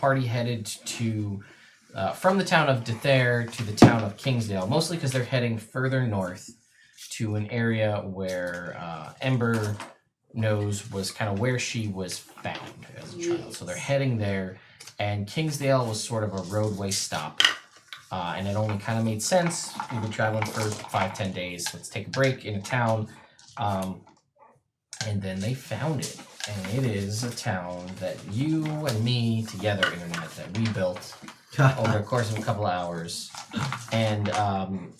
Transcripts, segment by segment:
party headed to from the town of Dethair to the town of Kingsdale, mostly because they're heading further north to an area where Ember knows was kind of where she was found as a child. So they're heading there, and Kingsdale was sort of a roadway stop, and it only kind of made sense. We've been traveling for 5-10 days. Let's take a break in a town, and then they found it. And it is a town that you and me together, Internet, that we built over the course of a couple of hours. And I'm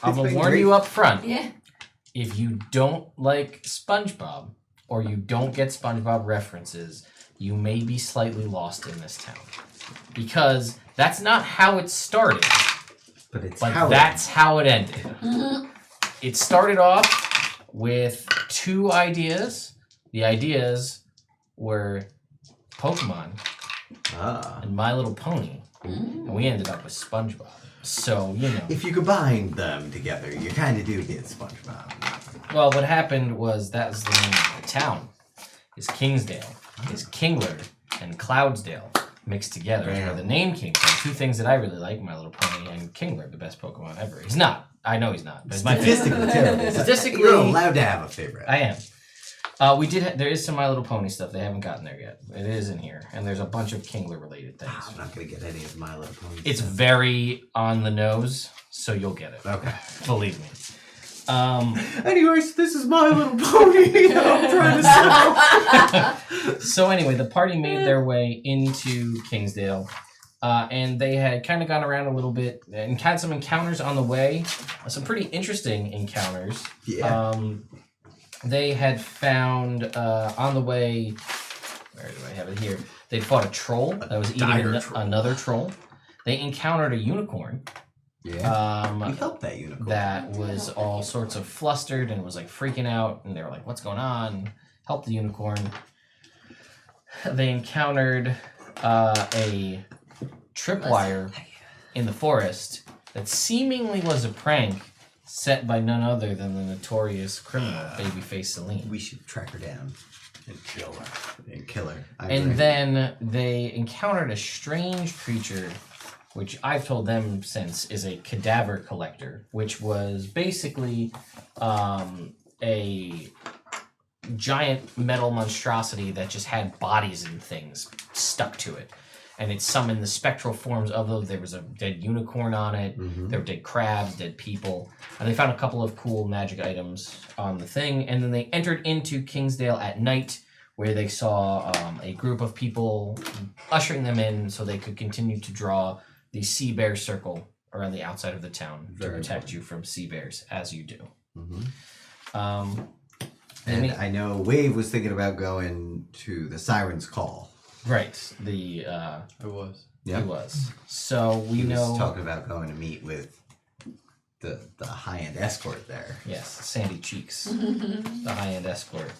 going to warn you up front. Yeah. If you don't like SpongeBob, or you don't get SpongeBob references, you may be slightly lost in this town. Because that's not how it started. But that's how it ended. Mm-hmm. It started off with 2 ideas. The ideas were Pokemon and My Little Pony. And we ended up with SpongeBob. So, you know. If you combine them together, you kind of do get SpongeBob. Well, what happened was that was the name of the town. Is Kingsdale, is Kingler, and Cloudsdale mixed together. Where the name came from. 2 things that I really like, My Little Pony and Kingler, the best Pokemon ever. He's not. I know he's not. But it's my favorite. Statistically, you're allowed to have a favorite. I am. We did. There is some My Little Pony stuff. They haven't gotten there yet. It is in here, and there's a bunch of Kingler related things. I'm not gonna get any of My Little Pony. It's very on the nose, so you'll get it. Okay, believe me. Anyways, this is My Little Pony. I'm trying to sell. So anyway, the party made their way into Kingsdale, and they had kind of gone around a little bit and had some encounters on the way. Some pretty interesting encounters. Yeah. They had found on the way, where do I have it here? They fought a troll that was eating another troll. They encountered a unicorn. Yeah. We helped that unicorn. That was all sorts of flustered and was like freaking out, and they were like, "What's going on?" Helped the unicorn. They encountered a tripwire in the forest that seemingly was a prank set by none other than the notorious criminal, Babyface Celine. We should track her down and kill her. And then they encountered a strange creature, which I've told them since is a cadaver collector, which was basically a giant metal monstrosity that just had bodies and things stuck to it. And it summoned the spectral forms of those. There was a dead unicorn on it. Mm-hmm. There were dead crabs, dead people. And they found a couple of cool magic items on the thing. And then they entered into Kingsdale at night, where they saw a group of people ushering them in so they could continue to draw the sea bear circle around the outside of the town to protect you from sea bears, as you do. Mm-hmm. And I know Wave was thinking about going to the Siren's Call. Right. It was. Yeah. He was. So we know. Talking about going to meet with the high-end escort there. Yes, Sandy Cheeks, the high-end escort.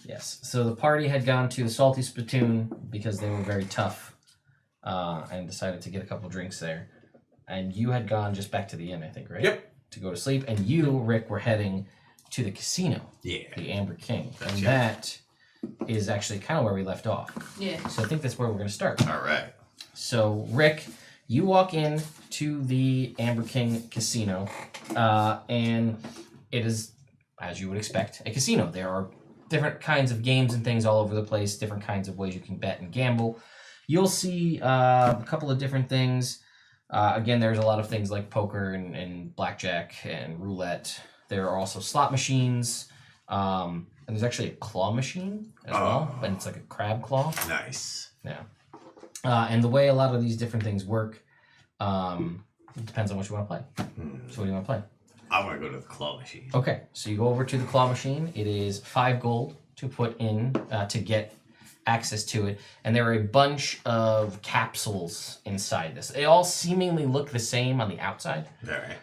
Yes. So the party had gone to the Salty Spittoon because they were very tough, and decided to get a couple drinks there. And you had gone just back to the inn, I think, right? Yep. To go to sleep, and you, Rick, were heading to the casino. Yeah. The Amber King, and that is actually kind of where we left off. Yeah. So I think that's where we're going to start. All right. So, Rick, you walk in to the Amber King casino, and it is, as you would expect, a casino. There are different kinds of games and things all over the place, different kinds of ways you can bet and gamble. You'll see a couple of different things. Again, there's a lot of things like poker and blackjack and roulette. There are also slot machines. And there's actually a claw machine as well, but it's like a crab claw. Nice. Yeah. And the way a lot of these different things work, it depends on what you want to play. So what do you want to play? I want to go to the claw machine. Okay, so you go over to the claw machine. It is 5 gold to put in to get access to it. And there are a bunch of capsules inside this. They all seemingly look the same on the outside. All right.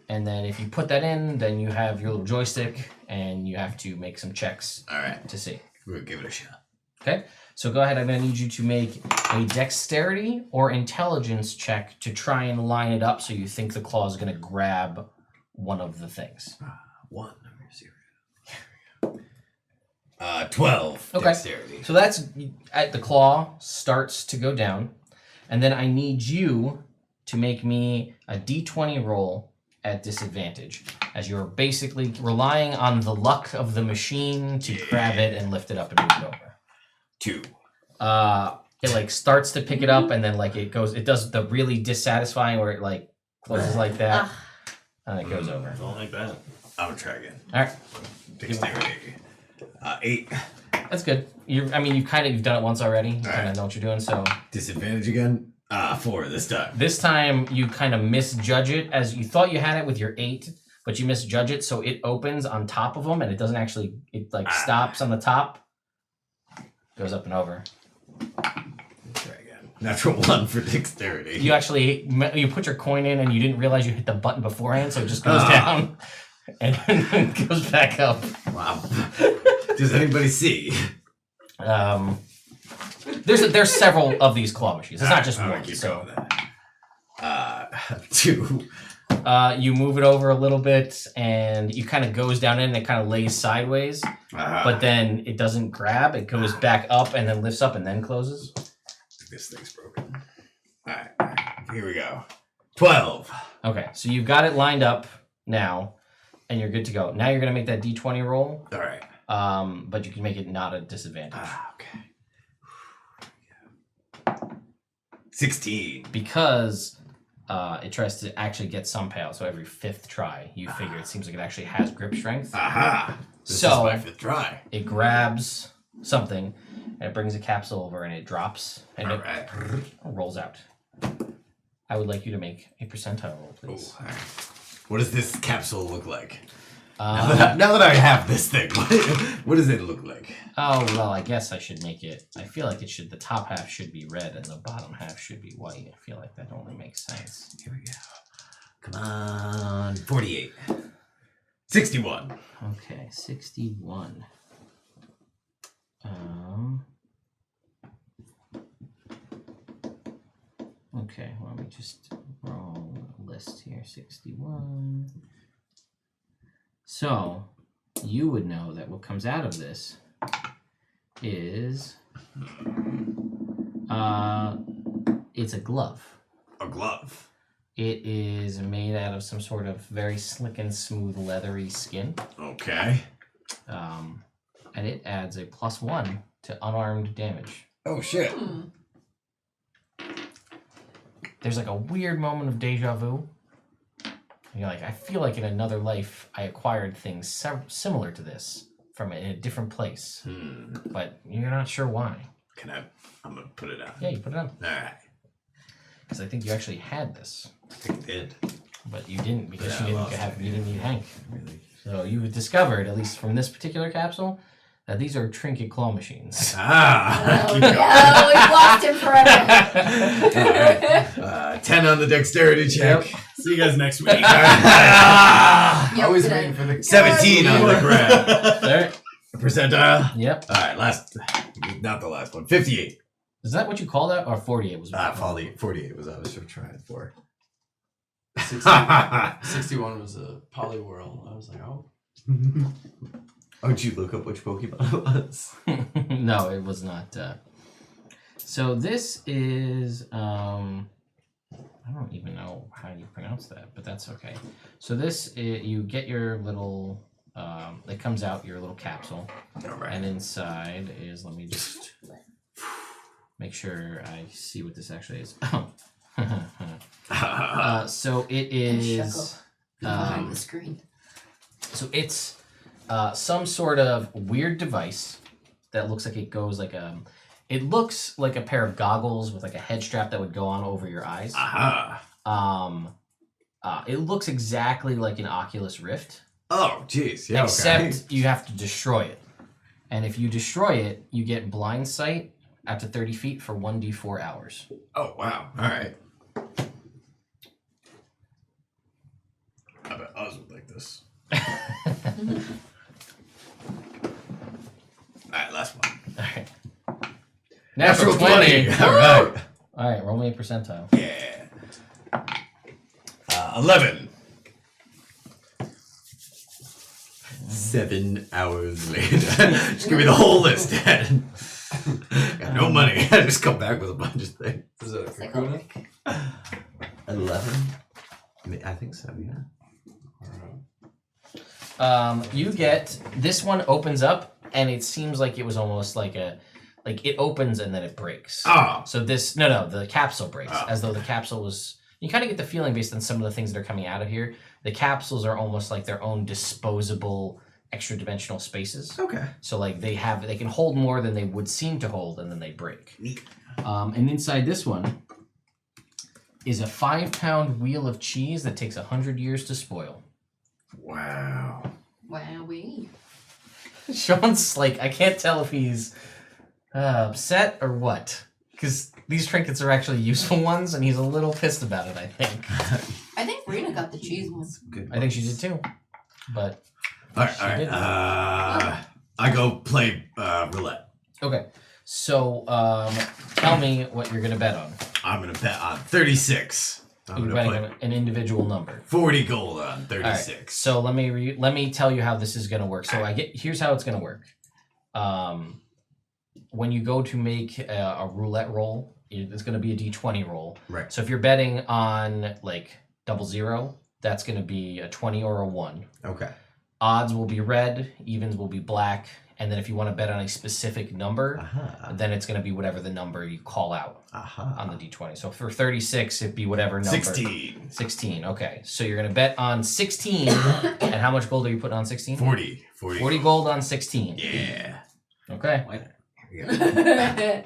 And then if you put that in, then you have your little joystick, and you have to make some checks. All right. To see. We'll give it a shot. Okay. So go ahead. I'm going to need you to make a dexterity or intelligence check to try and line it up so you think the claw is going to grab one of the things. 1, 0. 12 Okay. dexterity. So that's at the claw starts to go down, and then I need you to make me a d20 roll at disadvantage, as you're basically relying on the luck of the machine to grab it and lift it up and move it over. 2. It like starts to pick it up, and then like it does the really dissatisfying where it like closes like that, and it goes over. Don't like that. I'm gonna try again. All right, Dexterity. 8. that's good. You've done it once already. You kind of know what you're doing. So Disadvantage again. 4 this time. this time you kind of misjudge it, as you thought you had it with your 8, but you misjudge it, so it opens on top of them, and it doesn't actually. It like stops on the top, goes up and over. Try again. Natural 1 for dexterity. You actually put your coin in, and you didn't realize you hit the button beforehand, so it just goes down and then goes back up. Wow. Does anybody see? There's several of these claw machines. It's not just one. Keep So going then. 2. you move it over a little bit, and it kind of goes down in, and it kind of lays sideways, but then it doesn't grab. It goes back up and then lifts up and then closes. This thing's broken. All right, here we go. 12. Okay, so you've got it lined up now, and you're good to go. Now you're gonna make that d20 roll. All right. But you can make it not a disadvantage. Okay. 16. Because it tries to actually get some payout, so every 5th try, you figure it seems like it actually has grip strength. Aha. This So- is my 5th try. It grabs something, and it brings a capsule over, and it drops, and All it right. rolls out. I would like you to make a percentile roll, please. All right. What does this capsule look like? Um, Now that I have this thing, what does it look like? Oh, well, I guess I should make it. I feel like the top half should be red and the bottom half should be white. I feel like that only makes sense. Here we go. Come on. 48. 61. Okay, 61. Okay, let me just roll a list here. 61. So, you would know that what comes out of this is it's a glove. A glove. It is made out of some sort of very slick and smooth leathery skin. Okay. And it adds a +1 to unarmed damage. Oh shit. There's like a weird moment of deja vu. And you're like, I feel like in another life I acquired things similar to this from in a different place. But you're not sure why. I'm gonna put it on. Yeah, you put it on. Alright. Because I think you actually had this. I think I did. But you didn't, because Yeah, you didn't need Hank. Really? So you discovered, at least from this particular capsule, that these are trinket claw machines. Ah! Oh, no, we lost him forever. Alright. 10 on the dexterity check. Yep. See you guys next week. Yep, Always today. waiting for the 17 on the grab. There. Percentile. Yep. Alright, not the last one. 58. Is that what you call that? Or 48 was 48 was I was trying for. 61 was a Poliwhirl. I was like, oh. Oh, did you look up which Pokemon it was? No, it was not. So this is I don't even know how you pronounce that, but that's okay. So this you get your little it comes out your little capsule, and inside is, let me just make sure I see what this actually is. So it is Behind the screen. so it's some sort of weird device that looks like it goes like it looks like a pair of goggles with like a head strap that would go on over your eyes. It looks exactly like an Oculus Rift. Oh, jeez. Yeah. Except you have to destroy it. And if you destroy it, you get blind sight up to 30 feet for 1d4 hours. Oh, wow. All right. I bet Oz would like this. All right, last one. All right. Natural 20. All right. All right, roll me a percentile. Yeah. 11. 7 hours later. Just give me the whole list, Dad. Got no money. I just come back with a bunch of things. Is it a It's like Kakuna? 11? I think so, yeah. You get this one opens up, and it seems like it was almost like it opens and then it breaks. Oh. So the capsule breaks, as though the capsule was. You kind of get the feeling based on some of the things that are coming out of here. The capsules are almost like their own disposable extra dimensional spaces. Okay. So like they can hold more than they would seem to hold, and then they break. Neat. And inside this one is a 5-pound wheel of cheese that takes 100 years to spoil. Wow. Wowee. Sean's like, I can't tell if he's upset or what, because these trinkets are actually useful ones, and he's a little pissed about it, I think. I think Rena got the cheese one. Good. I think she did too, but All right. did. I go play roulette. okay. So tell me what you're gonna bet on. I'm gonna bet on 36. I'm You're gonna betting put on an individual number. 40 gold on All right. 36. So let me tell you how this is gonna work. So here's how it's gonna work. When you go to make a roulette roll, it's gonna be a d20 roll. Right. So if you're betting on like 00, that's gonna be a 20 or a 1. Okay. Odds will be red, evens will be black, and then if you want to bet on a specific number, then it's going to be whatever the number you call out on the d20. So for 36, it'd be whatever number. 16. 16, okay. So you're going to bet on 16, and how much gold are you putting on 16? 40. 40 gold on 16. Yeah. Okay. Here we go.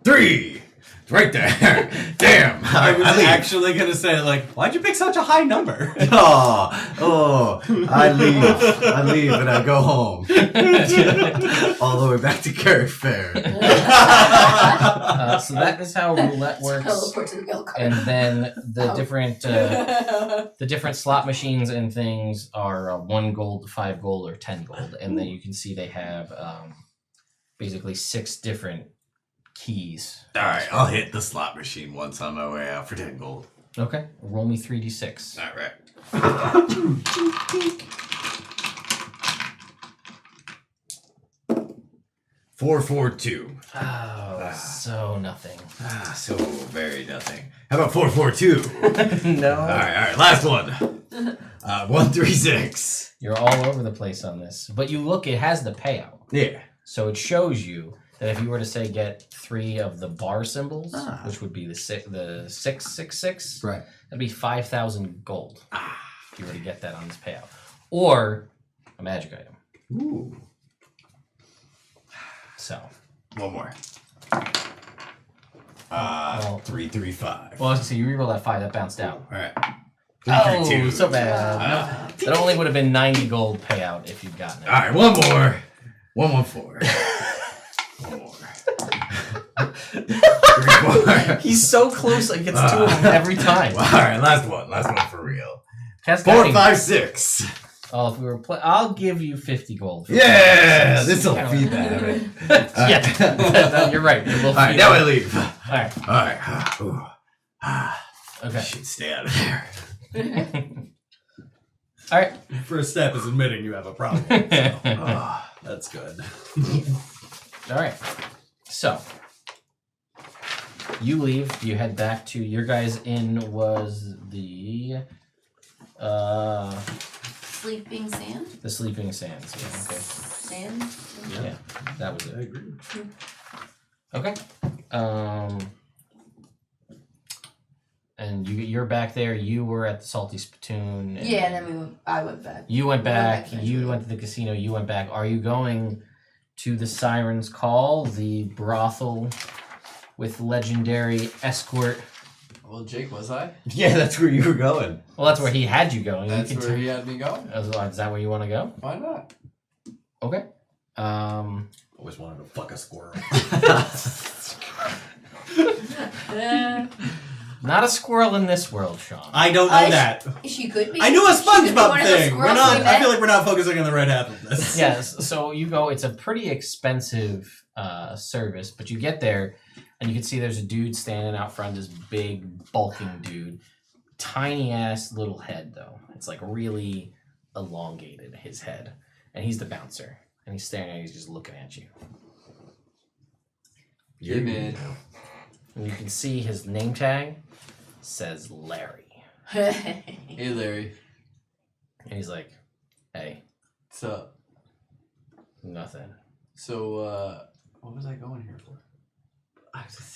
3. It's right there. Damn. I was I leave. actually gonna say, like, why'd you pick such a high number? I leave and I go home. All the way back to Carrick Fair. So that is how roulette works. Teleport to the milk cart. And then the different slot machines and things are 1 gold, 5 gold, or 10 gold. And then you can see they have basically 6 different keys. Alright, I'll hit the slot machine once on my way out for 10 gold. Okay, roll me 3d6. Alright. 442. Oh, so nothing. So very nothing. How about 442? No. Alright, last one. 136. You're all over the place on this. But you look, it has the payout. Yeah. So it shows you that if you were to say get 3 of the bar symbols, which would be the 666, Right. that'd be 5,000 gold. If you were to get that on this payout. Or a magic item. Ooh. So. One more. Well, 335. Well, I was gonna say, you reroll that 5, that bounced out. Alright. Oh, 332. so bad. That only would have been 90 gold payout if you'd gotten it. Alright, one more. 114. One more. 3 more. He's so close, he gets 2 of them every time. Alright, last one. Last one for real. That's 4, 5, 6. Oh, if we were I'll give you 50 gold. Yeah, this'll feed that. Yeah, you're right. It will Alright, feed now it. I leave. Alright. Alright. Okay. Should stay out of there. Alright. First step is admitting you have a problem. That's good. Alright. So you leave, you head back to your guys' inn was the Sleeping sand? the Sleeping Sands. Yeah, okay. Sand? Yeah, that was I it. agree. Okay. And you're back there. You were at the Salty Spittoon. And Yeah, and then I went back. You went back. back You went to the casino. You went back. Are you going to the Siren's Call, the brothel with legendary escort? Well, Jake, was I? Yeah, that's where you were going. Well, that's where he had you going. That's you can where he had me going. Is that where you want to go? Why not? Okay. Always wanted to fuck a squirrel. Not a squirrel in this world, Sean. I don't know that. She could be. I knew a She could be SpongeBob one of the thing. We're squirrels not. we I met. feel like we're not focusing on the right half of this. Yes. So you go. It's a pretty expensive service, but you get there, and you can see there's a dude standing out front. This big, bulking dude, tiny ass little head though. It's like really elongated. His head, and he's the bouncer, and he's staring at you. He's just looking at you. Hey, man. And you can see his name tag says Larry, Hey, Larry. and he's like, "Hey, What's up? nothing. So, what was I going here for?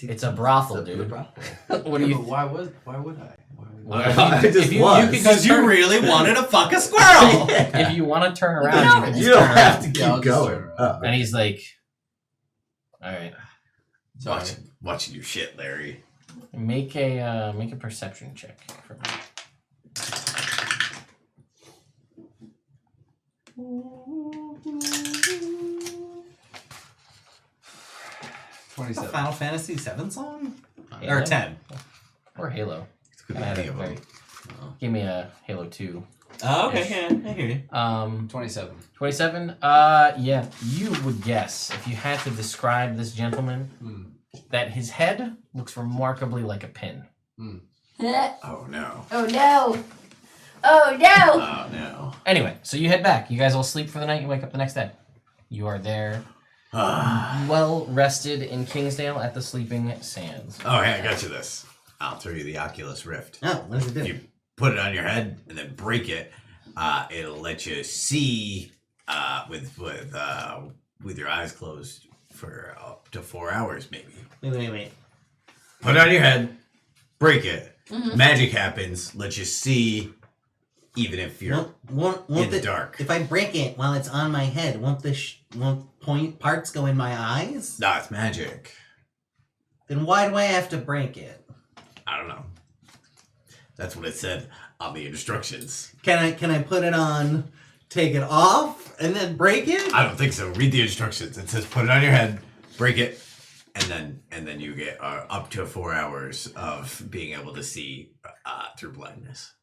It's a brothel, dude. What do Yeah, you?" but why would I? Why would Well, I if just you was. could Because just you turn- really wanted to fuck a squirrel. if you want to turn around, you can just You don't turn have around. to keep Yeah, I'll just going. turn around. And he's like, "All right, Sorry. Watching your shit, Larry. make a perception check for me." 27. Final Fantasy 7 song? Halo? Or 10. Or Halo. Could I had be a of very, them. give me a Halo 2. Oh, okay, yeah, I hear you. 27. 27? Yeah, you would guess, if you had to describe this gentleman, that his head looks remarkably like a pin. Oh no. Oh no! Oh no! Oh no. Anyway, so you head back. You guys all sleep for the night, you wake up the next day. You are there, well rested in Kingsdale at the Sleeping Sands. Oh, hey, I got you this. I'll throw you the Oculus Rift. Oh, what does it If do? you put it on your head and then break it, it'll let you see with your eyes closed for up to 4 hours, maybe. Wait. Put it on your head, break it. Magic happens. Let you see, even if you're Won't in the dark. If I break it while it's on my head, won't point parts go in my eyes? No, it's magic. Then why do I have to break it? I don't know. That's what it said on the instructions. Can I put it on, take it off, and then break it? I don't think so. Read the instructions. It says put it on your head, break it, and then you get up to 4 hours of being able to see through blindness.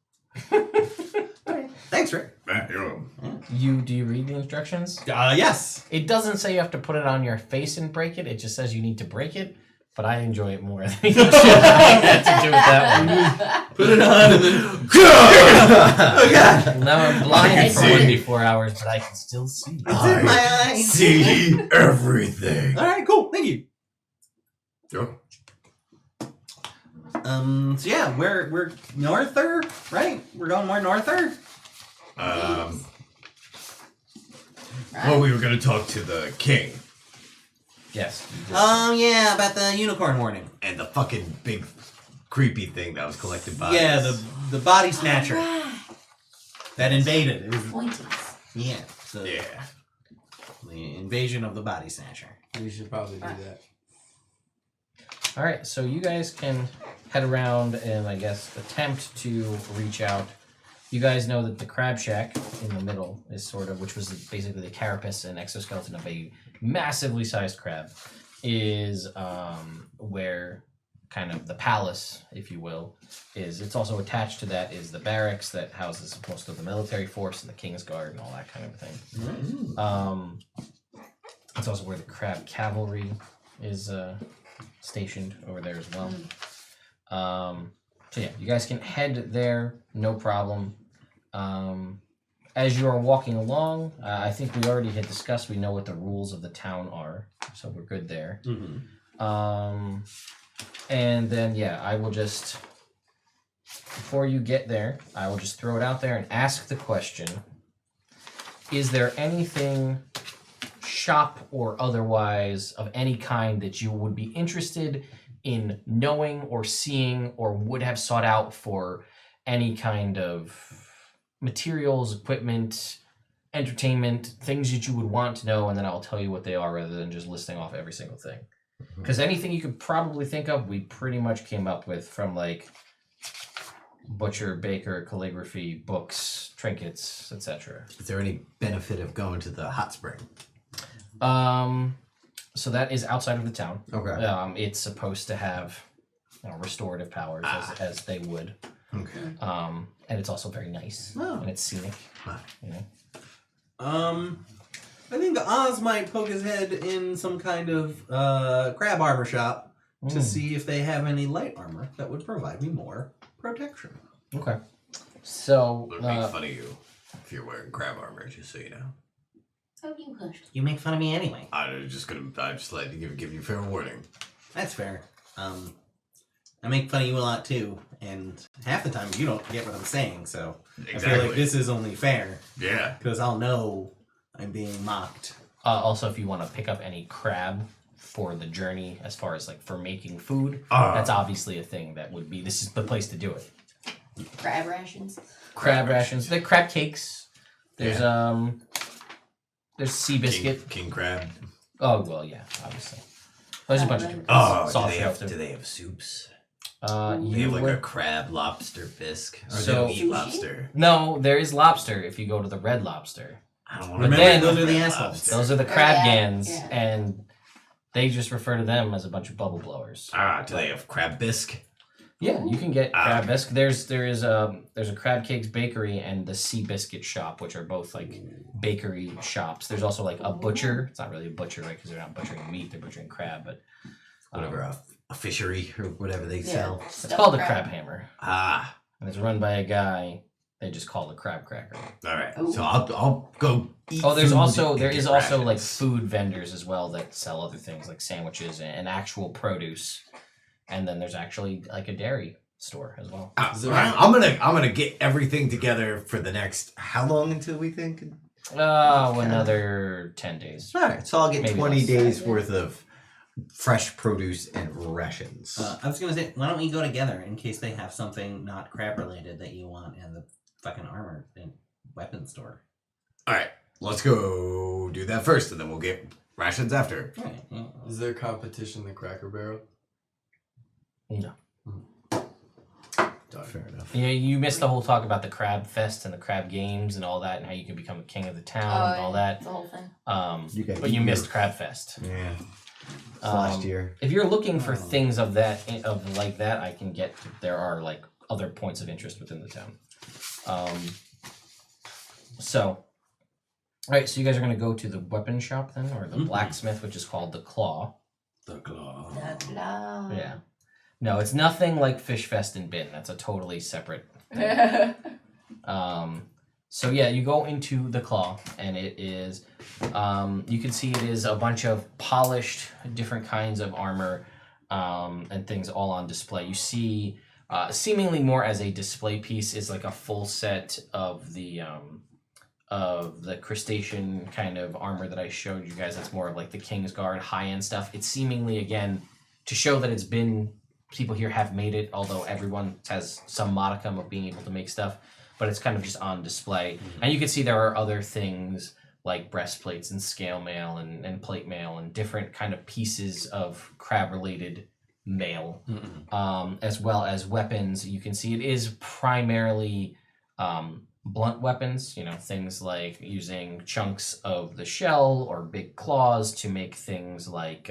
Thanks, Rick. Do you read the instructions? Yes. It doesn't say you have to put it on your face and break it. It just says you need to break it. But I enjoy it more than you should have to do with that Put it on and then... Oh God! one. Now I'm blind for see. 1 to 4 hours, but I can still see. It's in my eyes. See everything. All right, cool. Thank you. Sure. So yeah, we're norther, right? We're going more norther. Well, we were gonna talk to the king Yes. Oh yeah, about the unicorn warning. and the fucking big creepy thing that was collected bodies. Yeah, the body snatcher that invaded. It was, Pointies. yeah, the invasion of the body snatcher. We should probably do that. All right, so you guys can head around and I guess attempt to reach out. You guys know that the crab shack in the middle is sort of, which was basically the carapace and exoskeleton of a massively sized crab, is where kind of the palace, if you will, is. It's also attached to that is the barracks that houses most of the military force and the King's Guard and all that kind of thing. It's also where the crab cavalry is stationed over there as well. So yeah, you guys can head there, no problem. As you are walking along, I think we already had discussed, we know what the rules of the town are, so we're good there. And then, yeah, I will just, before you get there, I will just throw it out there and ask the question, is there anything shop or otherwise of any kind that you would be interested in knowing or seeing or would have sought out for any kind of materials, equipment, entertainment, things that you would want to know, and then I'll tell you what they are rather than just listing off every single thing. Because anything you could probably think of, we pretty much came up with from like butcher, baker, calligraphy, books, trinkets, etc. Is there any benefit of going to the hot spring? So that is outside of the town. Okay. It's supposed to have restorative powers as they would. Okay. And it's also very nice. Oh. And it's scenic. You know? I think Oz might poke his head in some kind of crab armor shop to see if they have any light armor that would provide me more protection. Okay. So It would make fun of you if you're wearing crab armor, just so you know. Oh, you hushed. You make fun of me anyway. I'm just like to give you fair warning. That's fair. I make fun of you a lot too, and half the time you don't get what I'm saying, so I feel like this is only fair. Yeah. Because I'll know I'm being mocked. Also, if you want to pick up any crab for the journey, as far as like for making food, Ah. that's obviously a thing that would be. This is the place to do it. Crab rations. Crab rations. The crab cakes. There's sea biscuit. King crab. Oh well, yeah, obviously. There's a bunch of different Oh, sauce do stuff they too. have soups? You They have like would- a crab lobster bisque. Or So- they don't eat Sushi? lobster. No, there is lobster if you go to the Red Lobster. I don't Remember, then- those are the assholes. Those are the crab yeah, gans, yeah. and they just refer to them as a bunch of bubble blowers. Do they have crab bisque? Yeah, you can get Ah. crab bisque. There's a crab cakes bakery and the sea biscuit shop, which are both like bakery shops. There's also like a butcher. It's not really a butcher, right? Because they're not butchering meat; they're butchering crab. But Whatever, a fishery or whatever they sell. it's called a crab hammer, Ah, and it's run by a guy they just call the crab cracker. all right. Ooh. So I'll go eat. Oh, there is food also and like rations. food vendors as well that sell other things like sandwiches and actual produce, and then there's actually like a dairy store as well. Ah, Is there- I'm gonna get everything together for the next. How long until we think? Another 10 days. All right, so I'll get Maybe 20 less. days Yeah. worth of fresh produce and rations. I was gonna say, why don't we go together in case they have something not crab related that you want in the fucking armor and weapon store. All right, let's go do that first, and then we'll get rations after. Right. Yeah. Is there competition in the Cracker Barrel? No. Fair enough. Yeah, you missed the whole talk about the crab fest and the crab games and all that, and how you can become a king of the town and all that. The whole thing. But you missed crab fest. Yeah. Um, Last year. If you're looking for things of that like that, I can get. There are like other points of interest within the town. All right, so you guys are gonna go to the weapon shop then, or the blacksmith, which is called the Claw. The claw. Blah, Yeah. No, it's nothing like Fish Fest and Bin. That's a totally separate thing. blah. So yeah, you go into the Claw, and it is, you can see it is a bunch of polished, different kinds of armor, and things all on display. You see, seemingly more as a display piece is like a full set of the crustacean kind of armor that I showed you guys. That's more of like the King's Guard high-end stuff. It's seemingly, again, to show that it's been, people here have made it, although everyone has some modicum of being able to make stuff, but it's kind of just on display. And you can see there are other things like breastplates and scale mail and plate mail and different kind of pieces of crab-related mail, as well as weapons. You can see it is primarily blunt weapons, things like using chunks of the shell or big claws to make things like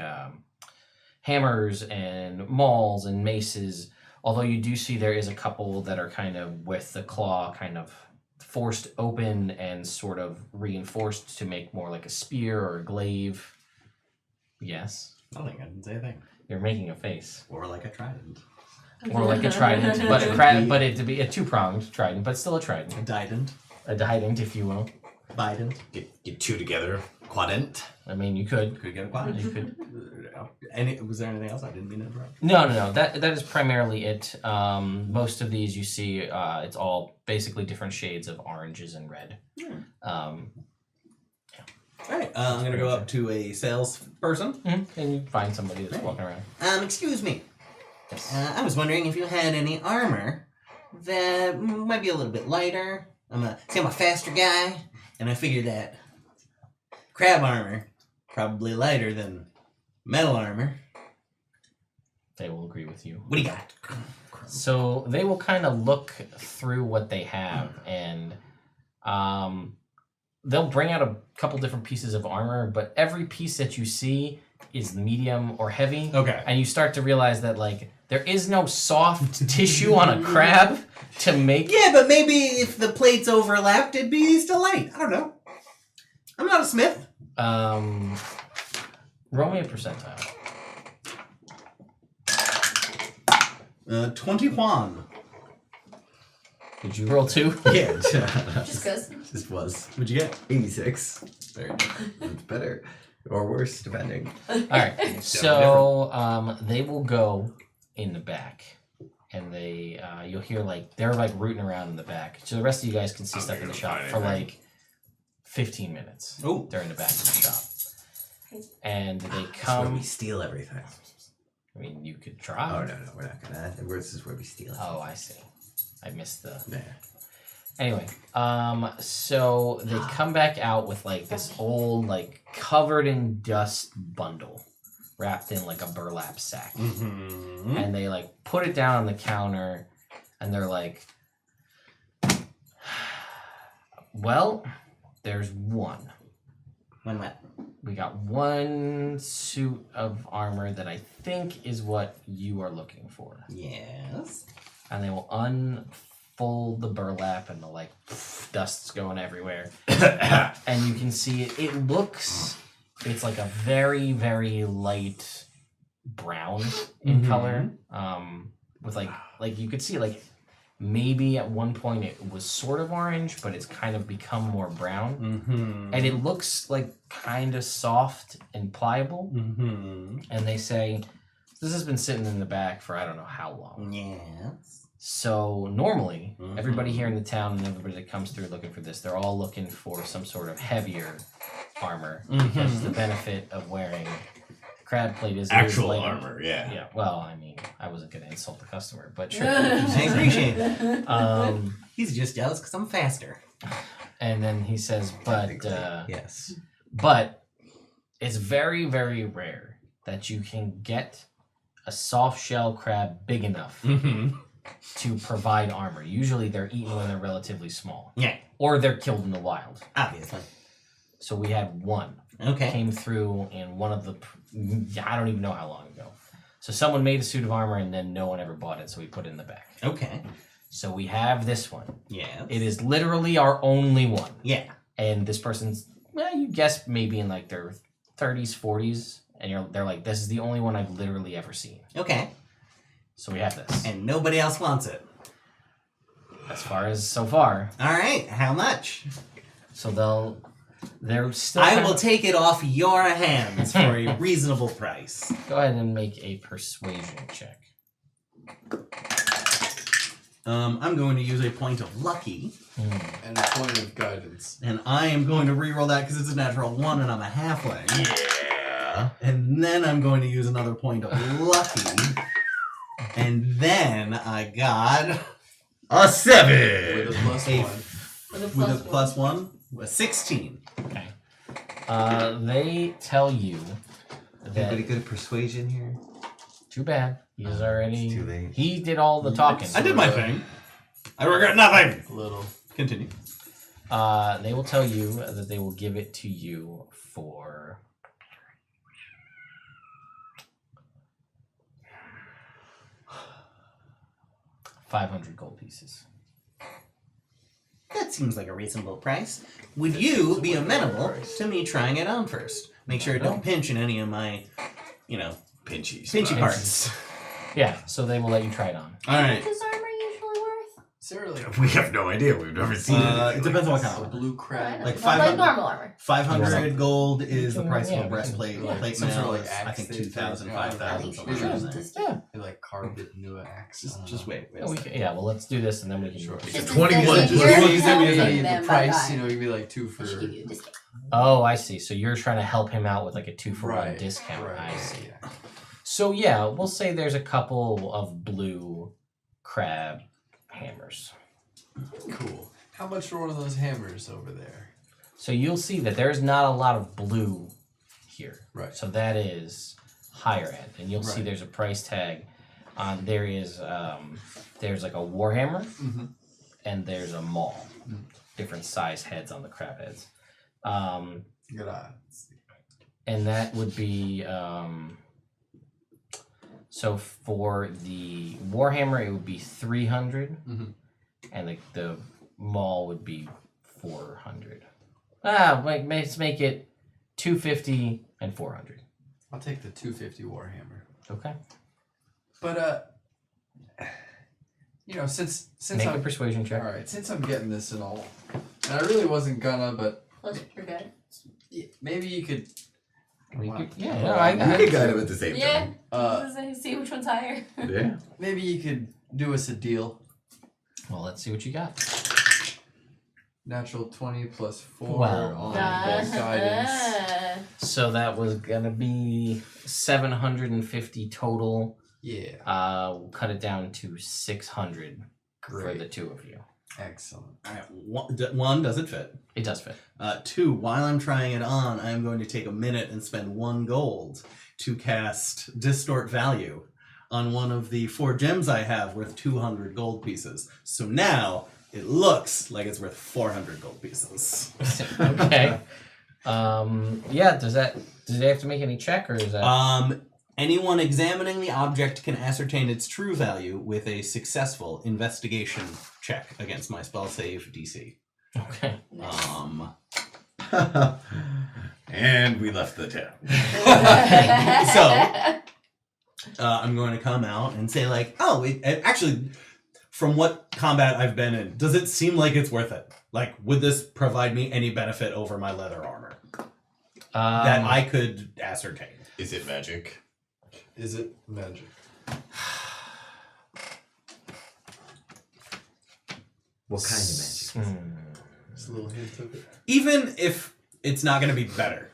hammers and mauls and maces. Although you do see there is a couple that are kind of with the claw kind of forced open and sort of reinforced to make more like a spear or a glaive. Yes, Nothing. I didn't say a thing. you're making a face. Or like a trident. Or like a trident, but it to be a two-pronged trident, but still a trident. A dident. A trident, if you will. Bident. Get two together. Quadent. I mean, you could. Could get a quad. You could. Was there anything else? I didn't mean to interrupt. No. That is primarily it. Most of these you see, it's all basically different shades of oranges and red. Alright, I'm gonna go up to a salesperson. And you find somebody that's walking around. Excuse me. Yes. I was wondering if you had any armor that might be a little bit lighter. I'm a faster guy, and I figured that crab armor probably lighter than metal armor. They will agree with you. What do you got? So they will kind of look through what they have, and they'll bring out a couple different pieces of armor, but every piece that you see is medium or heavy. Okay. And you start to realize that like there is no soft tissue on a crab to make. Yeah, but maybe if the plates overlapped, it'd be still light. I don't know. I'm not a smith. Roll me a percentile. 21. Did you roll 2? Yeah, Just cause. just was What'd you get? 86. Very good. It's better or worse, depending. All right. So they will go in the back, and they you'll hear like they're like rooting around in the back. So the rest of you guys can see stuff in the shop for like 15 minutes. Oh. They're in the back of the shop, and they That's where we come. steal everything. I mean, you could try. Oh, no, we're not gonna. This is where we steal it. Oh, I see. I missed the. Yeah. Anyway, so they come back out with like this old, like covered in dust bundle, wrapped in like a burlap sack, Mm-hmm. and they like put it down on the counter, and they're like, "Well, there's one. One what? We got one suit of armor that I think is what you are looking for." Yes. And they will unfold the burlap, and the like dust's going everywhere. And you can see it. It's like a very, very light brown in Mhm. color. With like you could see like maybe at one point it was sort of orange, but it's kind of become more brown. Mm-hmm. And it looks like kind of soft and pliable. Mm-hmm. And they say, this has been sitting in the back for I don't know how long. Yes. So normally, Mhm. everybody here in the town and everybody that comes through looking for this, they're all looking for some sort of heavier armor because the benefit of wearing crab plate is Actual lighter. armor, yeah. Yeah. Well, I mean, I wasn't gonna insult the customer, but sure. I appreciate it. um, He's just jealous because I'm faster. and then he says, but Yes. but it's very, very rare that you can get a soft shell crab big enough Mm-hmm. to provide armor. Usually they're eaten when they're relatively small. Yeah. Or they're killed in the wild. Obviously. So we had one. Okay. Came through in one of the... I don't even know how long ago. So someone made a suit of armor and then no one ever bought it, so we put it in the back. Okay. So we have this one. Yeah. It is literally our only one. Yeah. And this person's, well, you guess maybe in like their 30s, 40s. And they're like, this is the only one I've literally ever seen. Okay. So we have this. And nobody else wants it. As far as so far. All right. How much? So they're still... I will take it off your hands for a reasonable price. Go ahead and make a persuasion check. I'm going to use a point of lucky, And a point of guidance. and I am going to reroll that because it's a natural 1 and I'm a halfling. Yeah. And then I'm going to use another point of lucky. And then I got A 7. With a plus A- one. with a plus 1, a 16. Okay. They tell you that... Anybody good at persuasion here? Too bad. He's already... It's too late. He did all the talking. I did my thing. I regret nothing. A little. Continue. They will tell you that they will give it to you for... 500 gold pieces. That seems like a reasonable price. Would you be amenable to me trying it on first? Make sure it don't pinch in any of my, Pinchy. pinchy parts. Yeah, so they will let you try it on. All right. What is armor usually worth? Is there like We have no idea. We've never seen it. It depends on what a kind. blue crab? Like Like 500 normal armor. 500 gold is the price Yeah, of a breastplate. like Plate some sort of mail like is, I axe think, they 2,000, take. 5,000, At something least like you that. just Yeah. They like carved it into an axe. Just wait. Yeah, well, let's do this and then we can... Sure. Just 21 instead of plus you're these, helping the them by price, buying. you'd be like 2 for. I should give you a discount. Oh, I see. So you're trying to help him out with like a 2-for-1 Right, discount. right, I see. yeah. So yeah, we'll say there's a couple of blue crab hammers. Cool. How much for one of those hammers over there? So you'll see that there's not a lot of blue here. Right. So that is higher end, and you'll see Right. there's a price tag. There is there's like a warhammer, Mm-hmm. and there's a maul. Different size heads on the crab heads. Good odds. And that would be so for the warhammer it would be 300, Mhm. and the maul would be 400. Let's make it 250 and 400. I'll take the 250 Warhammer. Okay. But You know, since Make a I'm persuasion check. all right, since I'm getting this and all, and I really wasn't gonna, but Plus, you're good. maybe you could. Yeah, no, I You can guide him at the same Yeah. time. See which one's higher. Yeah. Maybe you could do us a deal. Well, let's see what you got. Natural 20 plus 4 Wow. on the guidance. So that was gonna be 750 total. Yeah. We'll cut it down to 600 for Great. the two of you. Excellent. All right, one, does it fit? It does fit. Two, while I'm trying it on, I'm going to take a minute and spend 1 gold to cast Distort Value on one of the 4 gems I have worth 200 gold pieces. So now it looks like it's worth 400 gold pieces. Okay. Yeah. Do they have to make any check, or is that? Anyone examining the object can ascertain its true value with a successful investigation check against my spell save DC. Okay. And we left the town. So I'm going to come out and say like, oh, it actually, from what combat I've been in, does it seem like it's worth it? Like, would this provide me any benefit over my leather armor that I could ascertain? Is it magic? Is it magic? What kind of magic? Just a little hint of it. Even if it's not going to be better,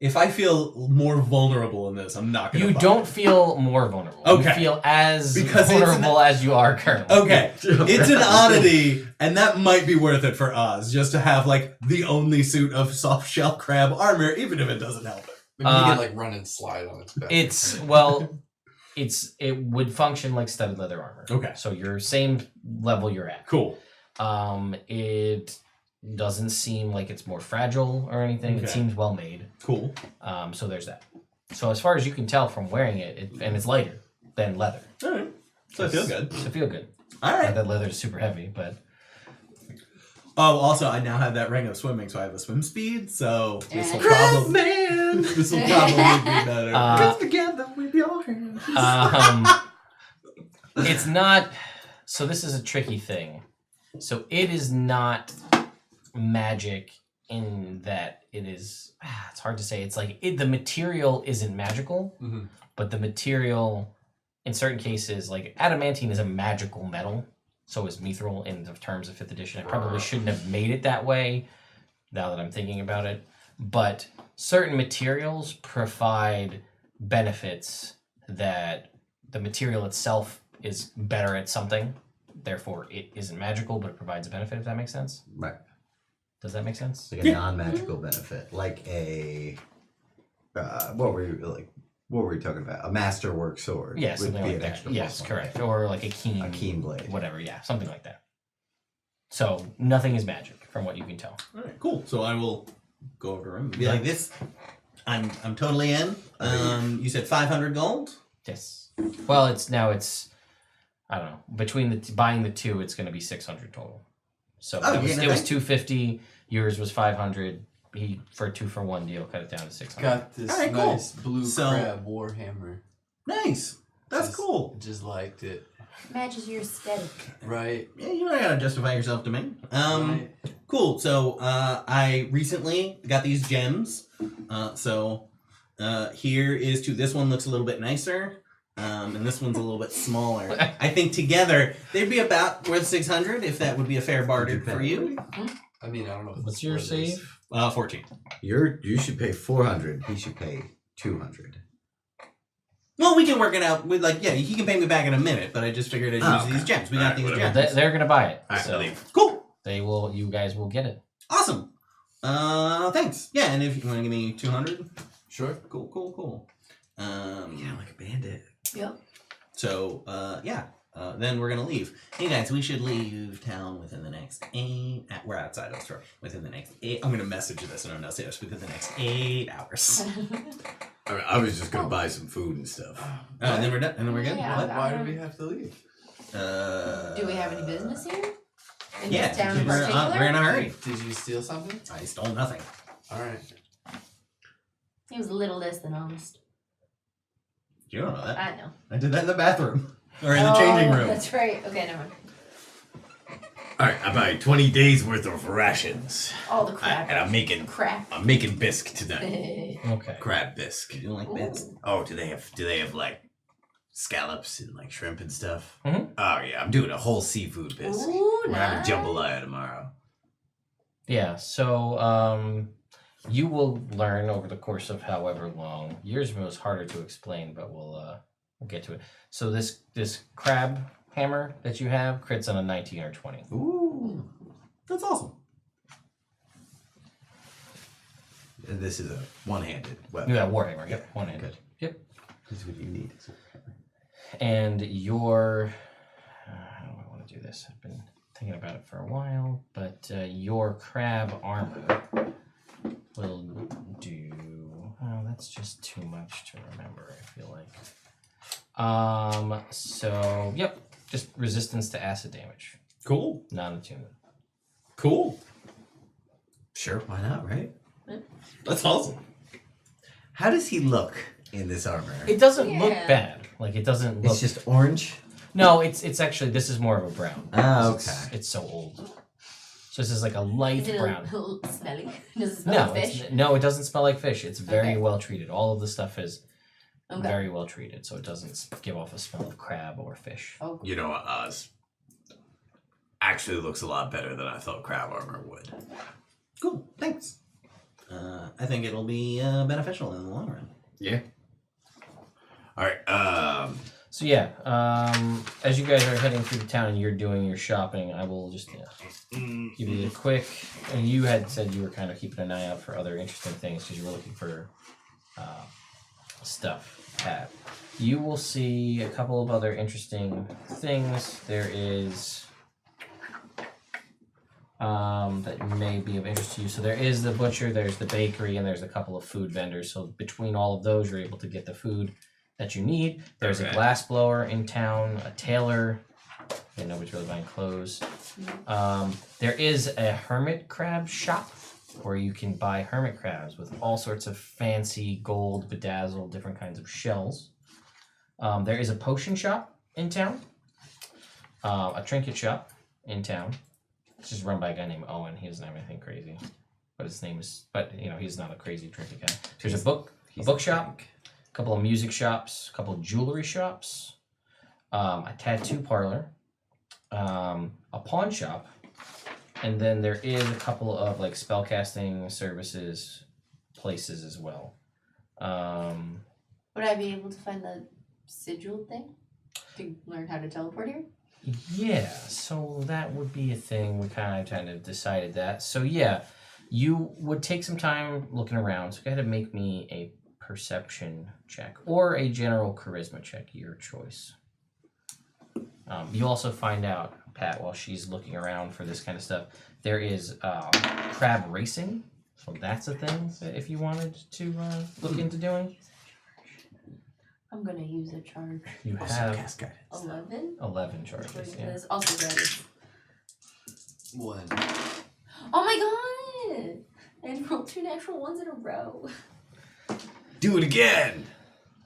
if I feel more vulnerable in this, I'm not going to. You don't feel more vulnerable. Okay. You feel as Because it's vulnerable as you are currently. Okay, it's an oddity, and that might be worth it for Oz, just to have like the only suit of soft shell crab armor, even if it doesn't help it. Maybe you could like run and slide on its back. It would function like studded leather armor. Okay. So you're same level you're at. Cool. It doesn't seem like it's more fragile or anything. Okay. It seems well made. Cool. So there's that. So as far as you can tell from wearing it, and it's lighter than leather. All right. So I feel good. So feel good. All Not right. that leather is super heavy, but Oh, also, I now have that ring of swimming, so I have a swim speed. So this will Crab probably Man! this will probably be better. Come together with your hands. it's not. So this is a tricky thing. So it is not magic in that it is. It's hard to say. It's like the material isn't magical, but the material, in certain cases, like adamantine is a magical metal. So is mithril in the terms of 5th edition. I probably shouldn't have made it that way, now that I'm thinking about it. But certain materials provide benefits that the material itself is better at something. Therefore, it isn't magical, but it provides a benefit, if that makes sense. Right. Does that make sense? Like a non-magical benefit. Like a... what were you talking about? A masterwork sword. Yeah, would something be like an that. extra Yes, plus correct. one. Or like a keen... A keen blade. Whatever, yeah. Something like that. So, nothing is magic, from what you can tell. All right, cool. So I will go over to him and be like, this, I'm totally in. You said 500 gold? Yes. Well, it's I don't know. Between buying the two, it's going to be 600 total. So Oh, it was yeah, 250. Yours was 500. He for a 2-for-1 deal cut it down to 600. Got this Alright, cool. nice blue So- crab warhammer. Nice. That's cool. Just liked it. Matches your aesthetic. Right. Yeah, you don't gotta justify yourself to me. Right. Cool. So I recently got these gems. Here is to this one looks a little bit nicer. And this one's a little bit smaller. I think together they'd be about worth 600 if that would be a fair bargain for you. I mean, I don't know. If What's it's your split is. save? 14. You should pay 400. He should pay 200. Well, we can work it out with he can pay me back in a minute, but I just figured I'd use these gems. We got these whatever. gems. They're going to buy it. Alright, so I'll leave. Cool. you guys will get it. Awesome. Thanks. Yeah, and if you want to give me 200, Sure. cool. Yeah, like a bandit. Yep. So, then we're gonna leave. Hey guys, we should leave town within the next 8. We're outside of the store. Within the next 8. I'm gonna message you this and I'm not saying this within the next 8 hours. I was just gonna buy some food and stuff. And then we're done. And then we're good. Yeah. What? Why do we have to leave? Do we have any business here? In Yeah, this town in we're particular? in a hurry. Did you steal something? I stole nothing. All right. He was a little less than honest. You don't know that. I know. I did that in the bathroom. Or in the changing room. That's right. Okay, never mind. All right, I buy 20 days worth of rations. All the crap. And I'm making crap. bisque tonight. Okay. Crab bisque. You like bits? Oh, do they have like scallops and like shrimp and stuff? Mhm. Oh yeah, I'm doing a whole seafood bisque. Ooh, We're having nice. jambalaya tomorrow. Yeah, so you will learn over the course of however long. Yours was harder to explain, but we'll get to it. So this crab hammer that you have crits on a 19 or 20. Ooh. That's awesome. And this is a one-handed weapon. Yeah, warhammer. Yep, one-handed. Good. Yep. That's what you need. And your how do I want to do this? I've been thinking about it for a while, but your crab armor will do. Oh, that's just too much to remember. I feel like. So yep, just resistance to acid damage, Cool. non-attunement. Cool. Sure, why not, right? That's awesome. How does he look in this armor? It doesn't look Yeah. bad. Like it doesn't look. It's just orange. No, it's actually this is more of a brown. Oh, It's so old. So this is like a light Is it brown. a little smelly? Does it smell No, like fish? no, it doesn't smell like fish. It's very Okay. well treated. All of the stuff is Okay. very well treated, so it doesn't give off a smell of crab or fish. Oh, You know what, Oz? Actually looks a lot better than I thought crab armor would. Cool. Thanks. I think it'll be beneficial in the long run. Yeah. All right. So yeah, as you guys are heading through the town and you're doing your shopping, I will just give you a quick. And you had said you were kind of keeping an eye out for other interesting things because you were looking for stuff. Pat, you will see a couple of other interesting things. There is that may be of interest to you. So there is the butcher, there's the bakery, and there's a couple of food vendors. So between all of those, you're able to get the food that you need. There's a Okay. glass blower in town, a tailor. Okay, nobody's really buying clothes. There is a hermit crab shop where you can buy hermit crabs with all sorts of fancy gold, bedazzled, different kinds of shells. There is a potion shop in town, a trinket shop in town. It's just run by a guy named Owen. He doesn't have anything crazy, but his name is. But you know, he's not a crazy trinket guy. There's a bookshop, a couple of music shops, a couple of jewelry shops, a tattoo parlor, a pawn shop, and then there is a couple of like spellcasting services places as well. would I be able to find the sigil thing to learn how to teleport here? Yeah, so that would be a thing. We kind of decided that. So yeah, you would take some time looking around. So go ahead and make me a perception check or a general charisma check, your choice. You also find out, Pat, while she's looking around for this kind of stuff, there is crab racing. So that's a thing that if you wanted to look into doing. I'm gonna use a charge. You have 11? 11 charges. Yeah. It's also ready. One. Oh my god! I rolled 2 natural ones in a row. Do it again.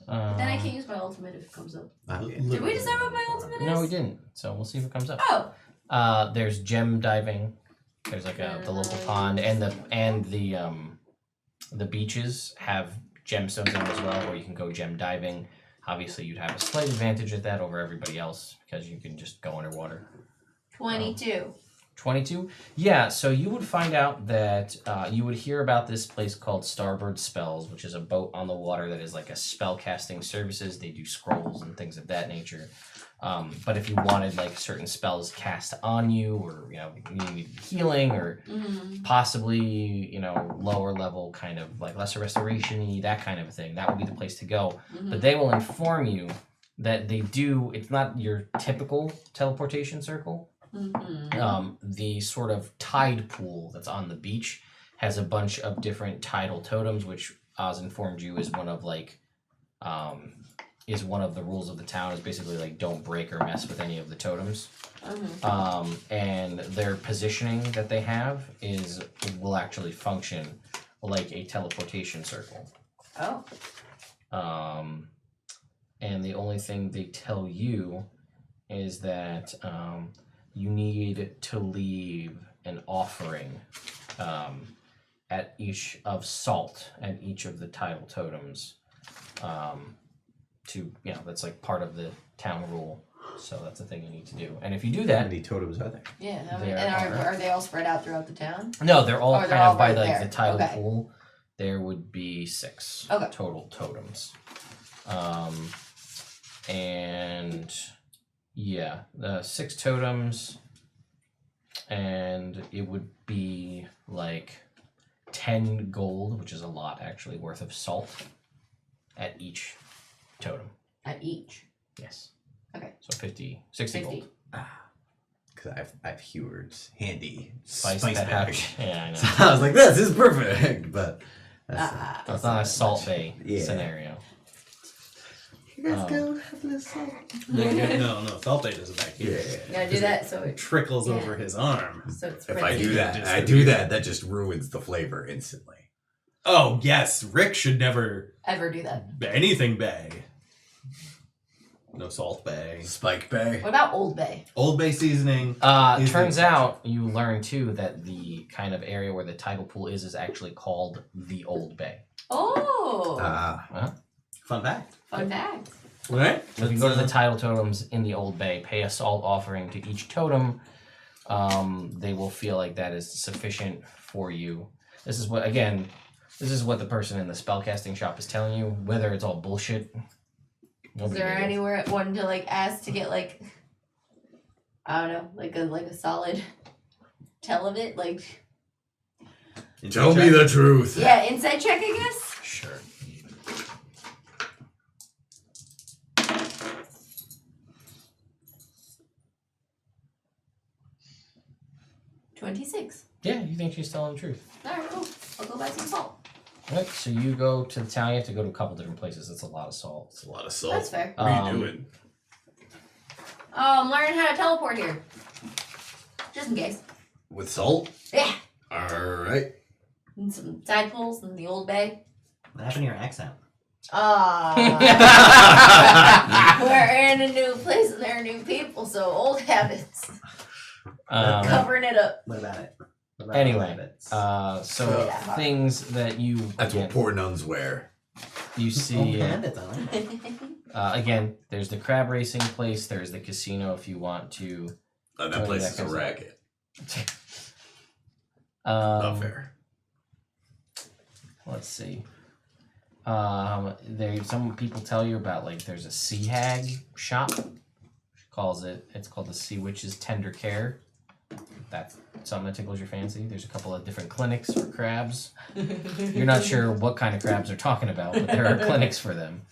Then I can't use my ultimate if it comes up. Okay. Did we decide what my ultimate is? No, we didn't. So we'll see if it comes up. Oh! There's gem diving. There's like the local pond and the beaches have gemstones in them as well, where you can go gem diving. Obviously, you'd have a slight advantage at that over everybody else because you can just go underwater. 22. 22? Yeah, so you would find out that you would hear about this place called Starboard Spells, which is a boat on the water that is like a spell casting services. They do scrolls and things of that nature. But if you wanted like certain spells cast on you, or you know, you needed healing, or possibly, you know, lower level kind of like lesser restoration-y, that kind of a thing, that would be the place to go. But they will inform you that they do, it's not your typical teleportation circle. The sort of tide pool that's on the beach has a bunch of different tidal totems, which Oz informed you is one of like is one of the rules of the town, is basically like don't break or mess with any of the totems. And their positioning that they have will actually function like a teleportation circle. Oh. And the only thing they tell you is that you need to leave an offering at each of salt at each of the title totems. That's like part of the town rule. So that's a thing you need to do. And if you do How that, many totems are there? Yeah. There And are- are they all spread out throughout the town? no, they're all Oh, they're kind all of by right like there. the title Okay. pool. There would be 6 Okay. total totems. And yeah, 6 totems, and it would be like 10 gold, which is a lot actually, worth of salt at each totem. At each. Yes. Okay. So 60 gold. Because I've Heward's handy Spice bag. bag. Yeah, I know. So I was like, this is perfect. But that's So it's not a salt bay Yeah. scenario. you guys Um, go have a little salt. No, Saltbait is back Yeah. here. You gotta do that so It it trickles Yeah. over his arm. so it's If I do spreads. that, that just ruins the flavor instantly. Oh yes, Rick should never Ever do that? anything bay. No Salt Bay. Spike Bay. What about Old Bay? Old Bay seasoning. Is Turns the- out you learn too that the kind of area where the tidal pool is actually called the Old Bay. Oh, Fun fact. fun fact. Right? So if you go to the tidal totems in the Old Bay, pay a salt offering to each totem, they will feel like that is sufficient for you. This is what the person in the spellcasting shop is telling you. Whether it's all bullshit. Is nobody there knows. anywhere one to like ask to get like I don't know, like a solid tell of it? Like Tell me the truth. yeah, insight check I guess? Sure. $26. Yeah, you think she's telling the truth. Alright, cool. I'll go buy some salt. Right, so you go to the town. You have to go to a couple different places. That's a lot of salt. It's a lot of salt. That's fair. What are you doing? Oh, I'm learning how to teleport here. Just in case. With salt? Yeah. Alright. And some side pulls in the Old Bay. What happened to your accent? We're in a new place and there are new people, so old habits. Covering it up. What about it? What about Anyway, rabbits? so Yeah. things that you That's what again, poor nuns wear. you Oh, see. bandits, I like it. Again, there's the crab racing place. There's the casino if you want to. That Tony, place that is a goes up. racket. Not Um, fair. let's see. Some people tell you about like there's a sea hag shop. It's called the Sea Witch's Tender Care. That's something that tickles your fancy. There's a couple of different clinics for crabs. You're not sure what kind of crabs they're talking about, but there are clinics for them.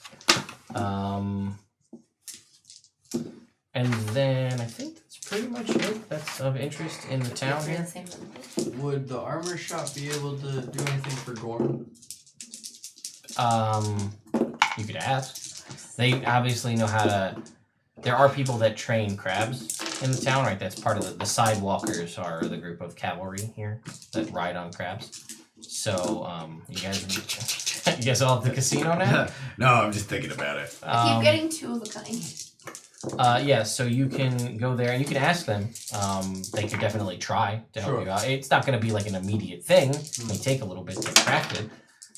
And then I think that's pretty much it. That's of interest in the town We're in here. the same room. Would the armor shop be able to do anything for Gorm? You could ask. They obviously know how to. There are people that train crabs in the town, right? That's part of the sidewalkers are the group of cavalry here that ride on crabs. So, you guys all at the casino now? No, I'm just thinking about it. I keep getting 2 of a kind. Yeah, so you can go there and you can ask them. They could definitely try to help Sure. you out. It's not going to be like an immediate thing. It may take a little bit to craft it,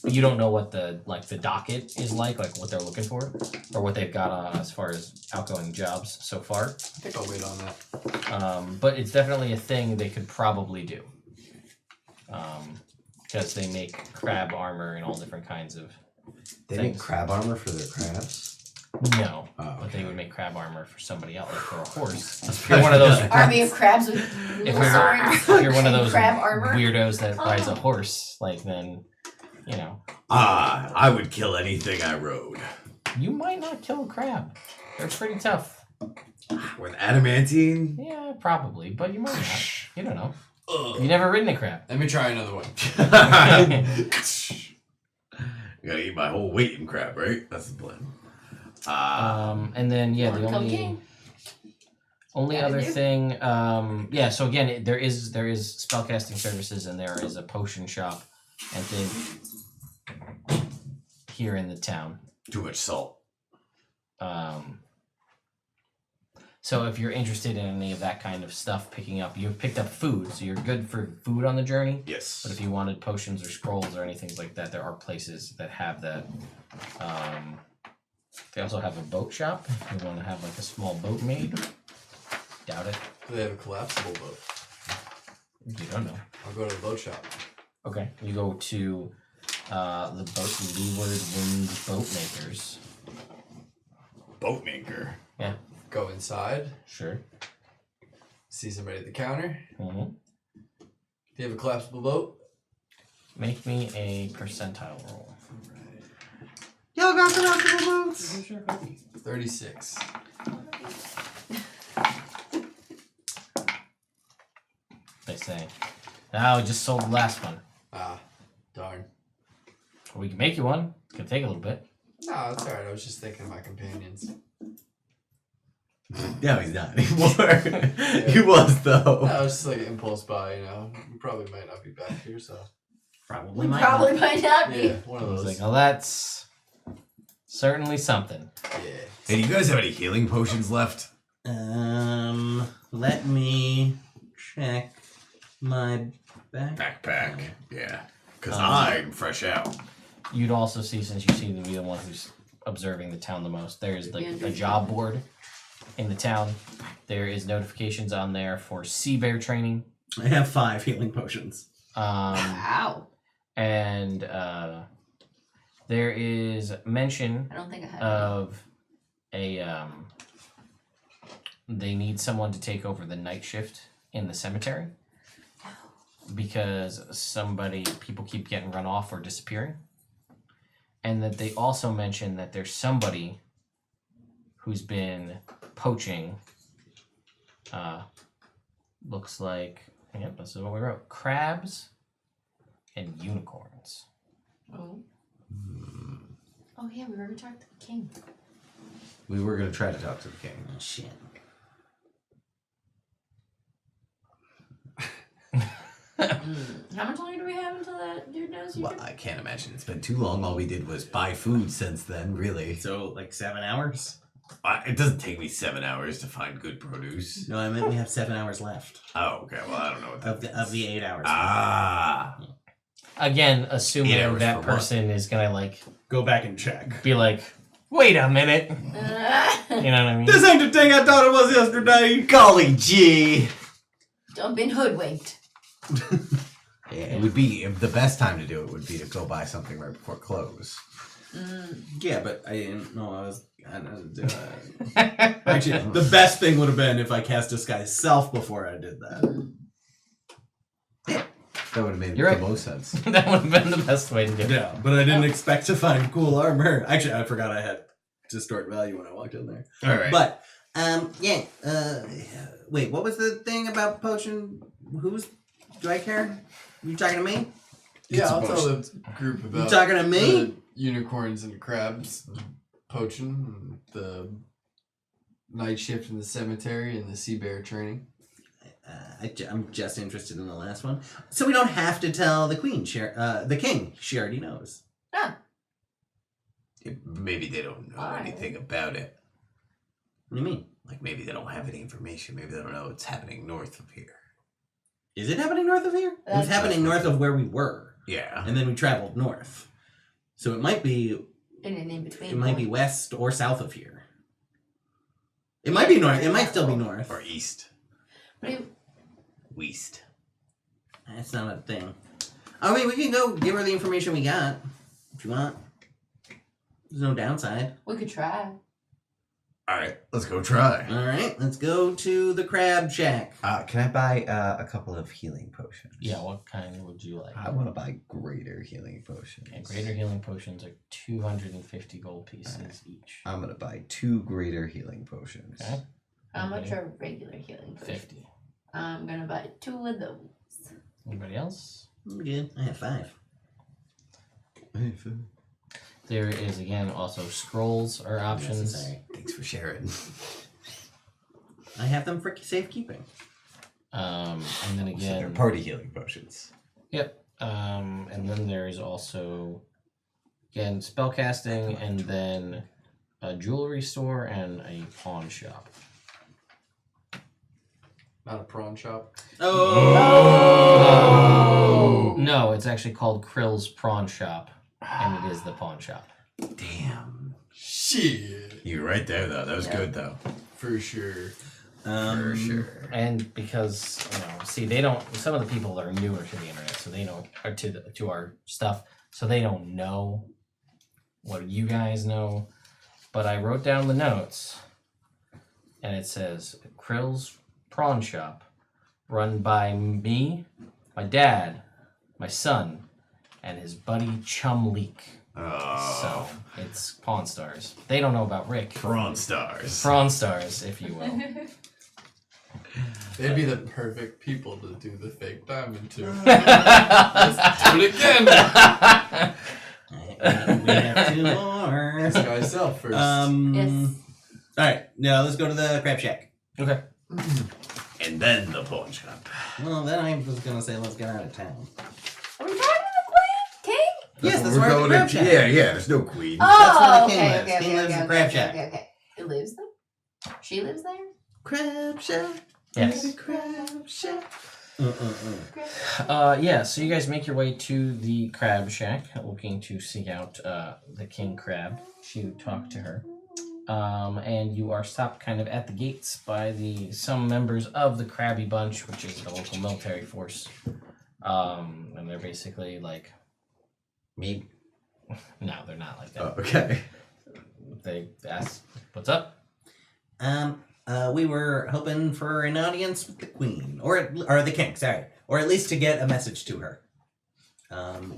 but you don't know what the docket is like what they're looking for, or what they've got as far as outgoing jobs so far. I think I'll wait on that. But it's definitely a thing they could probably do. Because they make crab armor and all different kinds of. They Things. make crab armor for their crabs? No, Oh, but they okay. would make crab armor for somebody else, like for a horse. If you're one of those, Army of crabs with if swords. you're one of those crab armor. weirdos that rides a Oh. horse, then, I would kill anything I rode. you might not kill a crab. They're pretty tough. With adamantine? Yeah, probably, but you might not. You don't know. You never ridden a crab. Let me try another one. I gotta eat my whole weight in crab, right? That's the plan. And then the Cocaine. only Gotta other do. thing, so again, there is spellcasting services and there is a potion shop and thing here in the town. Too much salt. So if you're interested in any of that kind of stuff, picking up, you picked up food, so you're good for food on the journey. Yes. But if you wanted potions or scrolls or anything like that, there are places that have that. They also have a boat shop. If you want to have like a small boat made. Doubt it. Do they have a collapsible boat? You don't know. I'll go to the boat shop. Okay. You go to the boat Leeward Wind Boat Makers. Boat maker. Yeah. Go inside. Sure. See somebody at the counter. Mm-hmm. Do you have a collapsible boat? Make me a percentile roll. Y'all got collapsible boats. 36. They say. Now we just sold the last one. Ah, darn. We can make you one. It's gonna take a little bit. No, it's alright. I was just thinking of my companions. No, he's not anymore. He was though. No, it was just like an impulse buy, you know. We probably might not be back here, so. Probably We might. probably might not be. Yeah, one of I was those. like, oh, that's certainly something. Yeah. Hey, do you guys have any healing potions left? Let me check my Backpack. Yeah. Because Um, I'm fresh out. You'd also see, since you seem to be the one who's observing the town the most, there's like a job board in the town. There is notifications on there for sea bear training. I have 5 healing potions. Wow. And there is mention I don't think I have. of a they need someone to take over the night shift in the cemetery because people keep getting run off or disappearing. And that they also mention that there's somebody who's been poaching looks like, yep, this is what we wrote, crabs and unicorns. Oh. Oh yeah, we were gonna talk to the king. We were going to try to talk to the king. Oh, shit. How much longer do we have until that dude knows you? Well, I can't imagine it's been too long. All we did was buy food since then, really. So, like 7 hours? It doesn't take me 7 hours to find good produce. No, I meant we have 7 hours left Oh, okay. Well, I don't know what that of the 8 hours. Ah. Again, assuming 8 hours that for what? person is gonna like Go back and check. be like, wait a minute. You know what I mean? This ain't the thing I thought it was yesterday. Golly gee. Don't been hoodwinked. Yeah, it would be the best time to do it would be to go buy something right before close. Yeah, but I didn't know I was gonna do it. Actually, the best thing would have been if I cast Disguise Self before I did that. That would have made You're the right. most sense. That would have been the best way to do it. Yeah, but I didn't expect to find cool armor. Actually, I forgot I had distort value when I walked in there. All right. But, yeah, wait, what was the thing about potion? Do I care? You talking to me? Yeah, I'll tell supposed the group You about talking to me? the unicorns and crabs poaching, and the night shift in the cemetery, and the sea bear training. I'm just interested in the last one. So we don't have to tell the queen, the king. She already knows. Maybe they don't know Why? anything about it. What do you mean? Like maybe they don't have any information. Maybe they don't know what's happening north of here. Is it happening north of here? It was That's- happening north of where we were. Yeah. And then we traveled north. So it might be In an in between. It might be west or south of here. It might be north. It might still be north. Or east. West. That's not a thing. I mean, we can go give her the information we got if you want. There's no downside. We could try. All right, let's go try. All right, let's go to the crab shack. Can I buy a couple of healing potions? Yeah, what kind would you like? I want to buy greater healing potions. Okay, greater healing potions are 250 gold pieces each. I'm going to buy 2 greater healing potions. Okay. How much Okay. are regular healing potions? 50. I'm gonna buy 2 of those. Anybody else? I'm good. I have 5. There is again also scrolls or options. Necessary. Thanks for sharing. I have them for safekeeping. And then So they're again, party healing potions. yep. And then there is also again spellcasting, and then a jewelry store and a pawn shop. Not a prawn shop. Oh. No, it's actually called Krill's Prawn Shop, and it is the pawn shop. Damn. Shit. You're right there, though. That was good, though. For sure. For sure. And because see, they don't. Some of the people are newer to the internet, so they don't, or to our stuff, so they don't know what you guys know. But I wrote down the notes, and it says Krill's Prawn Shop, run by me, my dad, my son, and his buddy Chum Leak. Oh. So it's Pawn Stars. They don't know about Rick. Prawn Stars. Prawn Stars, if you will. They'd be the perfect people to do the fake diamond to. Let's do it again. We have 2 more. Disguise yourself first. Yes. All right, now let's go to the crab shack. Okay. And then the pawn shop. Well, then I was gonna say let's get out of town. Are we talking to the queen? King? Yes, that's where the crab shack. Yeah, there's no queen. Oh, That's where the king okay, lives. okay, King okay, lives in okay, the crab okay, shack. okay. Who lives there? She lives there? Crab shack. Yes. Crab shack. Yeah, so you guys make your way to the crab shack, looking to seek out the king crab to talk to her. And you are stopped kind of at the gates by some members of the Krabby Bunch, which is the local military force. And they're basically like, Me? no, they're not like that. Oh, okay. They ask, what's up? We were hoping for an audience with the queen, or the king, sorry, or at least to get a message to her.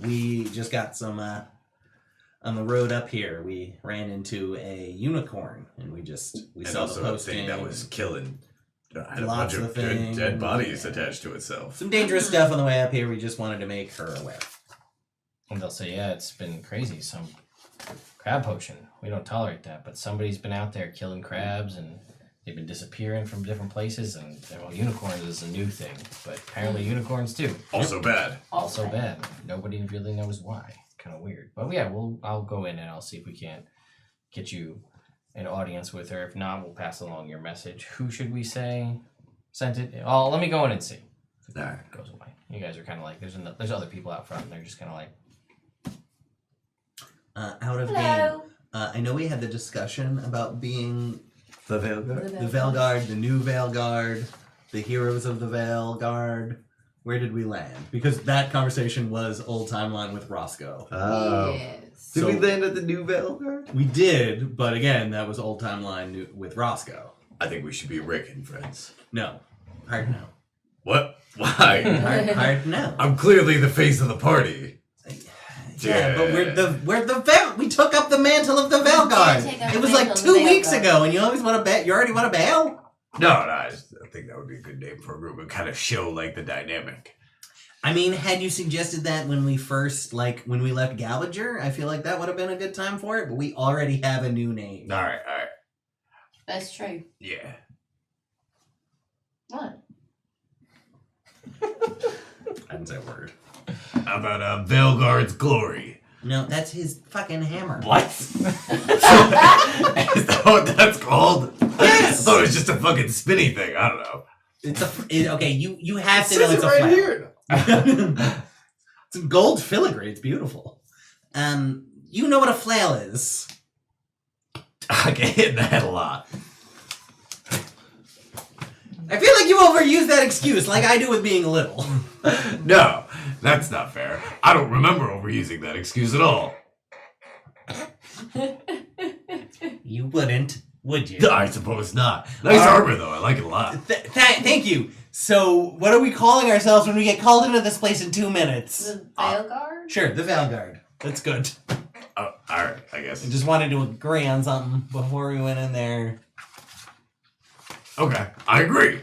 We just got some on the road up here. We ran into a unicorn, and we And saw also the a posting. thing that was killing. Had a Lots bunch of of dead things. bodies attached to itself. Some dangerous stuff on the way up here. We just wanted to make her aware. And they'll say, yeah, it's been crazy. Some crab potion. We don't tolerate that, but somebody's been out there killing crabs, and they've been disappearing from different places, and unicorns is a new thing, but apparently unicorns too. Also bad. Also bad. Nobody really knows why. Kind of weird. But yeah, I'll go in and I'll see if we can get you an audience with her. If not, we'll pass along your message. Who should we say sent it? Oh, let me go in and see. If All right. it goes away. You guys are kind of like, there's other people out front, and they're just kind of like, Out of game. Hello. I know we had the discussion about being The Veilguard? the Veilguard, the new Veilguard, the heroes of the Veilguard. Where did we land? Because that conversation was old timeline with Roscoe. Yes. Did So- we land at the new Veilguard? We did, but again, that was old timeline with Roscoe. I think we should be Rick and friends. No, hard no. What? Why? Hard no. I'm clearly the face of the party. Yeah, but Yeah. we're the Veil. We took up the mantle of the Veilguard. take up It the was like mantle of 2 the weeks Veilguard. ago, and you always want to bail. You already want to bail? No, I think that would be a good name for a group and kind of show like the dynamic. I mean, had you suggested that when we first, when we left Gallagher, I feel like that would have been a good time for it, but we already have a new name. All right. That's true. Yeah. What? I didn't say a word. How about Veilguard's glory? No, that's his fucking hammer. What? Is that what that's called? Yes! I thought it was just a fucking spinny thing. I don't know. It's okay, you have to It know says it's it a right flower. here. It's a gold filigree, it's beautiful. You know what a flail is. I get hit in the head a lot. I feel like you overuse that excuse like I do with being little. No, that's not fair. I don't remember overusing that excuse at all. You wouldn't, would you? I suppose not. Nice armor, though. I like it a lot. Thank you. So, what are we calling ourselves when we get called into this place in 2 minutes? The Veilguard? Sure, the Veilguard. That's good. Oh, all right, I guess. I just wanted to agree on something before we went in there. Okay, I agree.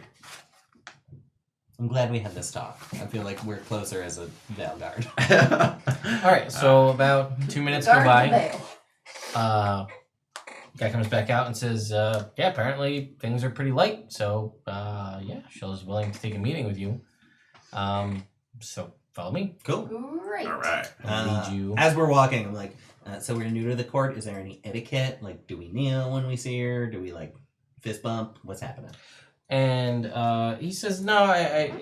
I'm glad we had this talk. I feel like we're closer as a Veilguard. all right, so about 2 minutes go Guard the by. veil. Guy comes back out and says, yeah, apparently things are pretty light, so yeah, Shell's willing to take a meeting with you. So follow me. Cool. Great. All right. I'll lead you. As we're walking, I'm like, so we're new to the court. Is there any etiquette? Like, do we kneel when we see her? Do we, fist bump? What's happening? And he says, no,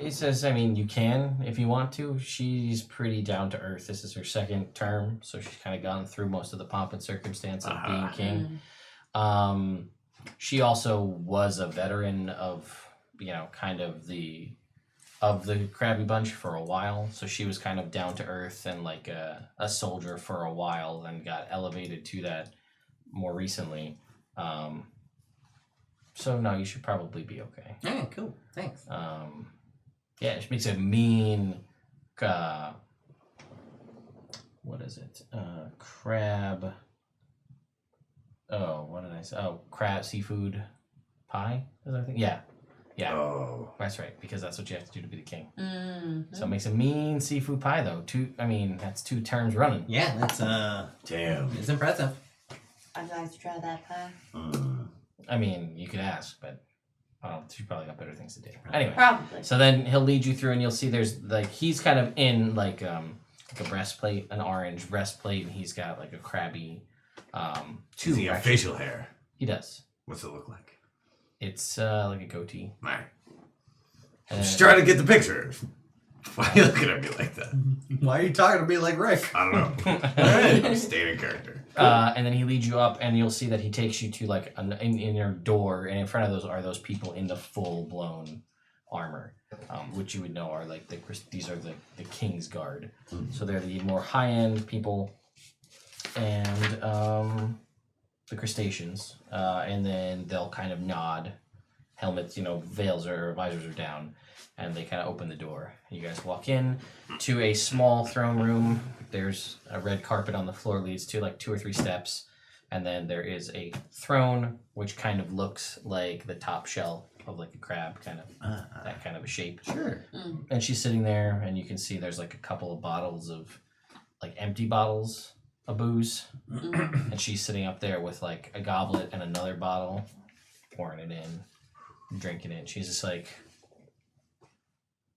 he says, I mean, you can if you want to. She's pretty down to earth. This is her second term, so she's kind of gone through most of the pomp and circumstance of being king. She also was a veteran of, kind of the Krabby Bunch for a while. So she was kind of down to earth and like a soldier for a while, and got elevated to that more recently. So no, you should probably be okay. Yeah, cool. Thanks. Yeah, she makes a mean, what is it? Crab. Oh, what did I say? Oh, crab seafood pie. Is that a thing? Yeah. Oh. That's right, because that's what you have to do to be the king. Mm-hmm. So it makes a mean seafood pie, though. That's 2 terms running. Yeah, that's Damn. it's impressive. I'd like to try that pie. I mean, you could ask, but she's probably got better things to do. Anyway, Probably. so then he'll lead you through, and you'll see there's he's kind of in like a breastplate, an orange breastplate, and he's got like a crabby. Does he have facial hair? He does. What's it look like? It's like a goatee. Alright. I'm just trying to get the picture. Why are you looking at me like that? Why are you talking to me like Rick? I don't know. Alright. I'm staying in character. And then he leads you up, and you'll see that he takes you to like in your door, and in front of those are those people in the full blown armor, which you would know are like these are the King's Guard. So they're the more high end people, and the crustaceans, and then they'll kind of nod, helmets, veils or visors are down, and they kind of open the door. You guys walk in to a small throne room. There's a red carpet on the floor, leads to like 2 or 3 steps, and then there is a throne which kind of looks like the top shell of like a crab, kind of that kind of a shape. Sure. And she's sitting there, and you can see there's like a couple of bottles of like empty bottles of booze, and she's sitting up there with like a goblet and another bottle, pouring it in, drinking it. She's just like,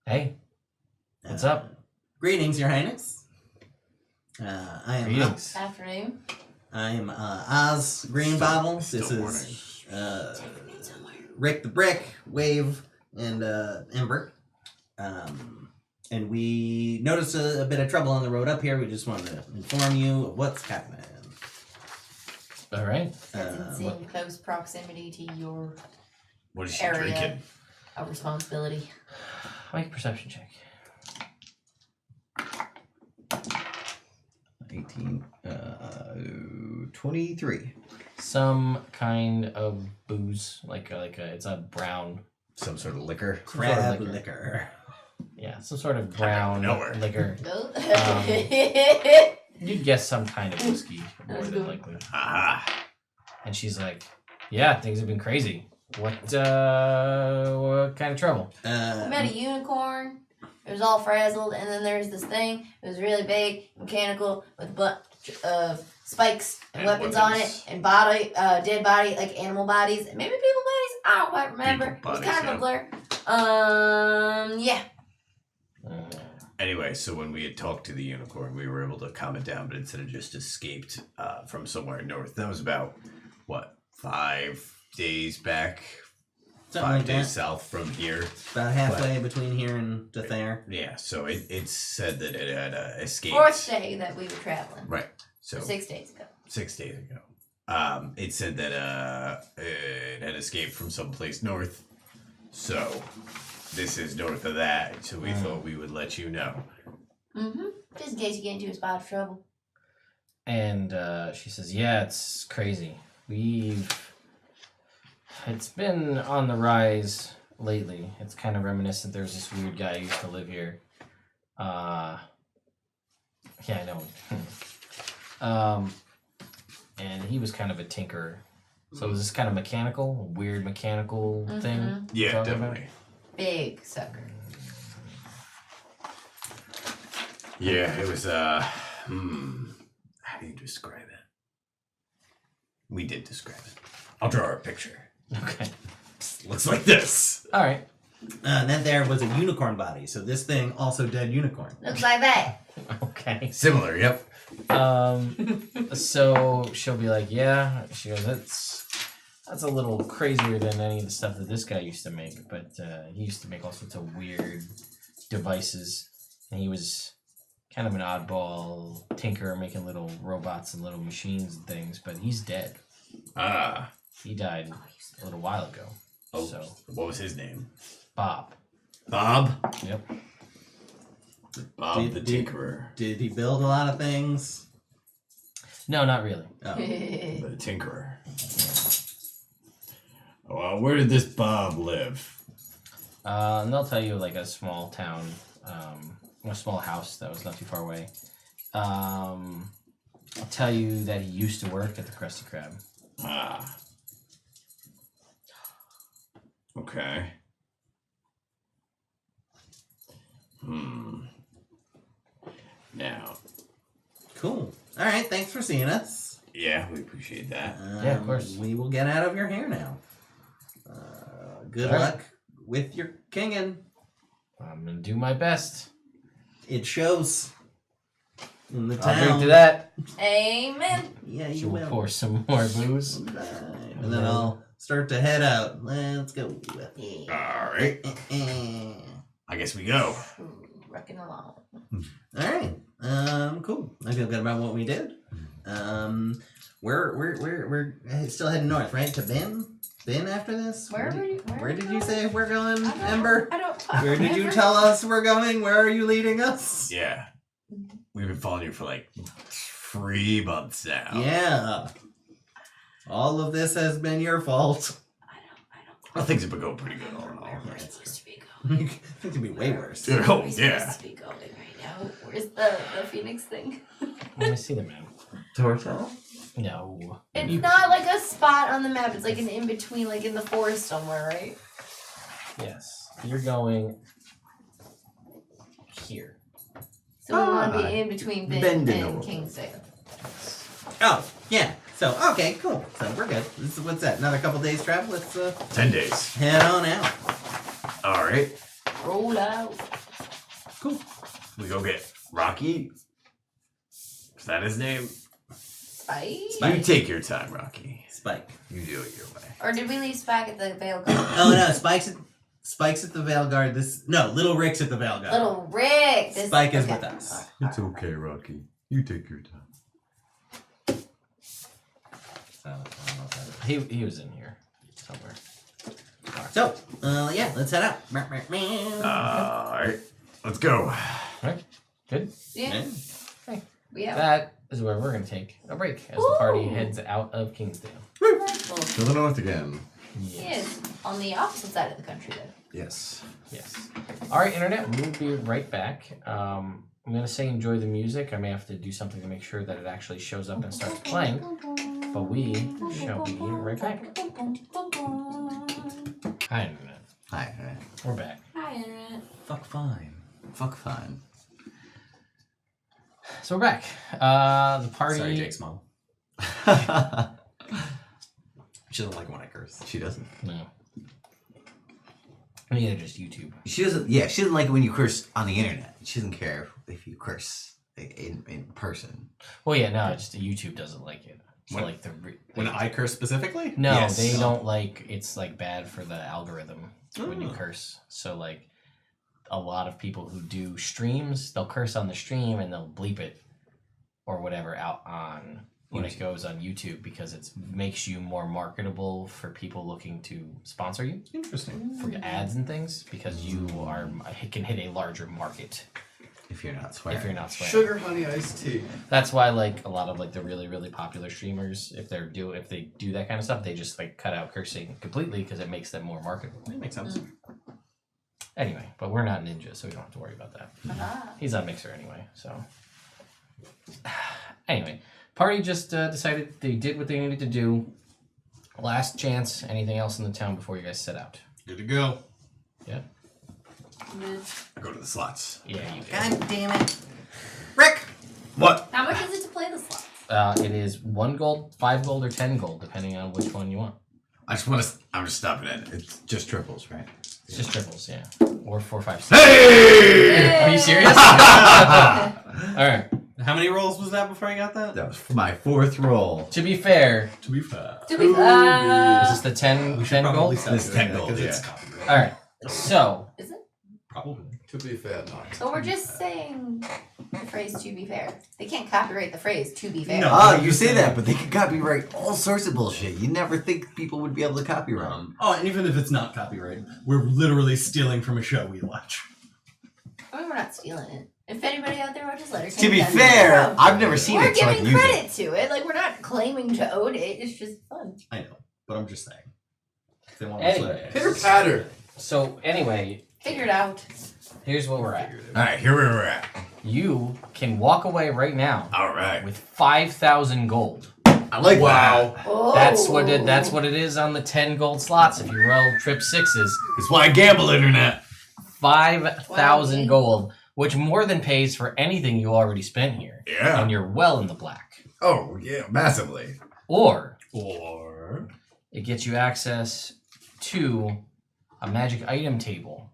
"Hey, what's up?" Greetings, Your Highness. I am Greetings. Afternoon. I am Oz Greenbottle. This Still is Rick the Brick, Wave, and Ember. And we noticed a bit of trouble on the road up here. We just wanted to inform you of what's happening. All right. That's in close proximity to your What is she area drinking? of responsibility. Make a perception check. 18, 23. Some kind of booze, like it's a brown, Some sort of liquor. Crab liquor. liquor. yeah, some sort of brown nowhere. liquor. Oh. You'd guess some kind of whiskey, more That's than good. likely. Ah. And she's like, "Yeah, things have been crazy. What kind of trouble?" I met a unicorn. It was all frazzled, and then there's this thing. It was really big, mechanical, with a bunch of spikes and weapons on it, and dead body, like animal bodies, and maybe people bodies. I don't quite remember. People It was bodies, kind of a blur. Yeah. Anyway, so when we had talked to the unicorn, we were able to calm it down, but it said it just escaped from somewhere north. That was about, 5 days back? Something 5 like days that. south from here. About halfway between here and Dathair. Yeah, so it said that it had escaped. 4th day that we were traveling. Right. So 6 days ago. 6 days ago. It said that it had escaped from someplace north. So this is north of that. So we thought we would let you know. Mm-hmm. Just in case you get into a spot of trouble. And she says, "Yeah, it's crazy. It's been on the rise lately. It's kind of reminiscent. There's this weird guy who used to live here. Yeah, I know. And he was kind of a tinkerer. So it was this kind of weird mechanical thing. Yeah, you're talking definitely. Big sucker. Yeah, it was, how do you describe it? We did describe it. I'll draw a picture. Okay. Looks like this. All right. And then there was a unicorn body. So this thing also dead unicorn. Looks like that. Okay. Similar, yep. So she'll be like, "Yeah." She goes, "It's That's a little crazier than any of the stuff that this guy used to make, but he used to make all sorts of weird devices, and he was kind of an oddball tinkerer, making little robots and little machines and things, but he's dead. Ah. He died a little while ago. Oh, So, what was his name? Bob. Bob? Yep. Bob the Tinkerer. Did he build a lot of things? No, not really. Oh. The Tinkerer. Well, where did this Bob live? And they'll tell you like a small town, a small house that was not too far away. I'll tell you that he used to work at the Krusty Krab. Ah. Okay. Now. Cool. All right. Thanks for seeing us. Yeah, we appreciate that. Yeah, of course. We will get out of your hair now. Good All right. luck with your kinging. I'm gonna do my best. It shows in the I'll town. drink to that. Amen. Yeah, She you will will. pour some more booze. Right. And then I'll start to head out. Let's go. Alright. I guess we go. Wrecking along. All right. Cool. I feel good about what we did. We're still heading north, right? To Ben? Ben after this? Where Did you say we're going, I don't- Ember? I don't. Where did you remember. tell us we're going? Where are you leading us? Yeah. We've been following you for like 3 months now. Yeah. All of this has been your fault. I don't. Well, things have been going pretty good all in all. Where are we supposed to be going? It could be way worse. Oh, Where are we yeah. supposed to be going right now? Where's the Phoenix thing? Let me see the map. Tortel? No. It's not like a spot on the map. It's like an in between, like in the forest somewhere, right? Yes. You're going here. So we want to be in between Ben Bending and over. Kingsdale. Oh, yeah. So, okay, cool. So we're good. What's that? Another couple days travel? Let's 10 days. head on out. Alright. Roll out. Cool. We go get Rocky. Is that his name? Spike? You take your time, Rocky. Spike. You do it your way. Or did we leave Spike at the Veil Guard? Oh no, Spike's at the Veil Guard. Little Rick's at the Veil Guard. Little Rick. Spike is with us. It's okay, Rocky. You take your time. He was in here somewhere. So, yeah, let's head out. Alright. Let's go. Right? Good. Yeah. Yeah. We have. That is where we're gonna take a break as the party heads out of Kingsdale. Delightful. To the north again. Yes. On the opposite side of the country, then. Yes. Yes. All right, internet. We'll be right back. I'm gonna say enjoy the music. I may have to do something to make sure that it actually shows up and starts playing. But we shall be right back. Hi, internet. Hi. We're back. Hi, Internet. Fuck fine. Fuck fine. So we're back. The party. Sorry, Jake's mom. She doesn't like when I curse. She doesn't. No. Neither just YouTube. She doesn't. Yeah, she doesn't like it when you curse on the internet. She doesn't care if you curse in person. Well, yeah, no, just YouTube doesn't like it. So When- like When I curse specifically? no, Yes. they don't like. It's like bad for the algorithm when you Oh. curse. So like, a lot of people who do streams, they'll curse on the stream and they'll bleep it or whatever out on when it goes on YouTube because it makes you more marketable for people looking to sponsor you Interesting. for your ads and things because you can hit a larger market If you're not swearing. if you're not swearing. Sugar honey iced tea. That's why like a lot of like the really really popular streamers if they do that kind of stuff they just like cut out cursing completely because it makes them more marketable. That makes sense. Anyway, but we're not Ninja, so we don't have to worry about that. Ah. He's on Mixer anyway, so. Anyway, party just decided they did what they needed to do. Last chance. Anything else in the town before you guys set out? Good to go. Yeah. I go to the slots. Yeah, you did. God damn it. Rick! What? How much is it to play the slots? It is 1 gold, 5 gold, or 10 gold, depending on which one you want. I just want to. I'm just stopping it. It's just triples, right? It's just triples, yeah. Or 4, 5, 6. Hey! Are you serious? All right. How many rolls was that before I got that? That was my 4th roll. To be fair, To be fair. To be is fair. this the 10, We should 10 probably gold? stop This doing 10 that, gold, 'cause it's yeah. copyright. All right. So Is it? Probably. To be fair, not. So we're just saying the phrase "to be fair." They can't copyright the phrase "to be fair." No. Oh, you say that, but they could copyright all sorts of bullshit. You never think people would be able to copyright. And even if it's not copyright, we're literally stealing from a show we watch. I mean, we're not stealing it. If anybody out there watches Letterkenny, To be that's fair, their I've never seen we're it, so I giving can use it. credit to it. Like we're not claiming to own it. It's just fun. I know, but I'm just saying. If they want Anyway. to Pitter patter. so anyway, Figure it out. here's where we're at. Alright, here we're at. You can walk away right now Alright. with 5,000 gold. I like Wow. Oh. That's what it is on the 10 gold slots. If you roll trip sixes, That's why I gamble, internet. 5,000 Wow. gold, which more than pays for anything you already spent here, Yeah. and you're well in the black. Oh, yeah, massively. Or Or it gets you access to a magic item table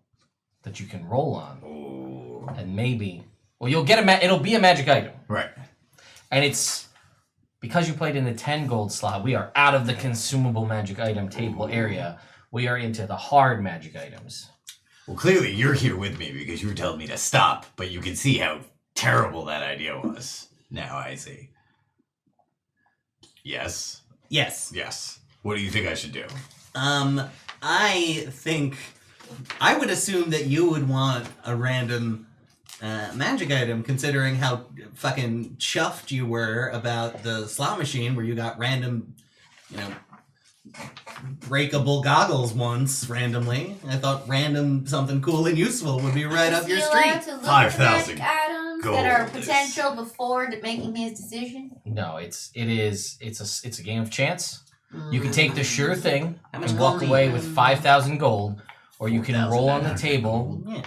that you can roll on, Oh. and maybe you'll get it'll be a magic item, Right. and it's because you played in the 10 gold slot. We are out of the consumable magic item table area. We are into the hard magic items. Well, clearly you're here with me because you were telling me to stop, but you can see how terrible that idea was. Now I see. Yes. Yes. Yes. What do you think I should do? I think I would assume that you would want a random magic item, considering how fucking chuffed you were about the slot machine, where you got random, breakable goggles once randomly. I thought random something cool and useful would be right up your Is he street. allowed to look at the 5,000 magic items that are gold is- potential before making his decision? No, it's a game of chance. You can take the sure thing How much and gold walk do you away have? with 5,000 gold, or you can roll on the 4,900 table. Yeah.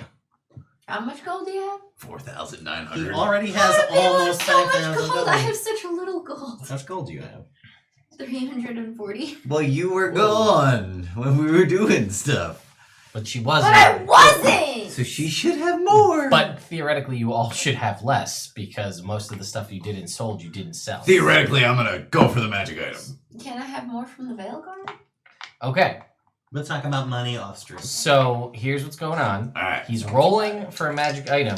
How much gold do you have? 4,900. He already has How do people almost have so much 5,000 gold? gold. I have such a little gold. How much gold do you have? 340. Well, you were gone when we were doing stuff. But she But wasn't. I wasn't! So she should have more. But theoretically, you all should have less because most of the stuff you did and sold, you didn't sell. Theoretically, I'm gonna go for the magic item. Can I have more from the Veil Guard? Okay, We'll talk about money off stream. so here's what's going on. Alright. He's rolling for a magic item.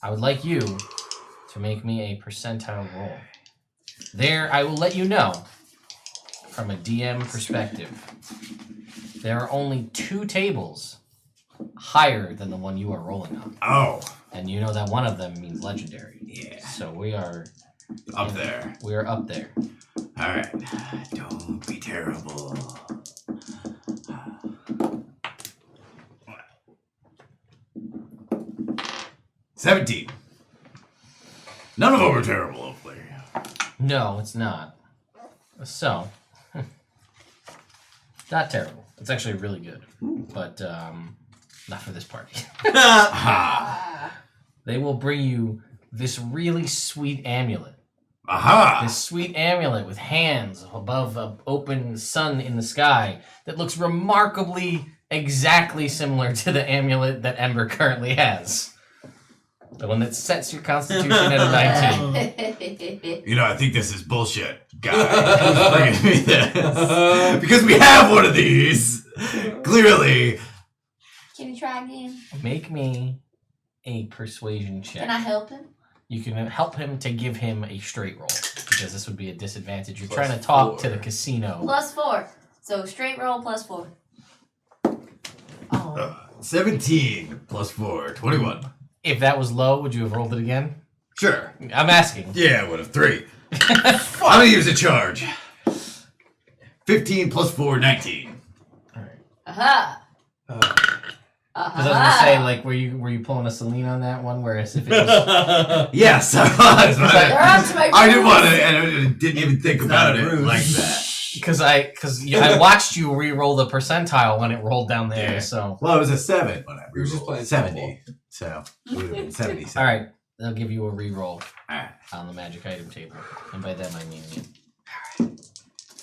I would like you to make me a percentile roll. There, I will let you know from a DM perspective. There are only 2 tables higher than the one you are rolling on. Oh, And you know that one of them means legendary. yeah. So we are Up there. up there. Alright. Don't be terrible. $17. None of them are terrible, hopefully. No, it's not. So, not terrible. It's actually really good, but not for this party. Aha! They will bring you this really sweet amulet. Aha! This sweet amulet with hands above an open sun in the sky that looks remarkably exactly similar to the amulet that Ember currently has. The one that sets your constitution at a 19. You know, I think this is bullshit, guy. Who's bringing me this? Because we have one of these. Clearly. Can you try again? Make me a persuasion check. Can I help him? You can help him to give him a straight roll because this would be a disadvantage. You're Plus trying to talk to 4. the casino. +4. So straight roll +4. Oh. 17 plus 4, 21. If that was low, would you have rolled it again? Sure. I'm asking. Yeah, I would have 3. I'm gonna use a charge. 15 plus 4, 19. Aha! Because I was gonna say, like, were you pulling a Celine on that one? Whereas if it was, Yes, I was. They're up to my I didn't rules. want to, and I didn't even think about it like that. because I watched you re-roll the percentile when it rolled down there. Yeah. So Well, it was a 7 when I We were just rerolled. playing 70. So it would have been 77. all right, they'll give you a re-roll Alright, on the magic item table, and by them I mean you.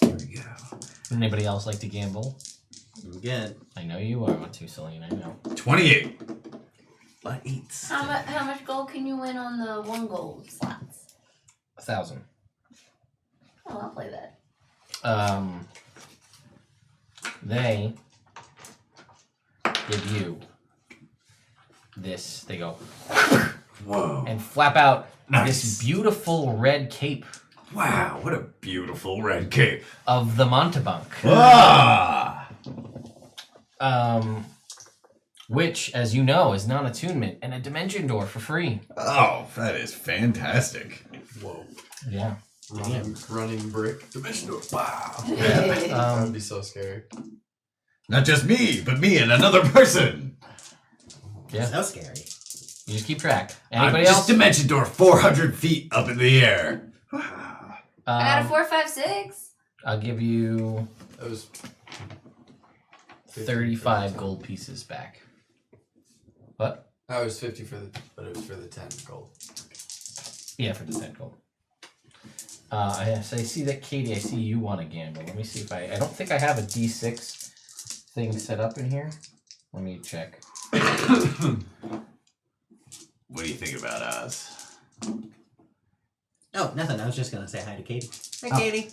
here we go. Would anybody else like to gamble? Good. I know you are too, Celine. I know. 28. But eats. How much gold can you win on the 1 gold slots? 1,000. Oh, I'll play that. They give you this. They go Whoa. and flap out Nice. this beautiful red cape Wow, what a beautiful red cape. of the Montebank. Ah! Which, as you know, is non-attunement and a dimension door for free. Oh, that is fantastic. Whoa. Yeah. Running brick. Dimension door. Wow. That would be so scary. Not just me, but me and another person. Yeah. So scary. You just keep track. I'm Anybody just else? dimension door 400 feet up in the air. I got a 4, 5, 6. I'll give you That was 35 gold pieces back. What? I was 50 for the, but it was for the 10 gold. Yeah, for the 10 gold. I see that, Katie, I see you want to gamble. Let me see if I don't think I have a D6 thing set up in here. Let me check. What do you think about us? Oh, nothing. I was just gonna say hi to Katie. Hey, Oh. Katie.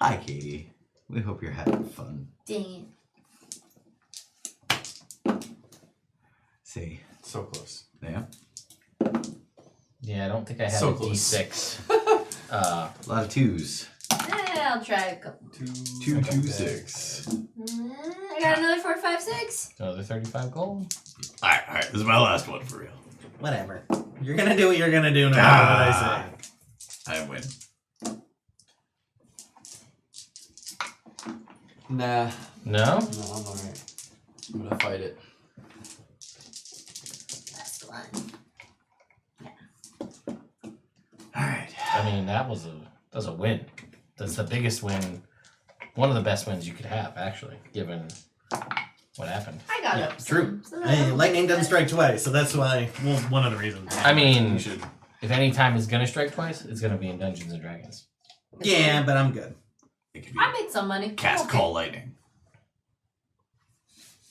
Hi, Katie. We hope you're having fun. Dang See, So close. yeah, Yeah, I don't think I have So a close. D6. a lot of twos. it. I'll try a couple. 2, 2, 6. I got another 4, 5, 6. Another 35 gold. Alright, this is my last one for real. Whatever. You're gonna do what you're gonna do no matter what I say. I win. Nah. No? No, I'm alright. I'm gonna fight it. That's the one. Alright. I mean, that was a win. That's the biggest win. One of the best wins you could have, actually, given what happened. I got Yeah, up. true. some, Hey, lightning doesn't strike twice, so that's why. Well, one of the reasons. I mean, You should. if any time is gonna strike twice, it's gonna be in Dungeons and Dragons. Yeah, but I'm good. It could be I made some money. cast Okay. call lightning.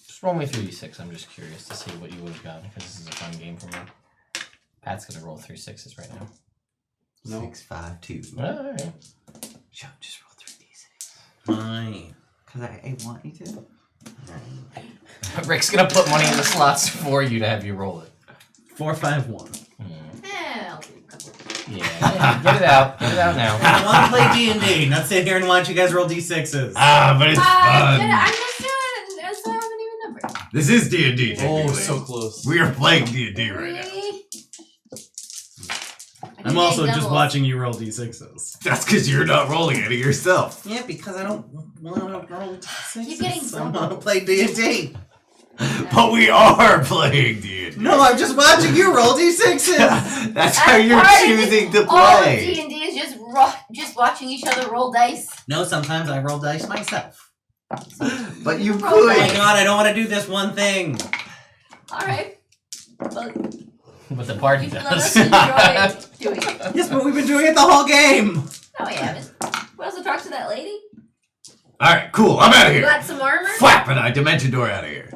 Just roll me 3d6. I'm just curious to see what you would have gotten because this is a fun game for me. Pat's gonna roll 3 6s right now. No. 6, 5, 2. All right. Shut up, just roll 3d6. Fine. Cause I want you to. Rick's gonna put money in the slots for you to have you roll it. 4, 5, 1. I'll do a couple. Yeah, get it out. Get it out now. I want to play D&D, not sit here and watch you guys roll D6s. Ah, but it's fun. I'm just doing it. That's why I haven't even numbered. This is D&D, Oh, technically. so close. We are playing D&D right now. I'm also just watching you roll D6s. That's because you're not rolling any yourself. Yeah, because I don't want to roll D6s. Keep getting I want to play D&D. But we are playing D&D. No, I'm just watching you roll D6s. That's how you're choosing to All of play. D&D is just watching each other roll dice. No, sometimes I roll dice myself. But you Roll Oh my dice. could. god, I don't want to do this one thing. Alright. Well, But the party you let does. us enjoy doing it. Yes, but we've been doing it the whole game. No, we haven't. We also talked to that lady. Alright, cool. I'm out of You here. got some armor? Flap and I dimension door out of here.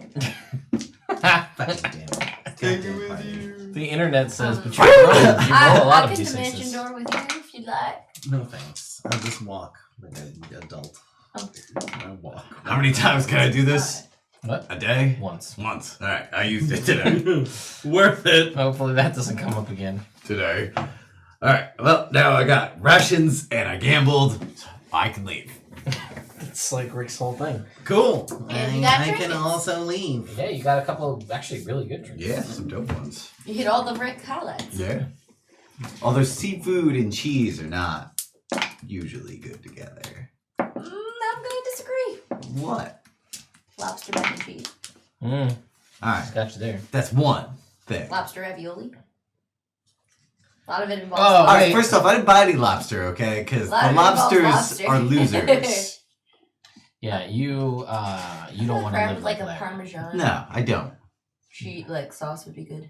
Fucking damn it. Take it Goddamn with party. you. The internet says, but you roll a lot I of can D6s. dimension door with you if you'd like. No thanks. I'll just walk like an adult. Oh. I walk. How many times can I do this? What? A day? Once. Once. Alright, I used it today. Worth it. Hopefully that doesn't come up again. Today. Alright, well, now I got rations and I gambled. So I can leave. It's like Rick's whole thing. Cool. And you got I can trinkets. also leave. Yeah, you got a couple of actually really good drinks. Yeah, some dope ones. You hit all the brick highlights. Yeah. Although seafood and cheese are not usually good together. I'm gonna disagree. What? Lobster mac and cheese. Alright, Got you there. that's one thing. Lobster ravioli. A lot of it involves Oh, lobster. Alright, first off, I didn't buy any lobster, okay? Because A lot the of it involves lobsters lobster. are losers. Yeah, you don't want to Crab live with like a that. parmesan. No, I don't. Cheese like sauce would be good.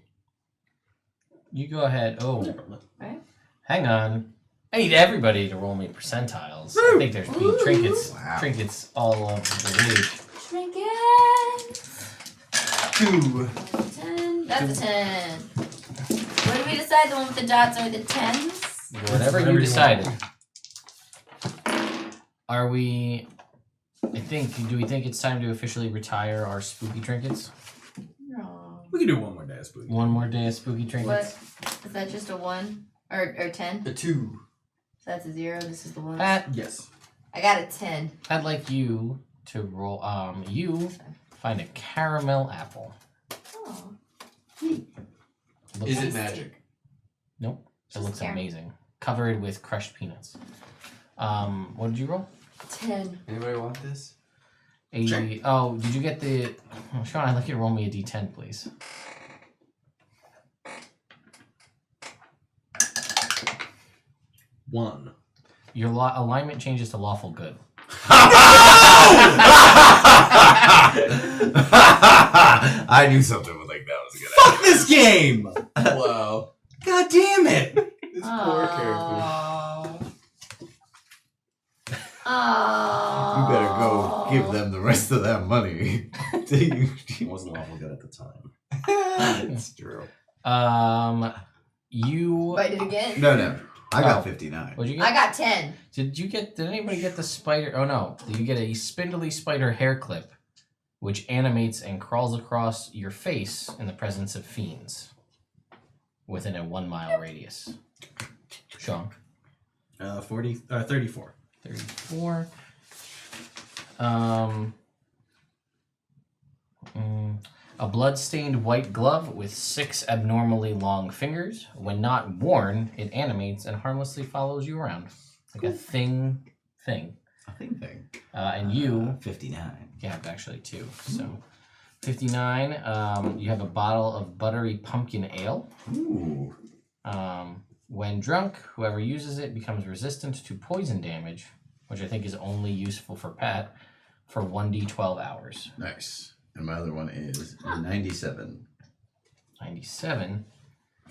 You go ahead. Oh, Right? hang on. I need everybody to roll me percentiles. I think there's Ooh. trinkets, Wow. trinkets all over the league. Trinket. 2. 10. That's a 10. What did we decide? The one with the dots are the 10s? Whatever you decided. Are we? Do we think it's time to officially retire our spooky trinkets? No. We can do one more day of spooky. One more day of spooky What? trinkets. Is that just a 1? Or 10? A 2. So that's a 0. This is the 1. Yes. I got a 10. I'd like you to roll. You find a caramel apple. Oh. Is it Tasty. magic? Nope. It Just looks caramel. amazing. Covered with crushed peanuts. What did you roll? 10. Anybody want this? Oh, did you get the? Oh, Sean, I'd like you to roll me a d10, please. One. Your alignment changes to lawful good. I knew something was like that was a good Fuck this game! Wow. God damn it! This poor character. Oh. You better go give them the rest of that money. It wasn't lawful good at the time. It's true. You. Bite it again. No. I got Oh. 59. What'd you get? I got 10. Did anybody get the spider? Oh no. You get a spindly spider hair clip, which animates and crawls across your face in the presence of fiends within a 1 mile radius. Sean. 34. 34. A blood-stained white glove with 6 abnormally long fingers. When not worn, it animates and harmlessly follows you around. Like a thing. I think thing. And you 59. have actually 2. So 59, you have a bottle of buttery pumpkin ale. Ooh. When drunk, whoever uses it becomes resistant to poison damage, which I think is only useful for Pat, for 1d12 hours. Nice. And my other one is 97. 97.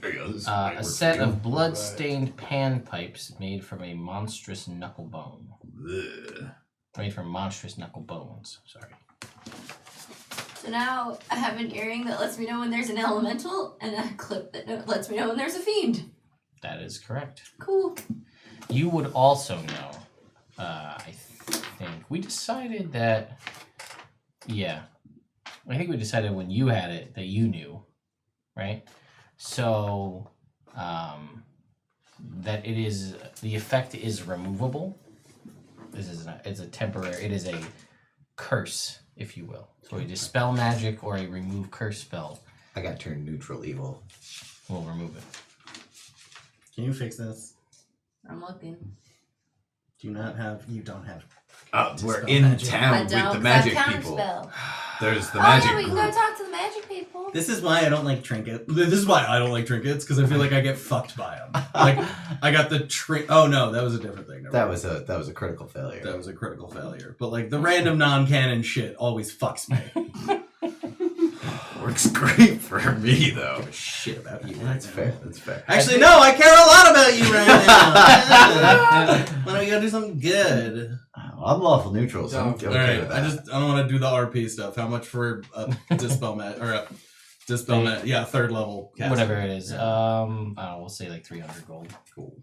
There you go. This A might work set for you. of blood-stained pan pipes made from a monstrous knuckle bone. Ugh. Made from monstrous knuckle bones. Sorry. So now I have an earring that lets me know when there's an elemental and a clip that lets me know when there's a fiend. That is correct. Cool. You would also know, I think, we decided that, yeah, I think we decided when you had it that you knew, right? So, that it is, the effect is removable. It's a temporary, it is a curse, if you will. So a dispel magic or a remove curse spell I got turned neutral evil. will remove it. Can you fix this? I'm looking. You don't have. We're Dispel in magic. I town don't. with the 'cause magic I have people. counterspell. There's the Oh magic yeah, we can group. go talk to the magic people. This is why I don't like trinkets. This is why I don't like trinkets, because I feel like I get fucked by them. Like, I got the Oh no, that was a different thing. Never That mind. was a critical failure. That was a critical failure. But like the random non-canon shit always fucks me. Works great for me though. Shit about you. That's right fair. now. That's fair. Actually, no, I care a lot about you right now. Why don't we go do something good? I'm lawful neutral, so I'm okay All Alright, with I that. don't want to do the RP stuff. How much for a dispel mat or a dispel mat? Yeah, 3rd level. Caster. Whatever it is. We'll say like 300 gold. Cool.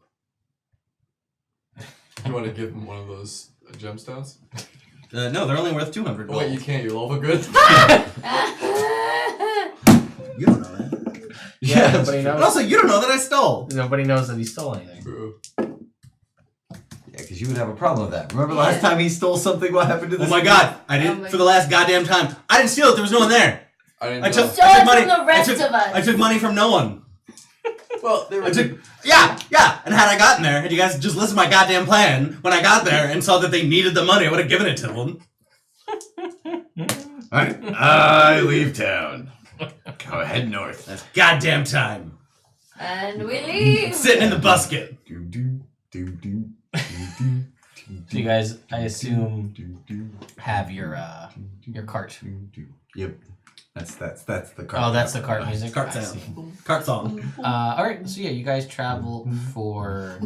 You want to give him one of those gemstones? No, they're only worth 200 Oh, gold. wait, you can't. You're level good. You don't know that. Yeah, nobody But knows. also, you don't know that I stole. Nobody knows that he stole anything. True. Yeah, because you would have a problem with that. Remember last time he stole something? What happened to Oh this? my god, I didn't Oh my for the last goddamn time. I didn't steal it. There was no one there. I didn't I know. took, Stole I took it money. from the rest I took, of us. I took money from no one. Well, there I was took, yeah. And had I gotten there, had you guys just listened to my goddamn plan, when I got there and saw that they needed the money, I would have given it to them. Alright, I leave town. Go ahead north. That's goddamn time. And we leave. Sitting in the busket. So you guys, I assume, have your cart. Yep. That's the cart. Oh, that's the cart music. Cart I sound. see. Cart song. All right, so yeah, you guys travel for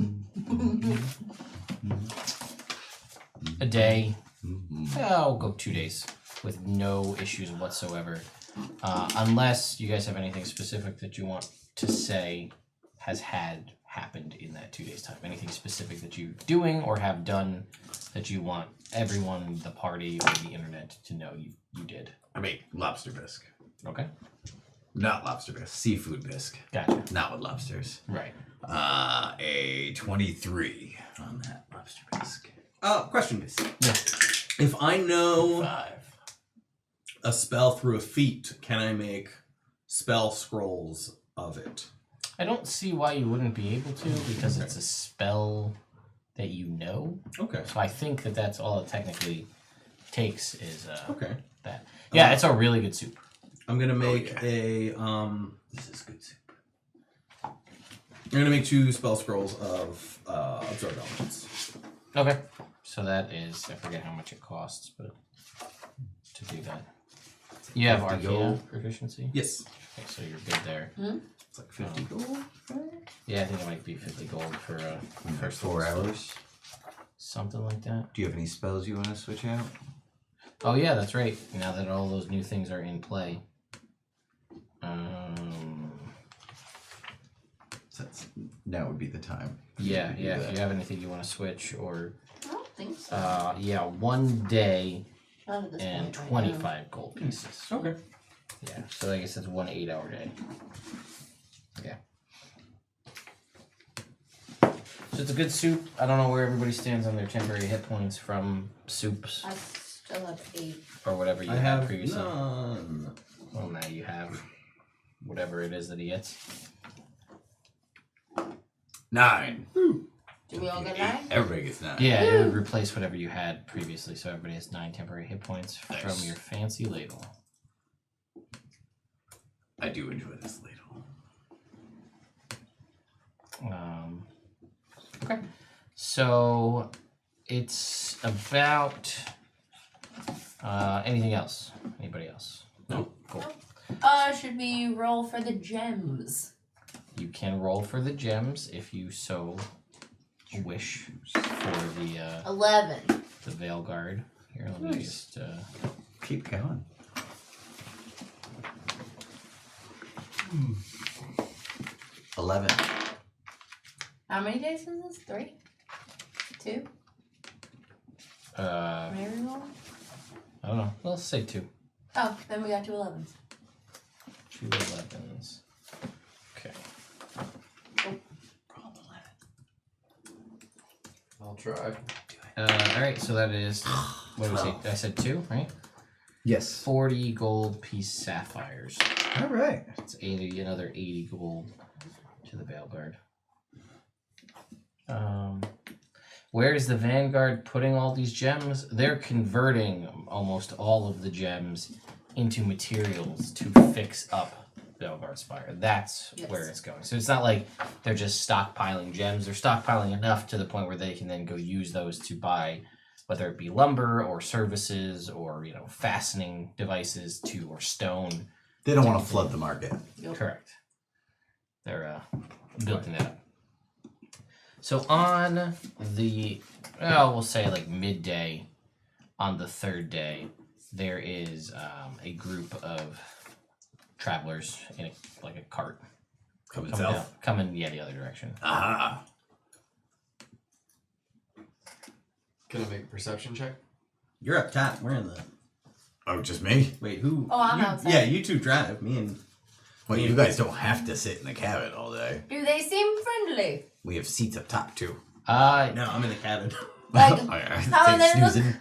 a day. I'll go 2 days with no issues whatsoever, unless you guys have anything specific that you want to say has happened in that 2 days' time. Anything specific that you're doing or have done that you want everyone, the party, or the internet to know you did. I make lobster bisque. Okay. Not lobster bisque. Seafood bisque. Gotcha. Not with lobsters. Right. A 23 on that lobster bisque. Question. Yeah. If I know 5. a spell through a feat, can I make spell scrolls of it? I don't see why you wouldn't be able to because it's a spell that you know. Okay. So I think that that's all it technically takes is Okay. that. Yeah, it's a really good soup. I'm gonna make yeah. This is good soup. I'm gonna make 2 spell scrolls of absorb elements. Okay. So that is, I forget how much it costs, but to do that. You have 50 Arcana gold. proficiency? Yes. Okay, so you're good there. It's like 50 gold. Yeah, I think it might be 50 gold for first 4 level. hours. Something like that. Do you have any spells you want to switch out? Oh yeah, that's right. Now that all those new things are in play. So now would be the time. Yeah, to do yeah. that. If you have anything you want to switch, or I don't think so. yeah, 1 day Not at this and point right now. 25 gold pieces. Okay. Yeah, so I guess it's 1 8-hour day. Okay. So it's a good soup. I don't know where everybody stands on their temporary hit points from soups I still have 8. or whatever you I had have previously. none. Well, now you have whatever it is that he gets. 9. Do we all get 9? Everybody gets 9. Yeah, it would replace whatever you had previously, so everybody has 9 temporary hit points Nice. from your fancy ladle. I do enjoy this ladle. Okay. So it's about anything else? Anybody else? No. Cool. Should we roll for the gems? You can roll for the gems if you so wish for the 11. Veil Guard. Here, let me just Keep going. Hmm. 11. How many days is this? 3? 2? Maybe roll? I don't know. Let's say 2. Oh, then we got 2 11s. 2 11s. Okay. I'll try. All right. So that is what did we say? I said 2, right? Yes. 40 gold piece sapphires. All right. It's 80, another 80 gold to the Veil Guard. Where is the Vanguard putting all these gems? They're converting almost all of the gems into materials to fix up Veilguard Spire. That's where it's going. So it's not like they're just stockpiling gems. They're stockpiling enough to the point where they can then go use those to buy, whether it be lumber or services or fastening devices or stone. They don't want to flood the market. Correct. They're building it up. So on the, we'll say like midday, on the 3rd day, there is a group of travelers in a cart Coming coming south. the other direction. Aha. Can I make a perception check? You're up top. We're in the. Oh, just me? Wait, who? Oh, I'm you, outside. Yeah, you 2 drive. Me and. Well, you guys don't have to sit in the cabin all day. Do they seem friendly? We have seats up top, too. No, I'm in the cabin. Like, Oh, yeah. how do Take they look? snoozing.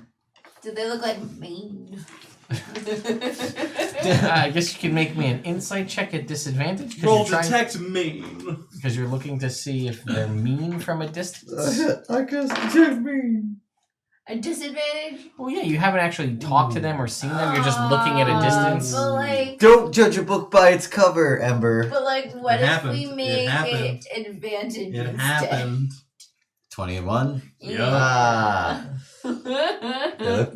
Do they look like mean? I guess you can make me an insight check at disadvantage Roll because detect mean. you're looking to see if they're mean from a distance. I guess detect me. A disadvantage? Well, yeah, you haven't actually talked to them or seen them. You're just looking at a distance. But like, Don't judge a book by its cover, Ember. what It if happened. we It make happened. it advantage It instead? happened. 20 and 1. Yeah. Ah. They look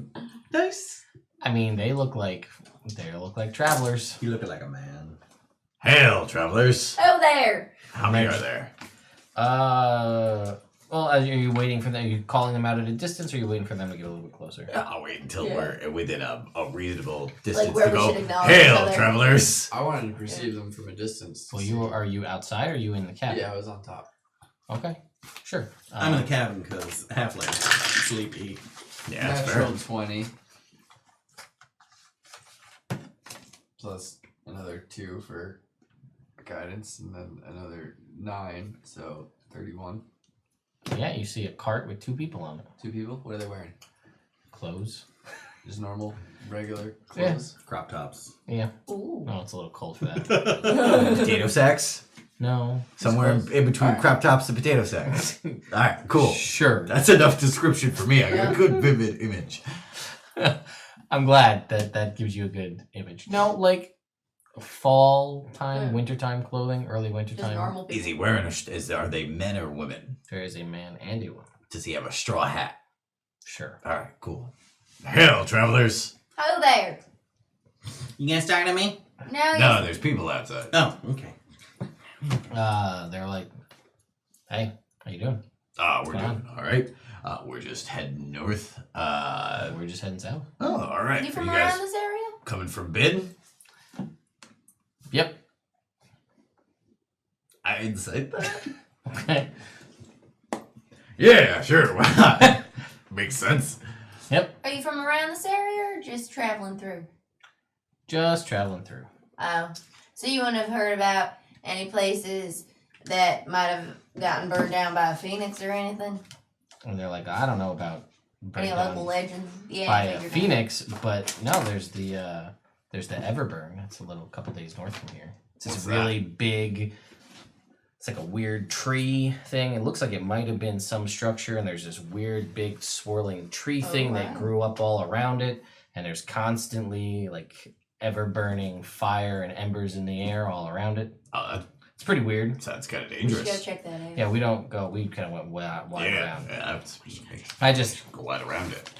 nice. I mean, they look like travelers. You look like a man. Hail, travelers. Oh, there. How many are there? Well, are you waiting for them? Are you calling them out at a distance, or are you waiting for them to get a little bit closer? I'll wait until Yeah. we're within a reasonable distance where to we go. should acknowledge each Hail, other. travelers. I wanted to perceive them from a distance. to Well, see. are you outside, or are you in the cabin? Yeah, I was on top. Okay, sure. I'm in the cabin because halfling sleep eat. Yeah, that's fair. Natural 20. Plus another 2 for guidance, and then another 9, so 31. Yeah, you see a cart with 2 people on it. 2 people? What are they wearing? Clothes. Just normal, regular Yeah. clothes? Crop tops. Yeah. Ooh. No, it's a little cold for that. Potato sacks? No. Somewhere in between Alright. crop tops and potato sacks. Alright, cool. Sure. That's enough description for me. I got a good vivid image. I'm glad that gives you a good image. No, like fall time, Yeah. winter time clothing, early winter Just time. normal people. Is he wearing are they men or women? There is a man and a woman. Does he have a straw hat? Sure. Alright, cool. Hail, travelers. Hello there. You guys talking to me? No, No, there's people outside. Oh, okay. They're like, hey, how you doing? We're Fine. doing all right. We're just heading north. We're just heading south. Oh, all right. You Are from you around guys this area? coming from Bid? Yep. I'd say that. Okay. Yeah, sure. Makes sense. Yep. Are you from around this area or just traveling through? Just traveling through. Oh. So you wouldn't have heard about any places that might have gotten burned down by a phoenix or anything? And they're like, I don't know about Any burning local down legends? Yeah. by I a figured. phoenix, but no, there's the Everburn. That's a couple days north from here. It's this What's that? really big. It's like a weird tree thing. It looks like it might have been some structure, and there's this weird big swirling tree thing that wow. grew up all around it, and there's constantly like ever burning fire and embers in the air all around it. That It's pretty weird. sounds kind of We should go dangerous. check that out. Yeah, we don't go. We kind of went wide Yeah, around. that's, I just go wide around it.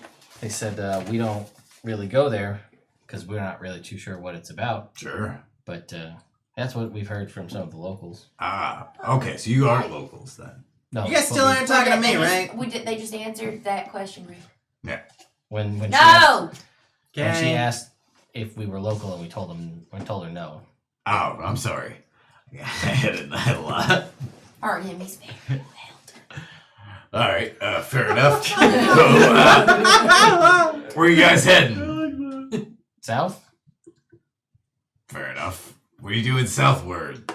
they said we don't really go there because we're not really too sure what it's about. Sure. But that's what we've heard from some of the locals. Okay, so you aren't locals then. No, You guys but still we- aren't talking to me, right? They just answered that question. When she No! asked, when she Okay. asked if we were local, and we told her no. Oh, I'm sorry. I had a lot. Aren't him, he's very All right, fair enough. So, where you guys heading? South? Fair enough. What are you doing southward?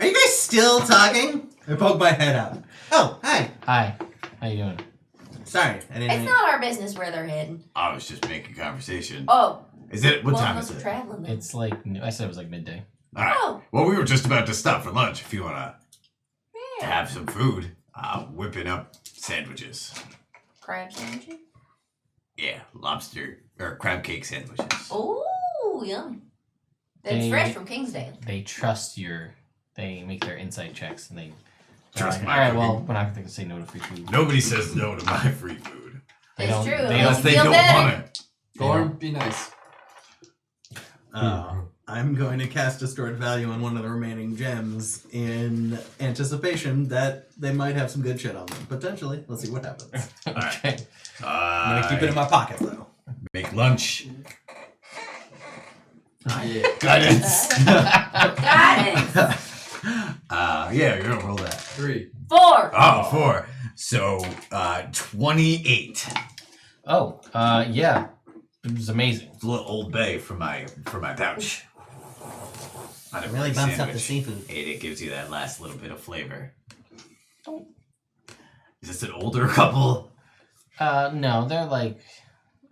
Are you guys still talking? I poke my head out. Oh, hi. Hi. How you doing? Sorry, I didn't. It's not our business where they're heading. I was just making conversation. Oh, Is it? What one time of is us are it? traveling then. It's like I said it was like midday. All right. Oh, Well, we were just about to stop for lunch. If you wanna yeah. have some food, whipping up sandwiches. Crab sandwich. Yeah, lobster or crab cake sandwiches. Oh, yum. That's They- fresh from Kingsdale. They trust they make their insight checks, and they Trust all my right, well, cooking. we're not going to say no to free food. Nobody says no to my free food. They It's don't- true. they It don't- makes Unless you they feel don't better. want it. Gorm, be nice. I'm going to cast Distort Value on one of the remaining gems in anticipation that they might have some good shit on them. Potentially. Let's see what happens. Okay. I'm going to keep it in my pocket, though. Make lunch. Yeah. Guidance. Got it. Yeah, you're gonna roll that. 3. 4. Oh, 4. So, 28. Oh, yeah. It was amazing. It's a little Old Bay for my pouch. On a It really big bumps up the sandwich. seafood. It gives you that last little bit of flavor. Is this an older couple? No, they're like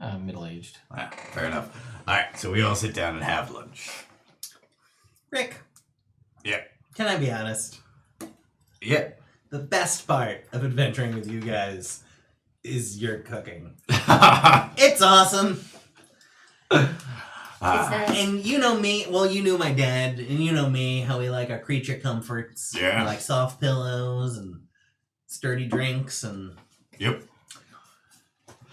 middle-aged. Ah, fair enough. All right, so we all sit down and have lunch. Rick, Yeah. can I be honest? Yeah. The best part of adventuring with you guys is your cooking. It's awesome. It's nice. And you know me, well, you knew my dad, and you know me, how we like our creature comforts. Yeah. We like soft pillows and sturdy drinks and... Yep.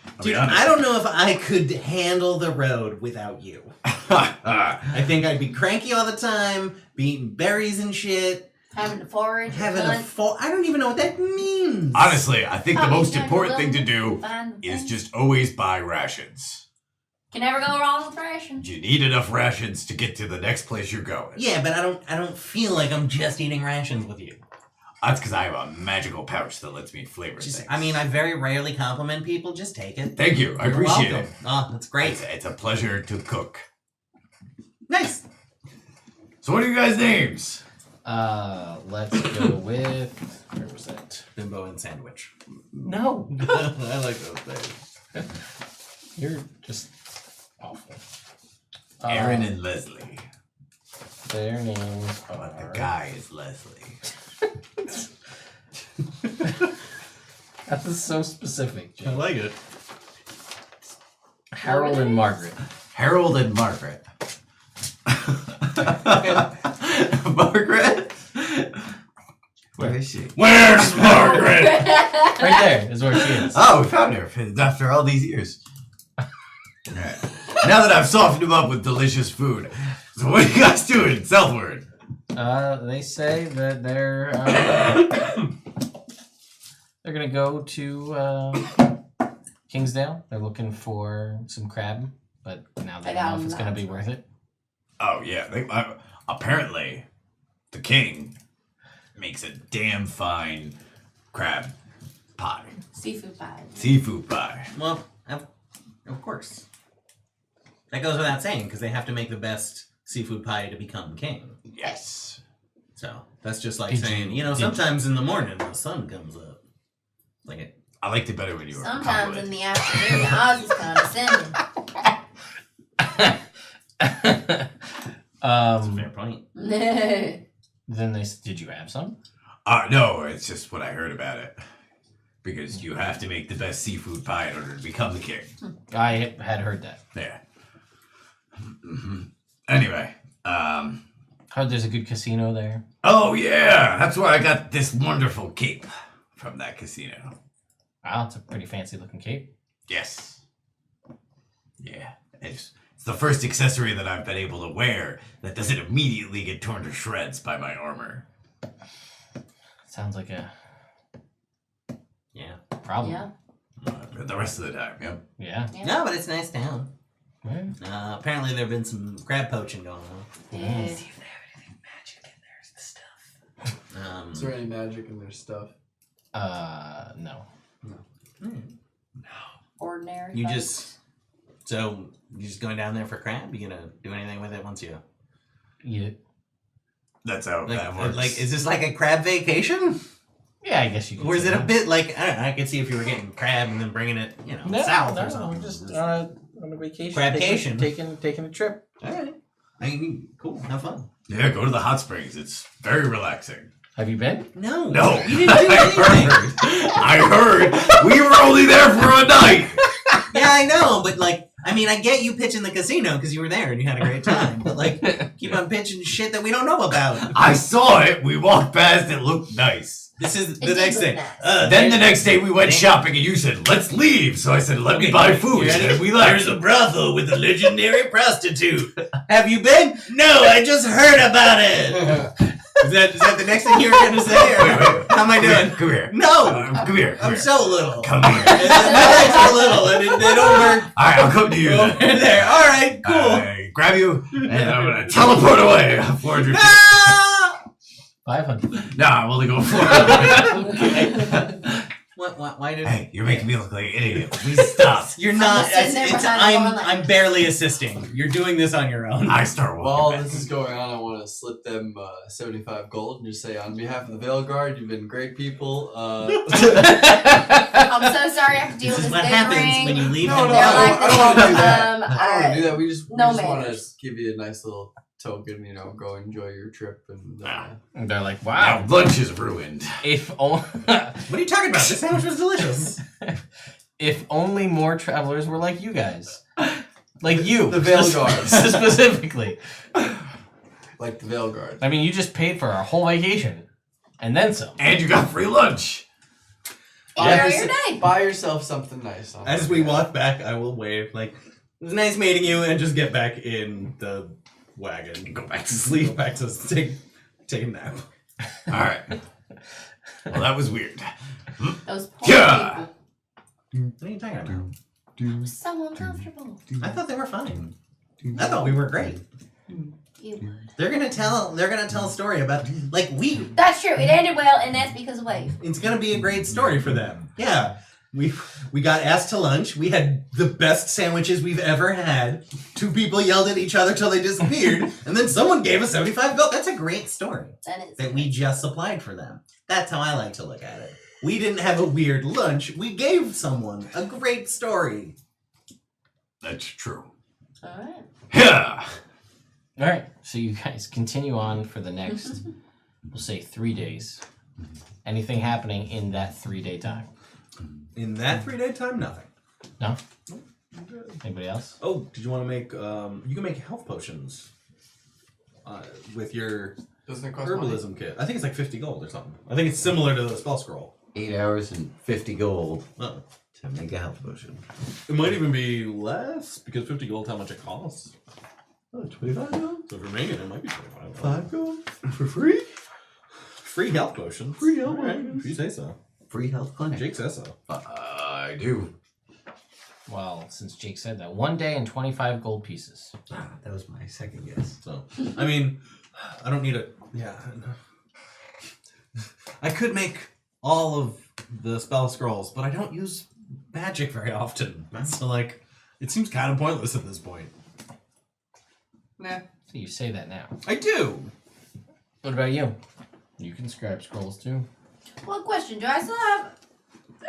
I'll Dude, be honest. I don't know if I could handle the road without you. I think I'd be cranky all the time, be eating berries and shit, Having to forage. having a full... I don't even know what that means. Honestly, I think the Oh, most you know, important thing to you do find the is thing. just always buy rations. Can never go wrong with rations. You need enough rations to get to the next place you're going. Yeah, but I don't feel like I'm just eating rations with you. That's because I have a magical pouch that lets me flavor Just, things. I mean, I very rarely compliment people. Just take it. Thank you. I You're appreciate welcome. it. Oh, that's great. It's a pleasure to cook. Nice. So what are you guys' names? Let's go with where was that? Bimbo and sandwich. No, I like those things. you're just awful. Aaron and Leslie. Their names But the are. guy is Leslie. That is so specific, I Jay. like it. Harold and Margaret. Harold and Margaret. Margaret? Where is she? Where's Margaret? Right there is where she is. Oh, we found her after all these years. Alright. Now that I've softened him up with delicious food, so what are you guys doing southward? They say that they're gonna go to Kingsdale. They're looking for some crab, but now they I don't got know if them it's gonna be nuts. worth it. Oh yeah, apparently the king makes a damn fine crab pie, Seafood pie. seafood pie. Well, of course. That goes without saying because they have to make the best seafood pie to become king. Yes. So that's just like Did saying, you- know, did- sometimes in the morning the sun comes up. Like it. I liked it better when you were Sometimes in compliment. the afternoon, Oz is condescending. That's a fair point. Then did you have some? No, it's just what I heard about it. Because you have to make the best seafood pie in order to become the king. I had heard that. Yeah. Anyway, Heard there's a good casino there. oh yeah, that's where I got this wonderful cape from that casino. Wow, it's a pretty fancy looking cape. Yes. Yeah, it's the first accessory that I've been able to wear that doesn't immediately get torn to shreds by my armor. Sounds like a Yeah. problem. Yeah. The rest of the time, yep. Yeah. Yeah. No, but it's nice town. Yeah. Apparently there have been some crab poaching going on. Dude. Is there any magic in their stuff? No. Ordinary. You folks. just going down there for crab? You gonna do anything with it once you Eat it. That's how that works. like is this like a crab vacation? Yeah, I guess you could. Or is say it a that. bit like I don't know, I could see if you were getting crab and then bringing it, No, south no, or something. Just on a vacation. Crabcation. Taking a trip. Alright. Cool, have fun. Yeah, go to the hot springs. It's very relaxing. Have you been? No. No, You didn't do anything. I heard we were only there for a night. Yeah, I know, but like I mean, I get you pitching the casino because you were there and you had a great time, but like, keep on pitching shit that we don't know about. I saw it. We walked past. It looked nice. This is It the did next look thing. nice. Then the next day we went shopping, and you said, "Let's leave." So I said, "Let me buy food," and we left. There's a brothel with a legendary prostitute. Have you been? No, I just heard about it. Is that the next thing you were going to say? Or Wait. how am I doing? Come here. No, Come here. Come I'm here. so little. Come here. My legs are little and they don't work All right, I'll come to you. over Then. there. All right, cool. I grab you, and I'm gonna teleport away. 400. Ah! 500. Nah, I'm only going 400. Why did? Hey, you're making me look like an idiot. Please stop. You're not. just sitting there behind the bar I'm barely assisting. You're doing this on your own. I start While walking back. this is going on, I want to slip them 75 gold and just say, on behalf of the Veil Guard, you've been great people. I'm so sorry I have to deal This with is this what happens bickering. when you leave No, him. no, They're I like don't want to do that. this, I don't want to do that. We just no want to manners. give you a nice little token, go enjoy your trip. And They're like, Wow, wow. lunch is ruined. If only, What are you talking about? This sandwich was delicious. if only more travelers were like you guys, like you, The Veil Guard. specifically. like the Veil Guard. I mean, you just paid for our whole vacation, and then some. And you got free lunch. Enjoy your day. Buy yourself something nice. As we walk back, I will wave like, "It was nice meeting you," and just get back in the wagon, go back to sleep, back to take a nap. All right. Well, that was weird. Those poor Yeah. people. What are you talking about? It was so uncomfortable. I thought they were fine. I thought we were great. You. They're gonna tell a story about like we. That's true. It ended well, and that's because of Wave. It's gonna be a great story for them. Yeah. We got asked to lunch. We had the best sandwiches we've ever had. 2 people yelled at each other till they disappeared, and then someone gave us 75 gold. That's a great story That is. that we just supplied for them. That's how I like to look at it. We didn't have a weird lunch. We gave someone a great story. That's true. All right. Yeah. All right, so you guys continue on for the next, we'll say 3 days. Anything happening in that 3-day time? In that 3-day time, nothing. No? Anybody else? Oh, did you want to make? You can make health potions with your Doesn't it cost herbalism kit. I think it's like 50 gold or something. I think it's similar to the spell scroll. 8 hours and 50 gold Oh. to make a health potion. It might even be less because 50 gold, how much it costs. Oh, 25 gold? So if you're making it, it might be 25 gold. 5 gold? For free? Free health potions. Free health All right, potions. if you say so. Free health clinic. Jake says so. I do. Well, since Jake said that, 1 day and 25 gold pieces. Ah, that was my second guess. So, I mean, I don't need a. Yeah. I could make all of the spell scrolls, but I don't use magic very often. So, like, it seems kind of pointless at this point. Nah. So you say that now. I do. What about you? You can scrap scrolls too. One question: do I still have,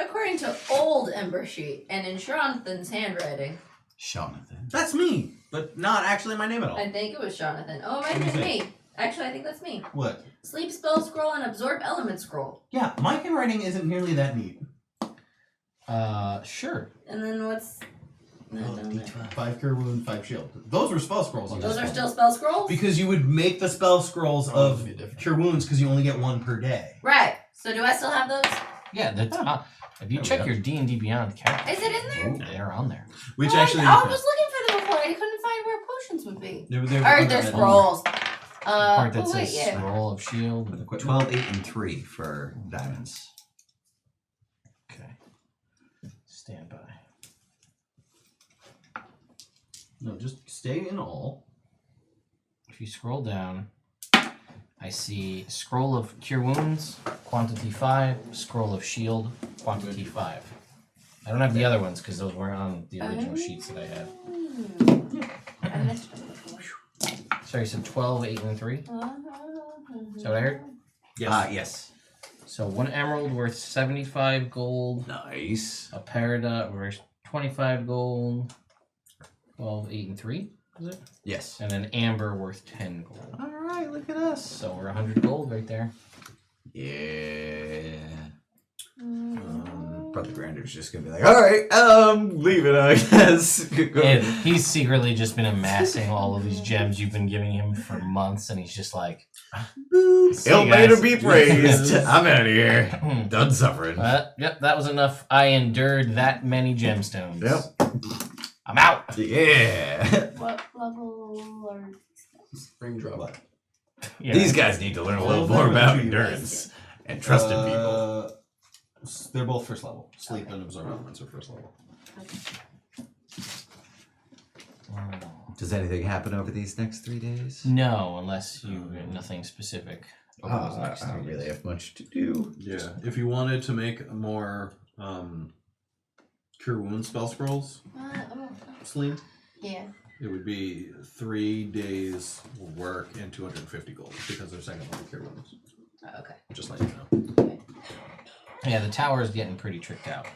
according to old Ember sheet and in Jonathan's handwriting? Jonathan. That's me, but not actually my name at all. I think it was Jonathan. Oh, it might have been me. Actually, I think that's me. What? Sleep spell scroll and absorb element scroll. Yeah, my handwriting isn't nearly that neat. Sure. And then what's? No, don't know. 5 cure wound, 5 shield. Those were spell scrolls. On Those this are one. still spell scrolls? Because you would make the spell scrolls Oh, of it'd be different. cure wounds because you only get 1 per day. Right. So do I still have those? Yeah, that's if you There we check go. your D&D Beyond character, Is it in there? ooh, they're on there. Which Oh, actually. I was looking for them before. I couldn't find where potions would be. They were Or they're scrolls. The part that Oh wait, says yeah. scroll of shield. 12, 8, and 3 for diamonds. Okay. Stand by. No, just stay in all. If you scroll down, I see scroll of cure wounds, quantity 5, scroll of shield, quantity 5. I don't have the other ones because those weren't on the original sheets that I had. I missed them before. Sorry, you said 12, 8, and 3? Is that what I heard? Yes. Yes. So 1 emerald worth 75 gold, Nice. a peridot worth 25 gold, 12, 8, and 3, is it? Yes. And an amber worth 10 gold. Alright, look at us. So we're 100 gold right there. Yeah. Brother Grander's just gonna be like, alright, leave it, I guess. And he's secretly just been amassing all of these gems you've been giving him for months, and he's just like, "See you Ill made guys." to be praised. I'm out of here. Done suffering. Yep, that was enough. I endured that many gemstones. Yep. I'm out. Yeah. What level are Spring drop. Yeah. These guys need to learn a little more about endurance and trusting people. They're both first level. Sleep and absorb elements are first level. Does anything happen over these next 3 days? No, unless you nothing specific. Over those I next don't 3 really days. have much to do. Yeah. If you wanted to make more cure wound spell scrolls, sleep, yeah. it would be 3 days work and 250 gold because they're second level cure wounds. Oh, okay. Just let you know. Yeah, the tower is getting pretty tricked out.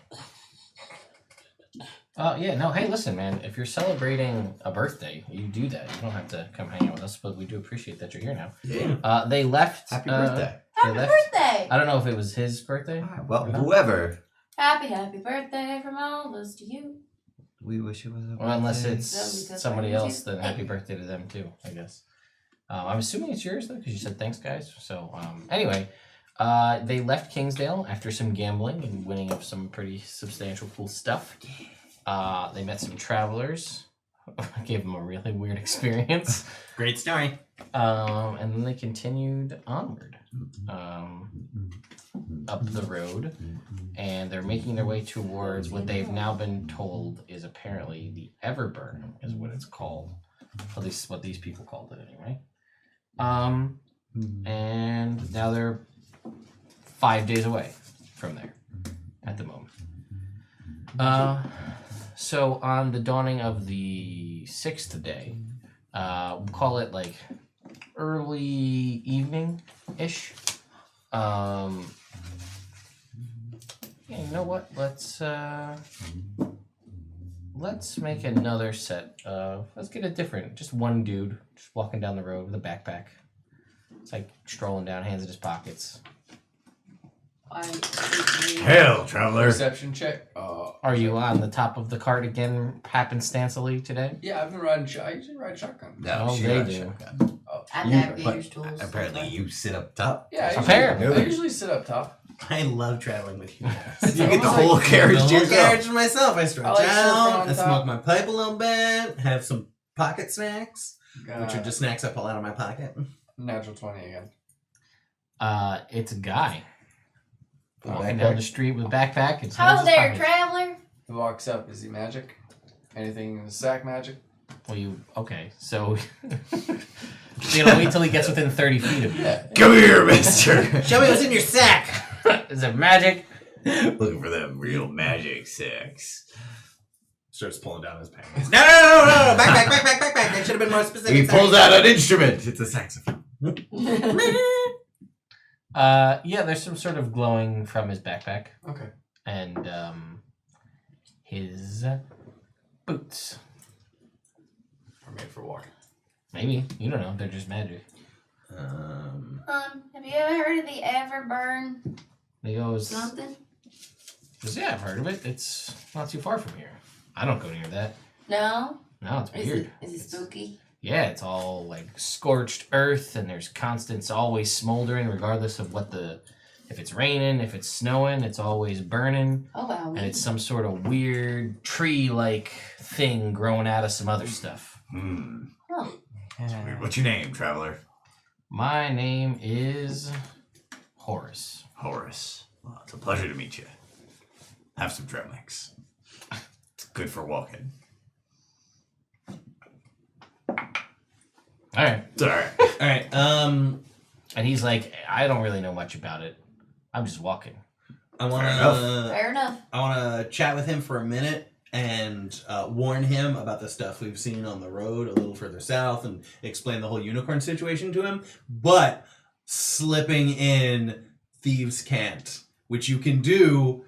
Yeah, no, hey, listen, man, if you're celebrating a birthday, you do that. You don't have to come hang out with us, but we do appreciate that you're here now. Yeah. They left. Happy birthday. They Happy left. birthday! I don't know if it was his birthday. Well, whoever. Happy birthday from all of us to you. We wish it was a Well, unless birthday. it's No, because somebody mine else, is then happy birthday to them too, I guess. I'm assuming it's yours though, because you said thanks, guys. So anyway, they left Kingsdale after some gambling and winning of some pretty substantial cool stuff. They met some travelers, gave them a really weird experience, Great story. and then they continued onward up the road, and they're making their way towards what they've now been told is apparently the Everburn, is what it's called. At least what these people called it anyway. And now they're 5 days away from there at the moment. So on the dawning of the 6th day, we'll call it like early evening-ish. Yeah, you know what? Let's make another set of. Let's get a different. Just one dude just walking down the road with a backpack. It's like strolling down, hands in his pockets. Hail, traveler. Perception check. Are you on the top of the cart again, happenstancely today? Yeah, I've been riding. I usually ride shotgun. No, Oh, she they rides do. shotgun. I You- navigator's but tools. apparently you sit up top. Yeah, Apparently. I usually sit up top. I love traveling with you guys. You get the almost whole like- carriage The to whole yourself. carriage to myself. I stretch I like surfing out, on I top. smoke my pipe a little bit, have some pocket snacks, which are Uh, just snacks I pull out of my pocket. natural 20 again. It's a guy With a walking backpack? down the street with a backpack. And Hello there, traveler. He walks up. Is he magic? Anything in the sack magic? Okay, so you know, wait till he gets within 30 feet of you. Come here, mister. Show me what's in your sack. Is it magic? Looking for them real magic sacks. Starts pulling down his pants. No, back. That should have been more specific. He pulls out an instrument. It's a saxophone. Yeah, there's some sort of glowing from his backpack Okay. and his boots. Are made for walking. Maybe, you don't know. They're just magic. Have you ever heard of the Everburn He goes, something? yeah, I've heard of it. It's not too far from here. I don't go near that. No? No, it's weird. Is it spooky? Yeah, it's all like scorched earth, and there's constant. It's always smoldering, regardless of if it's raining, if it's snowing, it's always burning, Oh, wow. and it's some sort of weird tree-like thing growing out of some other stuff. Oh. Weird. What's your name, traveler? My name is Horace. Horace. Well, it's a pleasure to meet you. Have some trail mix. It's good for walking. All right, It's alright. All right. and he's like, I don't really know much about it. I'm just walking. I Fair enough. Fair enough. want to chat with him for a minute and warn him about the stuff we've seen on the road a little further south and explain the whole unicorn situation to him. But slipping in thieves' cant, which you can do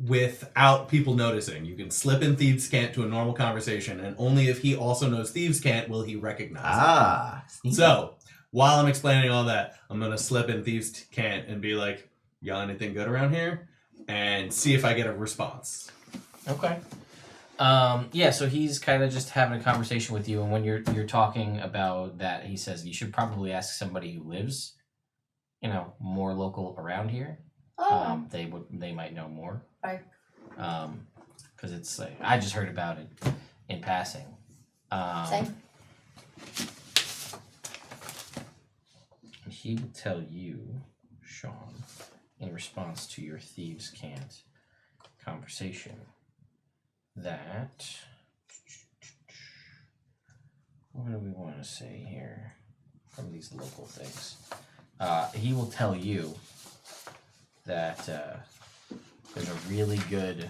without people noticing. You can slip in thieves' cant to a normal conversation, and only if he also knows thieves' cant will he recognize it. So while I'm explaining all that, I'm gonna slip in thieves' cant and be like, "Y'all anything good around here?" and see if I get a response. Okay. Yeah, so he's kind of just having a conversation with you, and when you're talking about that, he says you should probably ask somebody who lives, more local around here. Oh. They might know more. Right. Because it's like I just heard about it in passing. Same. He will tell you, Sean, in response to your thieves' cant conversation, that what do we want to say here from these local things? He will tell you that there's a really good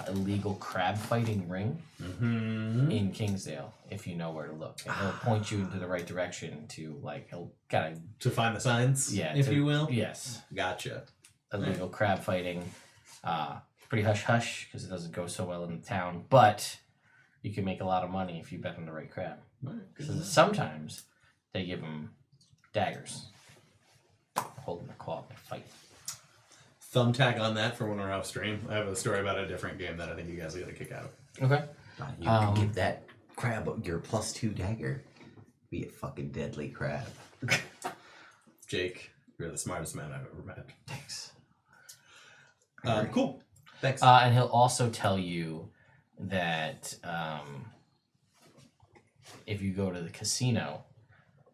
illegal crab fighting ring in Kingsdale if you know where to look, and he'll point you into the right direction to he'll kind of To find the signs, if you will. Yes, Gotcha. illegal crab fighting. Pretty hush hush because it doesn't go so well in the town, but you can make a lot of money if you bet on the right crab. So sometimes they give them daggers, holding the claw and fight. Thumbtack on that for when we're off stream. I have a story about a different game that I think you guys will get a kick out of. Okay. You can give that crab your +2 dagger. Be a fucking deadly crab. Jake, you're the smartest man I've ever met. Thanks. Cool. Thanks. And he'll also tell you that if you go to the casino,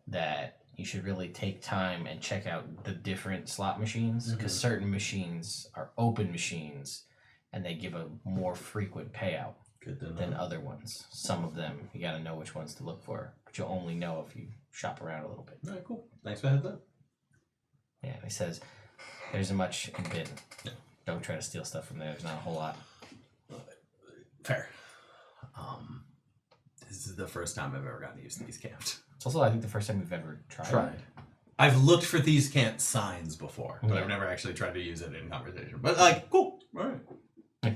that you should really take time and check out the different slot machines, because certain machines are open machines and they give a more frequent payout. Good to know. than other ones. Some of them you got to know which ones to look for, but you'll only know if you shop around a little bit. All right, cool. Thanks for the heads up. Yeah, and he says, "There isn't much in bin. Don't try to steal stuff from there. There's not a whole lot." Fair. This is the first time I've ever gotten to use Thieves' Cant. It's also, I think, the first time we've ever tried. I've looked for Thieves' Cant signs before, but Yeah. I've never actually tried to use it in conversation. But like, cool. All right. Yeah.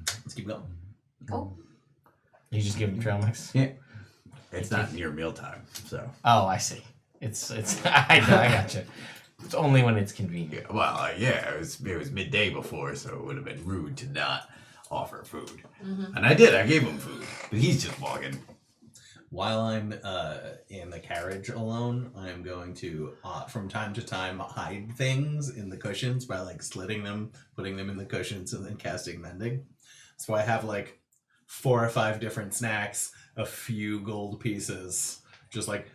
Let's keep going. Cool. You just give him trail mix. Yeah. It's not near mealtime, so. Oh, I see. It's. I gotcha. It's only when it's convenient. Yeah, well, it was midday before, so it would have been rude to not offer food. And I did. I gave him food, but he's just walking. While I'm in the carriage alone, I'm going to, from time to time, hide things in the cushions by like slitting them, putting them in the cushions, and then casting mending. So I have like 4 or 5 different snacks, a few gold pieces, just like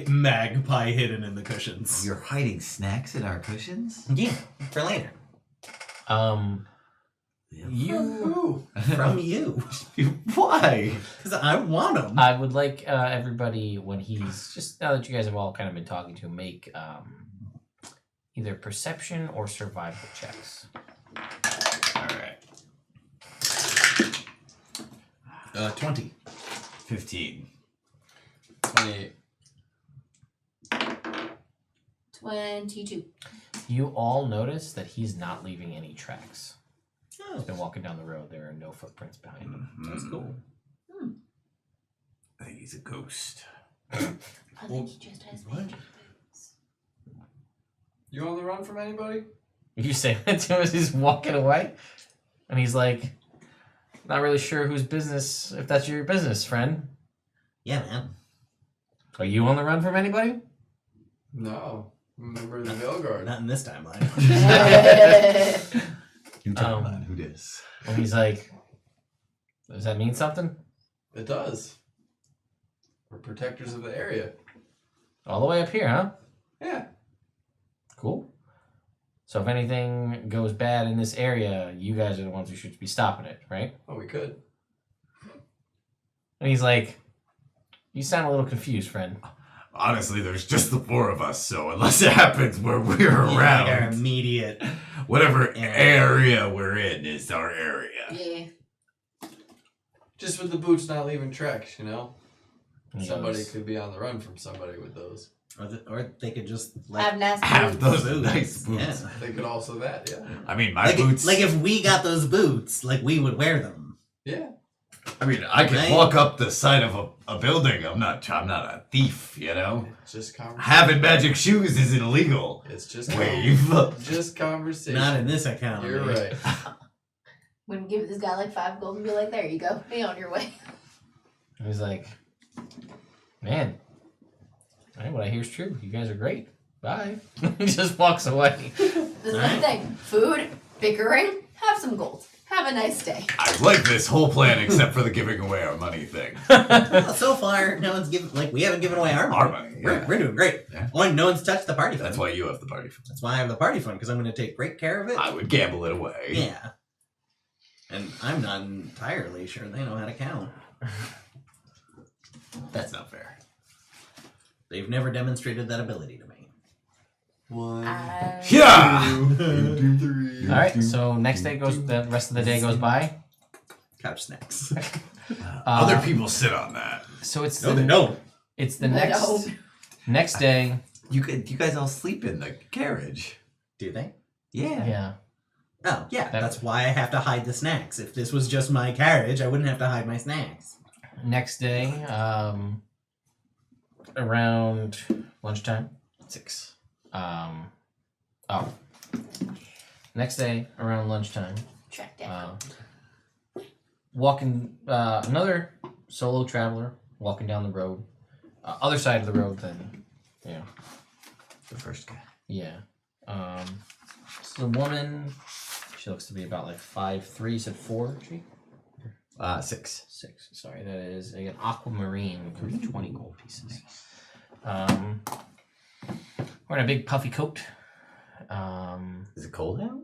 magpie hidden in the cushions. You're hiding snacks in our cushions? Yeah, for later. You. From you. Why? Because I want them. I would like everybody, when he's just, now that you guys have all kind of been talking to him, make either perception or survival checks. All right. 20. 15. 28. 22. You all notice that he's not leaving any tracks. Oh, He's been walking down the road. There are no footprints behind him. that's cool. I think he's a ghost. I think he just has magic boots. You on the run from anybody? You say that to him as he's walking away, and he's like, not really sure whose business, if that's your business, friend. Yeah, man. Are you on the run from anybody? No. Remember the Veilguard. Not in this timeline. You talking Um, about who this? And he's like, does that mean something? It does. We're protectors of the area. All the way up here, huh? Yeah. Cool. So if anything goes bad in this area, you guys are the ones who should be stopping it, right? Oh, we could. And he's like, you sound a little confused, friend. Honestly, there's just the 4 of us, so unless it happens where we're Like our around, immediate. whatever area we're in is our area. Yeah. Just with the boots not leaving tracks, you know? And he Somebody goes, could be on the run from somebody with those. Or they could just Have nasty Have boots. those nice boots. Yeah. They could also that, yeah. I mean, my Like, boots. like if we got those boots, like we would wear them. Yeah. I mean, I can Right? walk up the side of a building. I'm not a thief, you know. It's just conversation. Having magic shoes isn't illegal. It's just Wave. just conversation. Not in this economy. You're right. I'm gonna give this guy like 5 gold and be like, there you go. Be on your way. and he's like, man, what I hear is true. You guys are great. Bye. He just walks away. This is the thing. Food, bickering, have some gold. Have a nice day. I like this whole plan except for the giving away our money thing. Well, so far, no one's given. Like we haven't given away our money. Our money, yeah. We're doing great. Yeah. Only no one's touched the party fund. That's why you have the party. That's why I have the party fund because I'm going to take great care of it. I would gamble it away. Yeah. And I'm not entirely sure they know how to count. That's not fair. They've never demonstrated that ability to me. 1, Yeah. 2, 3. All right, so next day goes, the rest of the day goes by. Couch snacks. Other people sit on that. So it's No, they don't. It's the I don't. next day. You guys all sleep in the carriage. Do they? Yeah. Yeah. Oh, yeah. That- That's why I have to hide the snacks. If this was just my carriage, I wouldn't have to hide my snacks. Next day, around lunchtime. 6. Next day around lunchtime, Track down. walking another solo traveler walking down the road, other side of the road than The first guy. yeah. It's a woman. She looks to be about like 5'3". You said 4. She 6. 6. Sorry, that is an aquamarine with 20 gold pieces. Wearing a big puffy coat. Is it cold out?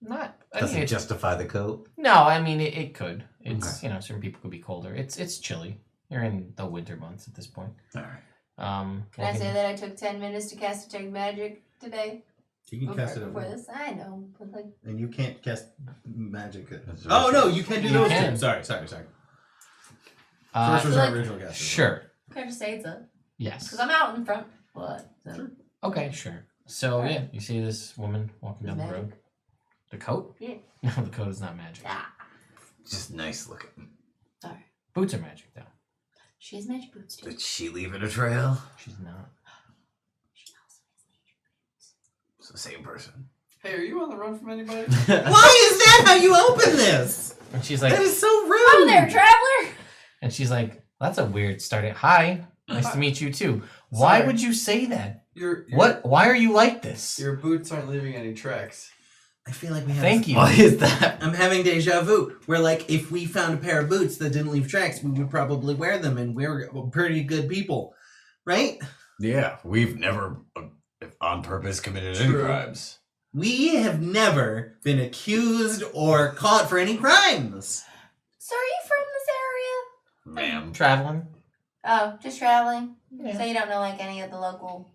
Not. I Does mean, it it's, justify the coat? no, I mean it could. It's certain people could be colder. It's chilly. You're in the winter months at this point. All right. Can I say that I took 10 minutes to cast Detect Magic today? You can cast it before over. this. I know, but like. And you can't cast magic. That's Oh right. no, you can do You those can. too. Sorry. Sorcerers are like- original casters. Sure. Can I just say it's up? Yes. Because I'm out in front. What? So. Okay, sure. So yeah, you see this woman walking down the Magic. road. The coat? Yeah. No, the coat is not magic. Ah. Just nice looking. Sorry. Boots are magic though. She has magic boots too. Did she leave it a trail? She's not. She also has magic boots. It's the same person. Hey, are you on the run from anybody? Why is that how you open this? And she's like, That is so rude. Oh, there, traveler! and she's like, that's a weird start. Hi, nice to meet you too. Why Sorry. would you say that? Your What? Why are you like this? Your boots aren't leaving any tracks. I feel like we have. Thank you. Why is that? I'm having deja vu. Where like if we found a pair of boots that didn't leave tracks, we would probably wear them, and we're pretty good people, right? Yeah, we've never on purpose committed any True. crimes. We have never been accused or caught for any crimes. So are you from this area? Ma'am. Traveling. Oh, just traveling? Yeah. So you don't know like any of the local,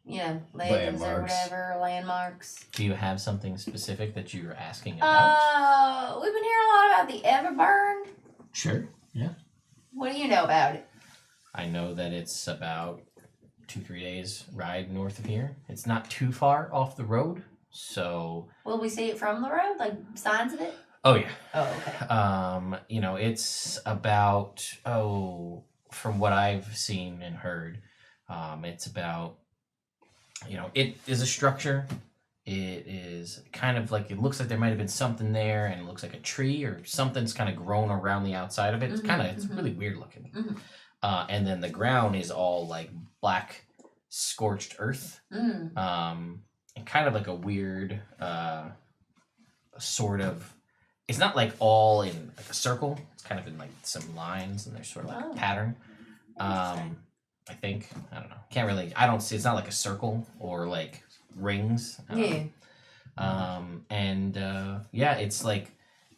legends or Landmarks. whatever, landmarks? Do you have something specific that you're asking about? We've been hearing a lot about the Everburn. Sure. Yeah. What do you know about it? I know that it's about 2-3 days ride north of here. It's not too far off the road, so. Will we see it from the road? Like signs of it? Oh yeah. Oh, okay. It's about from what I've seen and heard, it's about, it is a structure. It is kind of like, it looks like there might have been something there, and it looks like a tree or something's kind of grown around the outside of it. It's it's really weird looking. Mhm. And then the ground is all like black scorched earth. Mm. And kind of like a weird sort of, it's not like all in like a circle. It's kind of in like some lines, and there's sort of like a pattern. I think, I don't know. Can't really, I don't see, it's not like a circle or like rings. Yeah.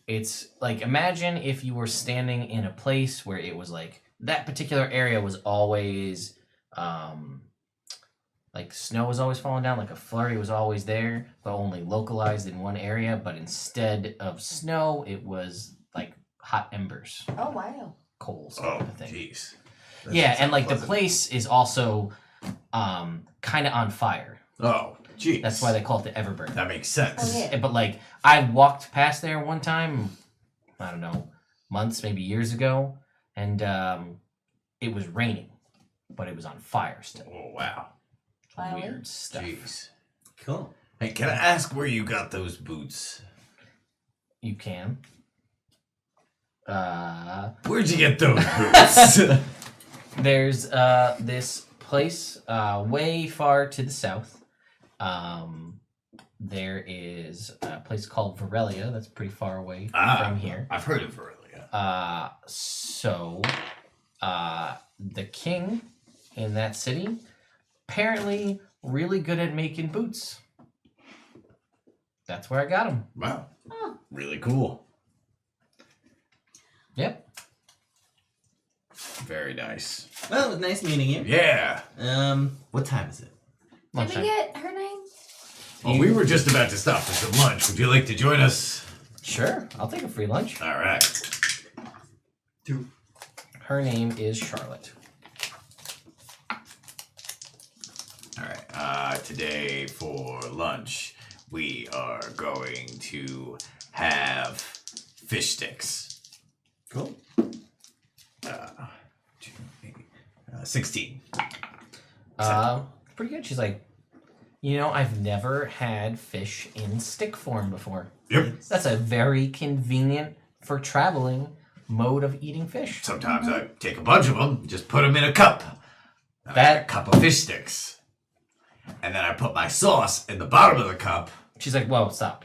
It's like imagine if you were standing in a place where it was like that particular area was always like snow was always falling down, like a flurry was always there, but only localized in one area. But instead of snow, it was like hot embers, Oh, wow. coals, Oh, kind of thing. jeez. Yeah, and like the place is also kind of on fire. Oh, jeez. That's why they call it the Everburn. That makes sense. Oh, yeah. But like I walked past there one time, I don't know, months, maybe years ago, and it was raining, but it was on fire still. Oh, wow. Wow. Weird stuff. Jeez. Cool. Hey, can I ask where you got those boots? You can. Where'd you get those boots? There's this place way far to the south. There is a place called Varelia that's pretty far away from here. I've heard of Varelia. The king in that city apparently really good at making boots. That's where I got them. Wow. Oh. Really cool. Yep. Very nice. Well, it was nice meeting you. Yeah. What time is it? Did we Lunchtime. get her name? Well, we were just about to stop for some lunch. Would you like to join us? Sure, I'll take a free lunch. All right. Her name is Charlotte. All right. Today for lunch, we are going to have fish sticks. Cool. 16. Pretty good. She's like, I've never had fish in stick form before. Yep. That's a very convenient for traveling mode of eating fish. Sometimes I take a bunch of them, just put them in a cup. I That- make a cup of fish sticks. And then I put my sauce in the bottom of the cup. She's like, whoa, stop.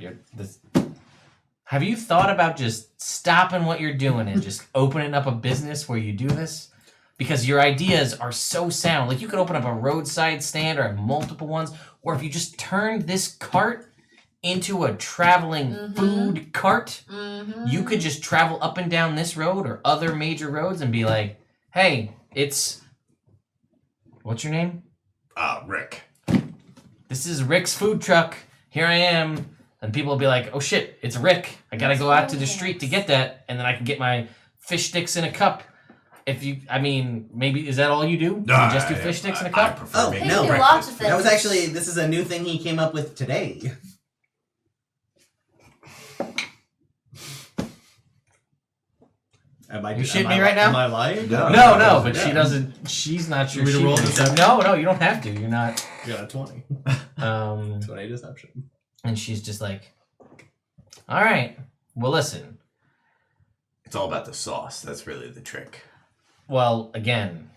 Have you thought about just stopping what you're doing and just opening up a business where you do this? Because your ideas are so sound. Like you could open up a roadside stand or have multiple ones. Or if you just turned this cart into a traveling food cart, you could just travel up and down this road or other major roads and be like, hey, it's... What's your name? Rick. This is Rick's food truck. Here I am. And people will be like, oh shit, it's Rick. I gotta go out to the street to get that, and then I can get my fish sticks in a cup. If you, I mean, maybe, is that all you do? No, You just do fish sticks in a cup? I prefer Oh, making no. They do breakfast. lots of things. That was actually, this is a new thing he came up with today. Am I, You shitting me right now? Am I lying? No, but she doesn't, she's not sure Want me to she roll can- deception? No, you don't have to. You're not. You got a 20. 20 deception. And she's just like, all right, well, listen. It's all about the sauce. That's really the trick. Well, again,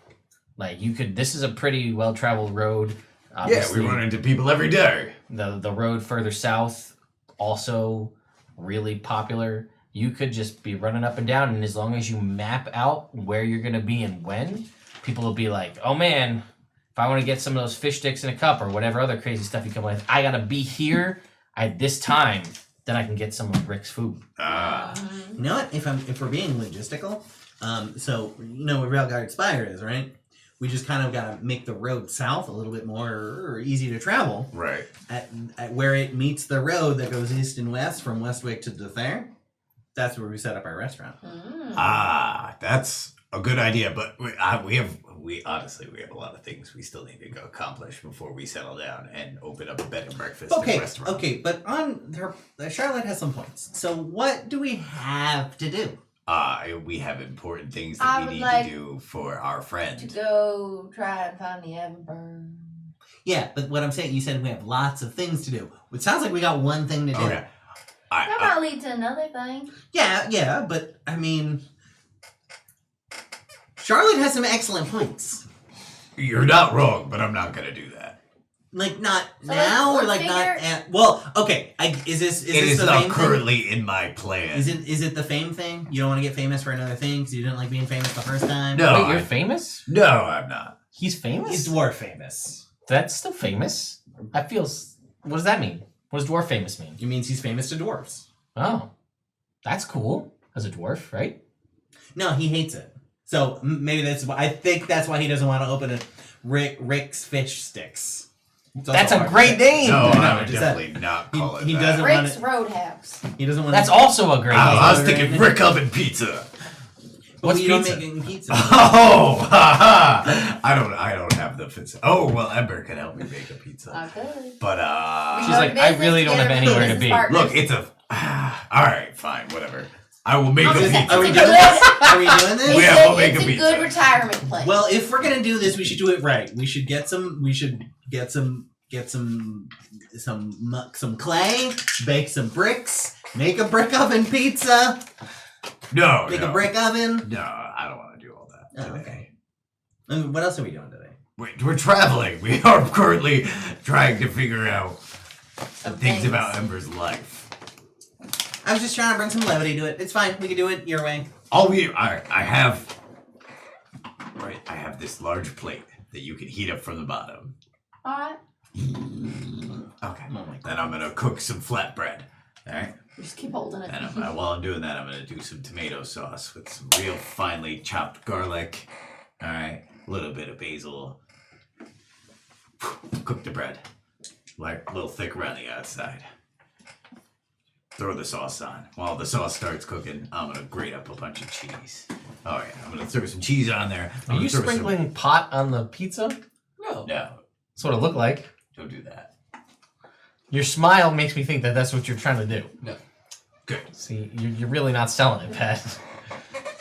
like you could, this is a pretty well-traveled road. Yeah, Obviously, we run into people every day. the road further south, also really popular. You could just be running up and down, and as long as you map out where you're going to be and when, people will be like, oh man, if I want to get some of those fish sticks in a cup or whatever other crazy stuff you come with, I got to be here at this time, then I can get some of Rick's food. You know what? If we're being logistical, so you know what Railguard Spire is, right? We just kind of gotta make the road south a little bit more easy to travel. Right. At where it meets the road that goes east and west from Westwick to Dethair. That's where we set up our restaurant. That's a good idea, but we honestly have a lot of things we still need to go accomplish before we settle down and open up a bed and breakfast and restaurant. Okay, but on her, Charlotte has some points. So what do we have to do? We have important things I that we would need like to do for our To friend. go try and find the Everburn. Yeah, but what I'm saying, you said we have lots of things to do. It sounds like we got one thing to do. Okay. That might lead to another thing. Yeah, but I mean, Charlotte has some excellent points. You're not wrong, but I'm not gonna do that. Like not So now, or let's like not. figure- At, well, okay. Is this It is the not fame currently in my plan. thing? Is it the fame thing? You don't want to get famous for another thing because you didn't like being famous the first time. No, Wait, you're I- famous? No, I'm not. He's famous? he's dwarf famous. That's still famous. I feel. What does that mean? What does dwarf famous mean? It means he's famous to dwarves. Oh, that's cool. As a dwarf, right? No, he hates it. So maybe that's why. I think that's why he doesn't want to open a Rick's Fish Sticks. It's also That's a hard to great say. name. No, I know, I would just definitely not call it he that. doesn't- Rick's Roadhouse. He doesn't want. That's also a great name. I was thinking Rick Oven Pizza. What's you don't pizza? make any pizza. Oh, haha. I don't have the pizza. Oh, well, Ember can help me make a pizza. I could. But She's Go to like, I business really don't have together, anywhere to business be. partners. look, it's a. All right, fine, whatever. I will make a It's pizza. Are we a doing good- this? Are we doing this? We It's have- a, we'll make it's a a pizza. good retirement plan. Well, if we're gonna do this, we should do it right. We should get some. We should get some clay, bake some bricks, make a brick oven pizza, No, make no. a brick oven. No, I don't want to do all that. Oh, today. okay. I mean, what else are we doing today? We're traveling. We are currently trying to figure out Some things things. about Ember's life. I was just trying to bring some levity to it. It's fine. We can do it your way. I have this large plate that you can heat up from the bottom. Alright. Okay. Oh my Then I'm gonna cook some flatbread. All right. Just keep holding it. And while I'm doing that, I'm gonna do some tomato sauce with some real finely chopped garlic. All right. A little bit of basil. Cook the bread. Like a little thick around the outside. Throw the sauce on. While the sauce starts cooking, I'm gonna grate up a bunch of cheese. All right. I'm gonna throw some cheese on there. I'm Are you gonna throw some- sprinkling pot on the pizza? No, That's what it looked like. don't do that. Your smile makes me think that that's what you're trying to do. No. Good. See, you're really not selling it, Pat.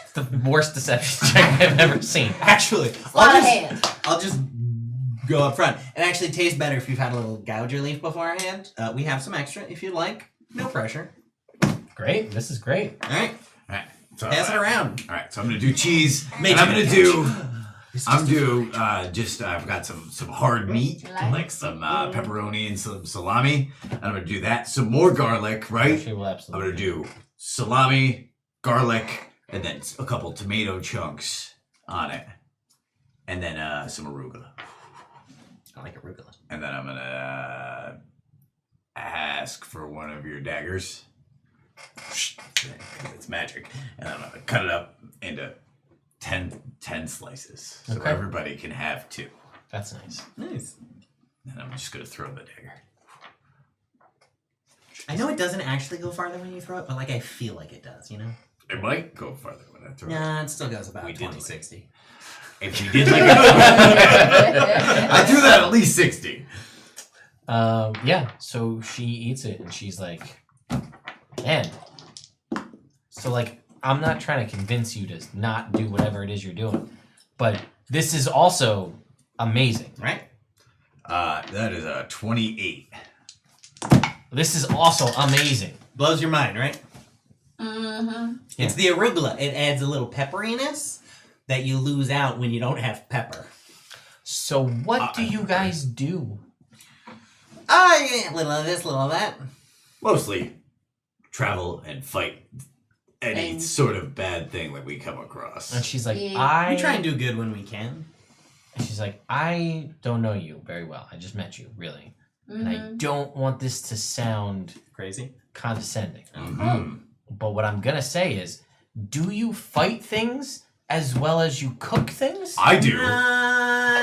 It's the worst deception check I've ever seen. Actually, A lot of hands. I'll just go up front. It actually tastes better if you've had a little gouger leaf beforehand. We have some extra if you'd like. No pressure. Great. This is great. All right, All right. So, pass it around. All right. So I'm gonna do cheese. Major And I'm gonna do. It's I've got some hard meat, like some pepperoni and some salami. And I'm gonna do that. Some more garlic, right? She will I'm absolutely. gonna do salami, garlic, and then a couple tomato chunks on it, and then some arugula. I like arugula. And then I'm gonna add ask for one of your daggers. It's magic. And I'm going to cut it up into 10 slices. So Okay. everybody can have 2. That's nice. Nice. And I'm just going to throw the dagger. I know it doesn't actually go farther when you throw it, but like I feel like it does, you know? It might go farther when I throw it. Yeah, it still goes about We did 20, like- 60. If you did like I threw that at least 60. Yeah, so she eats it and she's like, man. So like, I'm not trying to convince you to not do whatever it is you're doing, but this is also amazing. Right? That is a 28. This is also amazing. Blows your mind, right? Mm-hmm. Yeah. It's the arugula. It adds a little pepperiness that you lose out when you don't have pepper. So what do you guys do? Yeah, little of this, little of that. Mostly travel and fight any And- sort of bad thing that we come across. And she's like, Yeah. We try and do good when we can. And she's like, I don't know you very well. I just met you, really. And I don't want this to sound Crazy. condescending. Mhm. But what I'm gonna say is, do you fight things as well as you cook things? I do.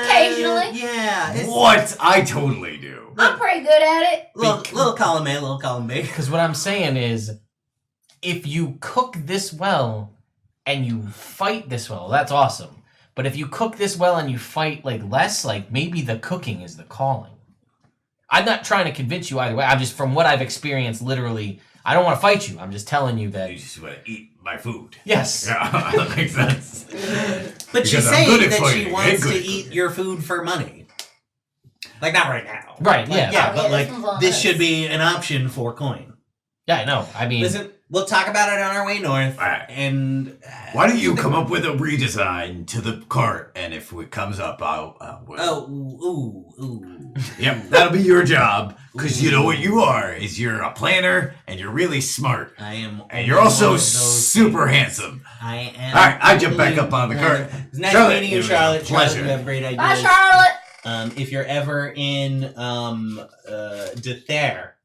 Occasionally. Yeah. It's What? I totally do. I'm pretty good at it. little column A, little column B. Because what I'm saying is, if you cook this well and you fight this well, that's awesome. But if you cook this well and you fight like less, like maybe the cooking is the calling. I'm not trying to convince you either way. I'm just from what I've experienced. Literally, I don't want to fight you. I'm just telling you that. You just want to eat my food. Yes. Yeah, that makes sense. But she's Because I'm saying good at that fighting she and wants good to at eat cooking. your food for money. Like, not right now. Right. Like, Yeah. yeah, Oh, but yeah, like, this one's on this us. should be an option for coin. Yeah. I know. I mean, Listen, we'll talk about it on our way north. Alright. And Why don't you come up with a redesign to the cart, and if it comes up, I'll ooh. Yep, that'll be your job, because you know what you are, is you're a planner, and you're really smart. I am. And you're also one of those super things. handsome. I am. All right, I jump back up on the cart. It's nice Charlotte, meeting you, it was a Charlotte. Charlotte, pleasure. you have great ideas. Bye, Charlotte. If you're ever in De Thair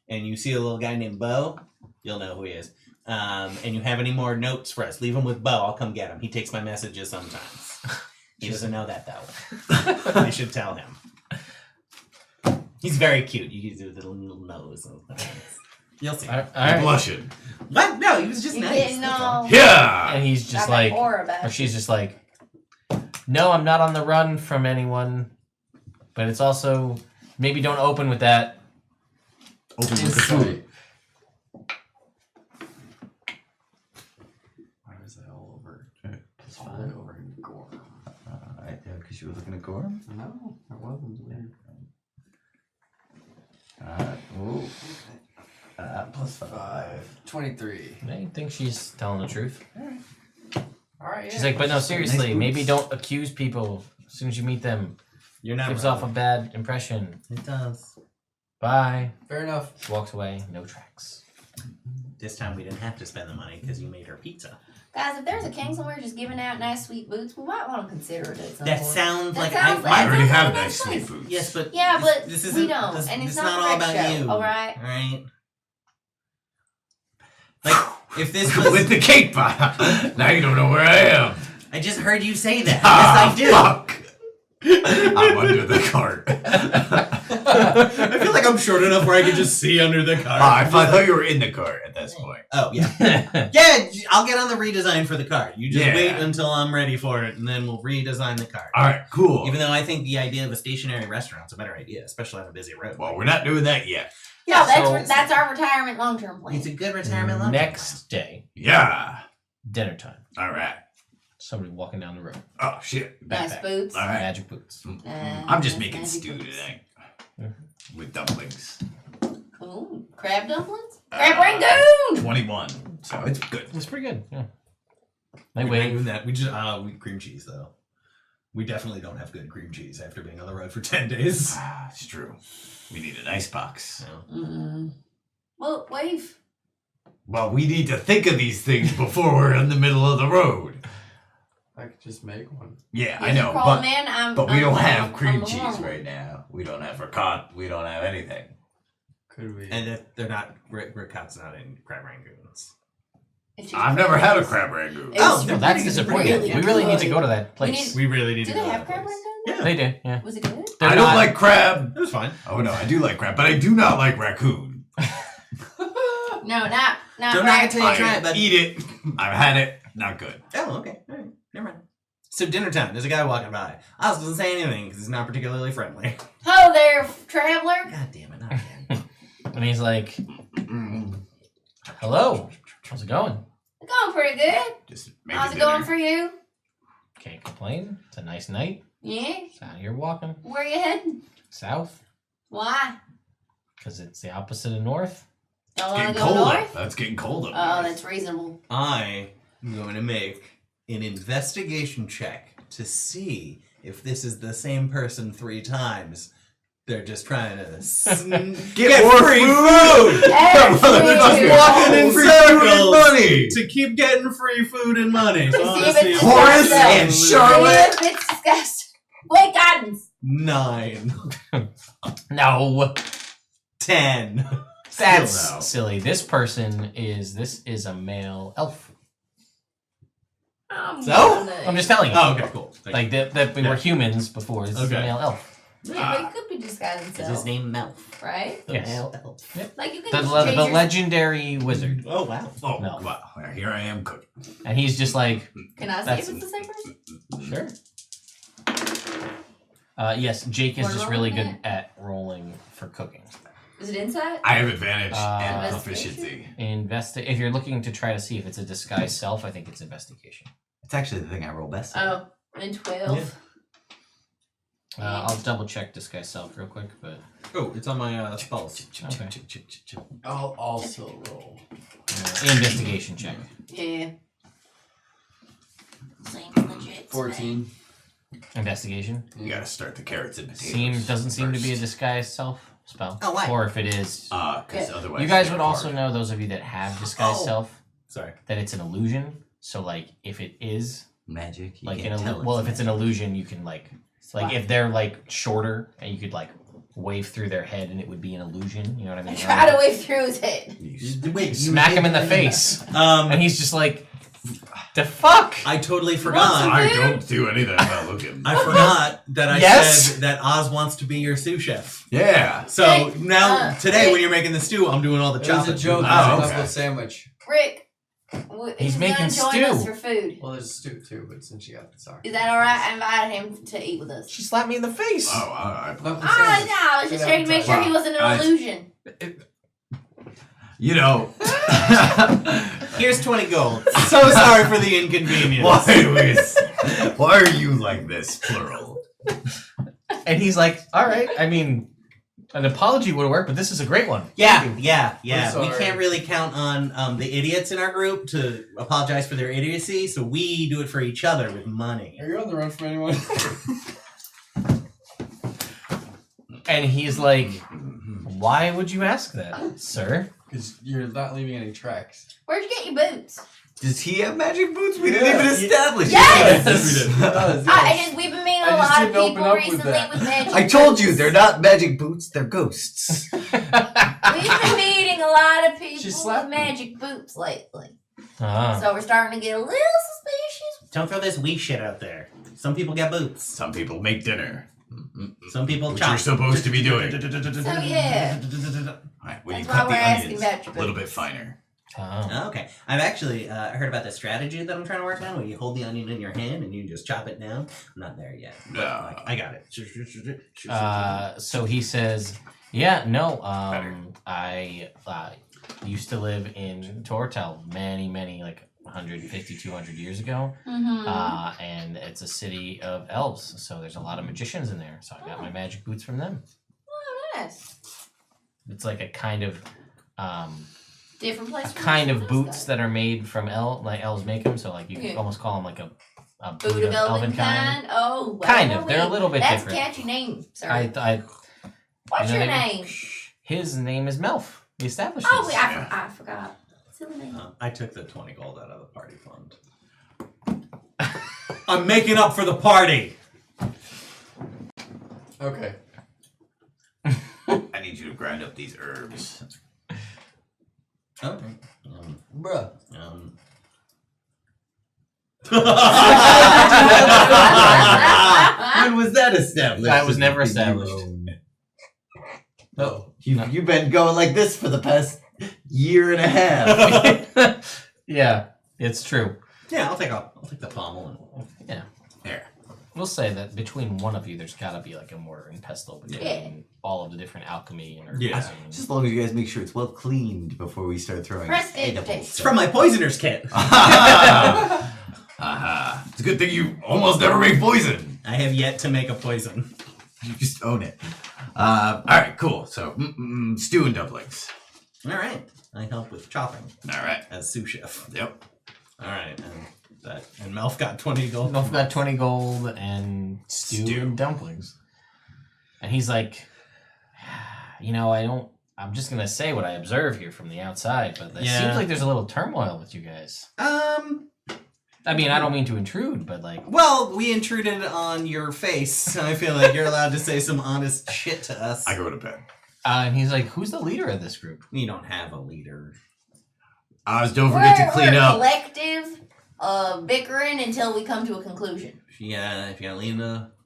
and you see a little guy named Bo, you'll know who he is. And you have any more notes for us, leave them with Bo. I'll come get him. He takes my messages sometimes. He doesn't know that though. I should tell him. He's very cute. You can do the little nose. And things. You'll see. all I'm right. blushing. What? No, he was just You nice. didn't that's all. know. Yeah! And he's just Got like, my aura back. or she's just like, no, I'm not on the run from anyone. But it's also maybe don't open with that. Open with It's the food. Why was that all over? Okay. It's all over in gore. Because you were looking at Gorham? No, it wasn't weird. Ooh. +5. 23. I think she's telling the truth. Alright, She's like, but no, seriously, Nice maybe boots. don't accuse people as soon as you meet them. You're not Gives wrong. off a bad impression. It does. Bye. fair enough. She walks away. No tracks. This time we didn't have to spend the money because you made her pizza. Guys, if there's a king somewhere just giving out nice sweet boots, we might want to consider it at some That point. sounds That like sounds I I already sounds have like a nice sweet place. foods. Yes, but Yeah, but this we isn't, don't, this- and it's this not not the all right about show, you. alright? Right? Like, if this was... With the cake pop. Now you don't know where I am. I just heard you say that. Ah, Yes, I do. fuck. I'm under the cart. I feel like I'm short enough where I can just see under the car. I thought you were in the cart at this point. Oh, yeah. Yeah, I'll get on the redesign for the card. You just Yeah. wait until I'm ready for it, and then we'll redesign the card. All right, cool. Even though I think the idea of a stationary restaurant's a better idea, especially on a busy road. Well, we're not doing that yet. No, so- that's our retirement long-term plan. It's a good retirement lunch. Next day, Yeah. dinner time. All right. Somebody walking down the road. Oh, shit. Nice Backpack. boots. All right. Magic boots. I'm just nice making magic stew boots. today. Mhm. With dumplings. Ooh, crab dumplings? Crab rangoon! 21. So it's good. It's pretty good. Yeah. We My wait way. with that. We just we cream cheese though. We definitely don't have good cream cheese after being on the road for 10 days. Ah, it's true. We need an ice box. Well, wave. Well, we need to think of these things before we're in the middle of the road. I could just make one. Yeah, I You know, crawl but, them in, but we don't have cream I'm cheese alone. right now. We don't have ricotta. We don't have anything. Could we? And if they're not, Rickot's not in crab rangoons. I've never had a crab rangoon. Oh, No, that's disappointing. really we really need to good. go to that place. We really need Do to they go have to crab that place. rangoon? Yeah. They do, yeah. Was it good? They're I don't not- like crab. It was fine. Oh no, I do like crab, but I do not like raccoon. No, not Don't knock right. it till you try it, but Eat it. I've had it. Not good. oh, okay, all right, never mind. So dinner time. There's a guy walking by. Oz doesn't say anything because he's not particularly friendly. Ho there, traveler. God damn it, not again. And he's like, hello, how's it going? Going pretty good. Just make How's it dinner. going for you? Can't complain. It's a nice night. Yeah. It's out here walking Where you heading? south Why? because it's the opposite of north. Don't It's want to getting go cold north? up. That's getting cold up. Oh, north. that's reasonable. I am going to make an investigation check to see if this is the same person 3 times. They're just trying to Get more free food. Every just year. walking in circles money. to keep getting free food and money. So See I if wanna see it's if- Horace disgusting. and See Charlotte. if it's disgusting. Wait, guidance. 9, No, 10. that's no. silly. This is a male elf. So? I'm just telling you. Oh, okay, cool. Like that we were humans before. This is a Okay. male elf. Yeah, but he could be disguising Is himself. his name Melf? Right? The Yes. male elf. Like you can The, just change the your... legendary wizard, Oh, wow. Oh, No. wow. Here I am cooking. and he's just like, Can I see That's- if it's the same person? sure. Yes, Jake is We're just really rolling good at rolling for cooking. Is it inside? I have advantage and Investigation? proficiency. If you're looking to try to see if it's a disguised self, I think it's investigation. It's actually the thing I roll best at. Oh, and 12. I'll double check disguised self real quick, but Oh, it's on my spells. okay. I'll also roll. Investigation check. Yeah. Seems legit. 14. Investigation You gotta start the carrots and potatoes. doesn't seem to be a first. disguised self spell. Oh, why? Or if it is, Because Yeah. otherwise you guys they're would also hard. know, those of you that have disguised Oh. self, Sorry. that it's an illusion. So like if it is Magic. You like can't an tell well, if it's an illusion, you can like if they're like shorter and you could like wave through their head and it would be an illusion. You know what I mean? Try to wave through his head. Wait, Smack him in the face, Um, and he's just like, "The fuck." I totally Want forgot. some I food? don't do anything about looking. I forgot that I Yes? said that Oz wants to be your sous chef. Yeah. So Hey, now, today, hey. when you're making the stew, I'm doing all the It was chopping. a joke. Oh, It's a okay. knuckle sandwich. Rick, He's he's making gonna join us stew. for food. Well, there's a stew too, but since you got the sour. Is that alright? I invited him to eat with us. She slapped me in the face. Oh, I Knuckle Ah, sandwich. no, I was just checking to make sure he wasn't an I- illusion. you know. Here's 20 gold. So sorry for the inconvenience. Why are you like this, plural? And he's like, "All right. I mean, an apology would have worked, but this is a great one." Yeah. I'm We sorry. can't really count on the idiots in our group to apologize for their idiocy, so we do it for each other with money. Are you on the run from anyone? And he's like, "Why would you ask that, sir?" Because you're not leaving any tracks. Where'd you get your boots? Does he have magic boots? We Yeah. didn't even establish Yes! it. It does, We've been meeting I a just lot of didn't open people up with recently that. with magic I told you boots. they're not magic boots. They're ghosts. We've been meeting a lot of people with slapped me. magic boots lately. Ah. So we're starting to get a little suspicious. Don't throw this wee shit out there. Some people get boots. Some people make dinner, Some people which chop. you're supposed to be doing. So yeah. Right, when you That's why cut the we're asking onions about your a little bit boots. finer. Oh. Oh, okay. I've actually heard about the strategy that I'm trying to work on, where you hold the onion in your hand and you just chop it down. I'm not there yet. But, No. I got it. So he says, "Yeah, no. Better. I used to live in Tortel many, like 150, 200 years ago. Mm-hmm. And it's a city of elves, so there's a lot of magicians in there. So I got my magic boots from them. Nice. It's like a kind of Different place. from this boots stuff. that are made from like elves make them. So like you Yeah. can almost call them like a Boot of elven kind. Oh, wow. Kind of. They're a little bit That's different. a catchy name, sir. you What's know your what I name? His name is Melf. The established. Oh, wait, Yeah. I forgot. Silly name. I took the 20 gold out of the party fund. I'm making up for the party. Okay. I need you to grind up these herbs. Okay. Bruh. When was that established? That was never established. Oh. You've been going like this for the past year and a half. Yeah, it's true. Yeah, I'll take the pommel. Yeah. Here. We'll say that between one of you, there's got to be like a mortar and pestle between all of the different alchemy and herbs. Yeah. and- Just as long as you guys make sure it's well cleaned before we start throwing edibles. It's from my poisoner's kit. Aha. It's a good thing you almost never make poison. I have yet to make a poison. You just own it. All right, cool. So, stew and dumplings. All right. I help with chopping All right. as sous chef. Yep. All right, and Melf got 20 gold. Melf got 20 gold and stew and dumplings. And he's like, I'm just going to say what I observe here from the outside, but it seems like there's a little turmoil with you guys. I mean, I don't mean to intrude, but like... Well, we intruded on your face. I feel like you're allowed to say some honest shit to us. I go to bed. And he's like, who's the leader of this group? We don't have a leader. Don't forget to clean we're up. collective bickering until we come to a conclusion. Yeah, if you got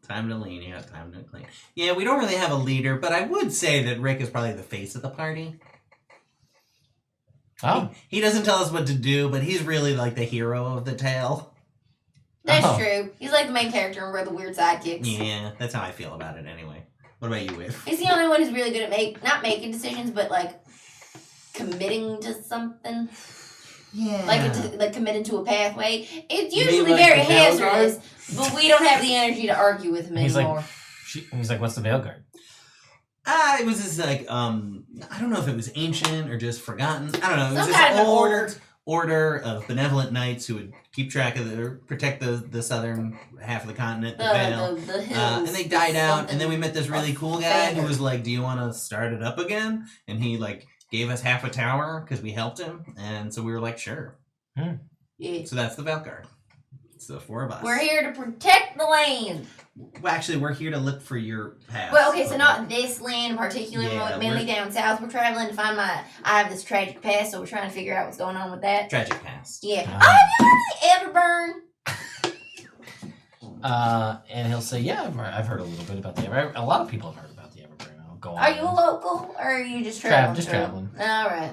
time to lean, you got time to clean. Yeah, we don't really have a leader, but I would say that Rick is probably the face of the party. Oh. He doesn't tell us what to do, but he's really like the hero of the tale. That's Oh. true. He's like the main character and we're the weird sidekicks. Yeah, that's how I feel about it anyway. What about you, Whiff? He's the only one who's really good at not making decisions, but like committing to something. Yeah. Like committing to a pathway. It's You mean usually like very the Veil Guard? hazardous, but we don't have the energy to argue with him He's anymore. He's like, what's the Veil Guard? It was this like I don't know if it was ancient or just forgotten. I don't know. It was Some this kind of an old order of benevolent knights who would keep track of protect the southern half of the continent, the Vale. The hills. And they died out, and then we met this really something cool guy who fair. was like, "Do you want to start it up again?" And he like gave us half a tower because we helped him, and so we were like, "Sure." Yeah. So that's the Valkyr. It's the four of us. We're here to protect the land. Well, actually, we're here to look for your path. Well, okay, so not this land in particular, Yeah, mainly down south. We're traveling to find I have this tragic past, so we're trying to figure out what's going on with that. Tragic past. Yeah. Ah. Oh, have you heard of the Everburn? And he'll say, yeah, I've heard a little bit about the Everburn. A lot of people have heard about the Everburn. I'll go on. Are you a local, or are you just traveling? Just through? traveling. All right.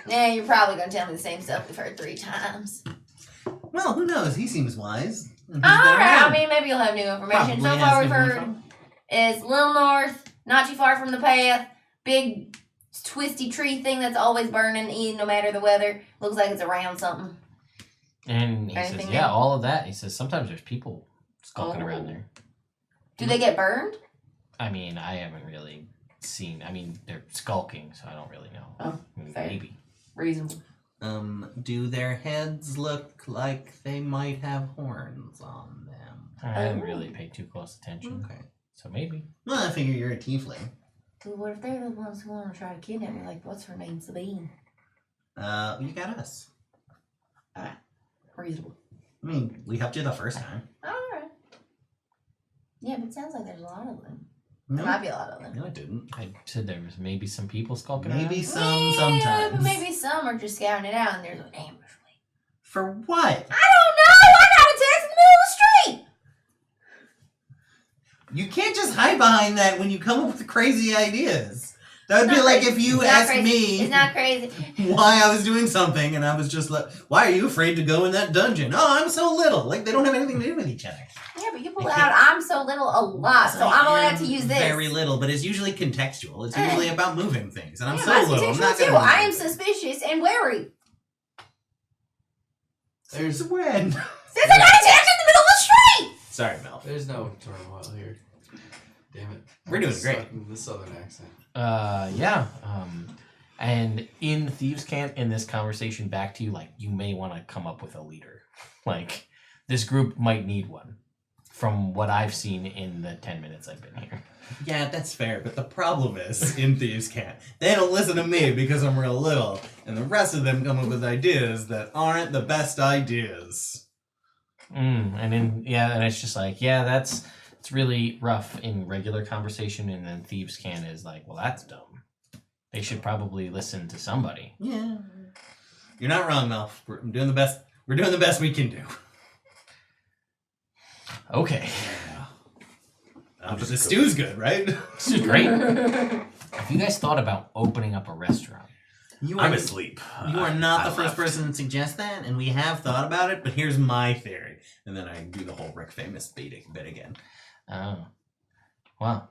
Yeah, you're probably going to tell me the same stuff we've heard 3 times. Well, who knows? He seems wise. All right, I mean, maybe you'll have new information. Probably So has far, we've new heard info. it's little north, not too far from the path, big twisty tree thing that's always burning, no matter the weather. Looks like it's around something. And he Anything says, new? yeah, all of that. He says, sometimes there's people skulking around there. Do they get burned? I mean, I haven't really seen. I mean, they're skulking, so I don't really know. Oh, fair. Maybe. Reasonable. Do their heads look like they might have horns on them? I didn't really pay too close attention. Okay. So maybe. Well, I figure you're a tiefling. Dude, what if they're the ones who want to try to kidnap me? Like, what's her name? Sabine. You got us. Reasonable. I mean, we helped you the first time. Alright. Yeah, but it sounds like there's a lot of them. No, There might be a lot of them. no, it didn't. I said there was maybe some people skulking Maybe around. some sometimes. But maybe some are just scouting it out and there's an ambush. For what? I don't know! I got a text in the middle of the street! You can't just hide behind that when you come up with crazy ideas. That would It's be not like crazy. if you It's not asked crazy. me It's not crazy. why I was doing something and I was just like, why are you afraid to go in that dungeon? Oh, I'm so little. Like, they don't have anything to do with each other. Yeah, but you pull out I'm so little a lot, so I'm allowed to use this. Very little, but it's usually contextual. It's usually about moving things. And I'm Yeah, so mine's little. I'm not contextual going too. to I am suspicious and wary. There's when. Since I got a text in the middle of the street! Sorry, Mel. there's no turmoil here. Damn it. We're doing I'm great. stuck in the southern accent. Yeah. And in Thieves' Cant, in this conversation back to you, like, you may want to come up with a leader. Like, this group might need one. From what I've seen in the 10 minutes I've been here. Yeah, that's fair, but the problem is, in Thieves' Cant, they don't listen to me because I'm real little, and the rest of them come up with ideas that aren't the best ideas. And it's just like, yeah, it's really rough in regular conversation, and then Thieves' Cant is like, well, that's dumb. They should probably listen to somebody. Yeah. You're not wrong, Melf. We're doing the best. We're doing the best we can do. Okay. But the stew's good, right? This is great. Have you guys thought about opening up a restaurant? I'm asleep. You are not I the first left. person to suggest that, and we have thought about it, but here's my theory. And then I do the whole Rick famous bit again. Oh. Well.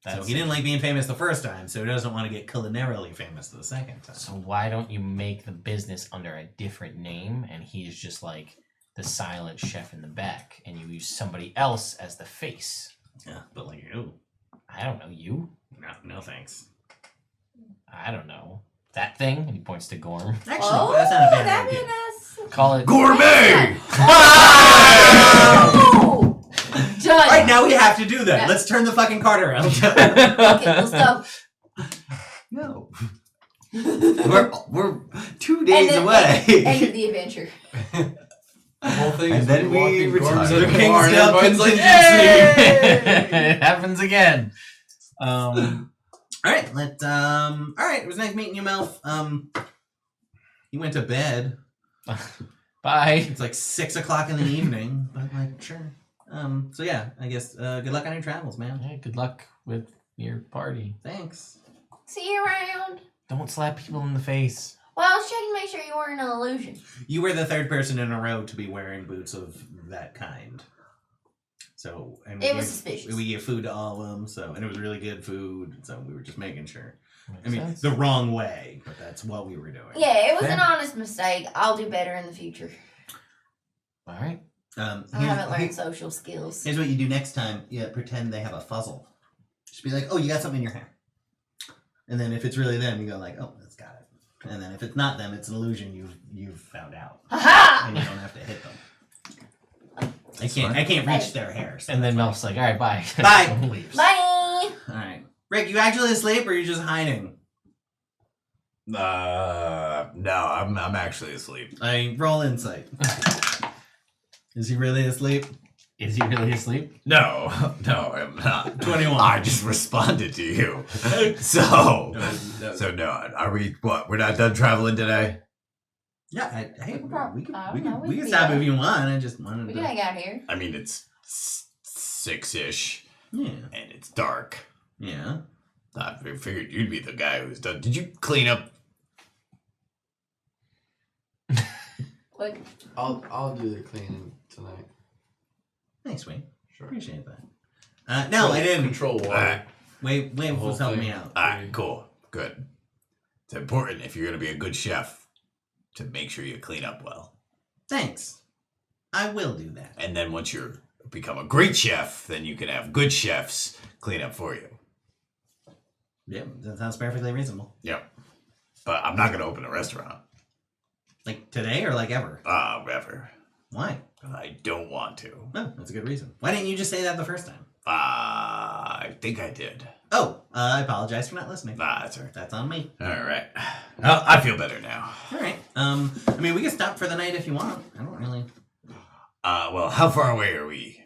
So he didn't like being famous the first time, so he doesn't want to get culinarily famous the second time. So why don't you make the business under a different name, and he's just like the silent chef in the back, and you use somebody else as the face? Yeah, but like you. I don't know, you? No thanks. I don't know. That thing? And he points to Gorm. Actually, Oh, that's not a bad that'd be idea. nice. Call it Gourmet! Oh! Done. Alright, now we have to do that. Yeah. Let's turn the fucking cart around. Okay, let's go. No. we're 2 days then away. End of the adventure. The whole thing And is then we walking retire. Gorm's The in the king's bar and still everybody's like, contingency. It happens again. Alright, alright, it was nice meeting you, Melf. You went to bed. Bye. It's like 6 o'clock in the evening, but like, sure. So yeah, I guess, good luck on your travels, man. Yeah, good luck with your party. Thanks. See you around. Don't slap people in the face. Well, I was checking to make sure you weren't an illusion. You were the third person in a row to be wearing boots of that kind. So, and It was suspicious. We gave food to all of them, so, and it was really good food, so we were just making sure. Makes I mean, sense. the wrong way, but that's what we were doing. Yeah, it was an Fair. honest mistake. I'll do better in the future. All right. I haven't learned social skills. Here's what you do next time. You pretend they have a fuzzle. Just be like, oh, you got something in your hair. And then if it's really them, you go like, oh, that's got it. And then if it's not them, it's an illusion you've found out. Ha And you don't have to hit them. I can't reach their hair. So And then that's Melf's like, all right, bye. Bye. Leaves. Bye! Alright. Rick, you actually asleep or are you just hiding? No, I'm actually asleep. I roll insight. Is he really asleep? Is he really asleep? No, I'm not. 21. I just responded to you. So no, are we, what, we're not done traveling today? Yeah, hey, we I can don't know, we could stop be if you want. I just wanted We to. can hang out here. I mean, it's 6-ish, Yeah. and it's dark. Yeah. I figured you'd be the guy who's done. Did you clean up? What? I'll do the cleaning tonight. Thanks, Wayne. Sure. Appreciate that. No, I didn't. Control water. Alright, Wade The whole was helping thing. me out. alright, cool, good. It's important if you're gonna be a good chef to make sure you clean up well. Thanks. I will do that. And then once you become a great chef, then you can have good chefs clean up for you. Yep, that sounds perfectly reasonable. Yep. But I'm not gonna open a restaurant. Like today or like ever? Ever. Why? I don't want to. No, that's a good reason. Why didn't you just say that the first time? I think I did. Oh, I apologize for not listening. That's all right. That's on me. All right. Well, I feel better now. All right. I mean, we can stop for the night if you want. I don't really. Well, how far away are we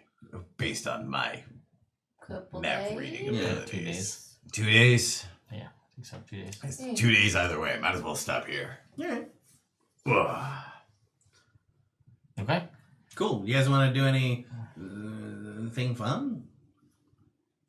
based on my Couple map days. reading Yeah, abilities? 2 days. 2 days? Yeah, I think so. 2 days. It's Yeah. 2 days either way. Might as well stop here. All right. Ugh. Okay. Cool. You guys want to do any thing fun?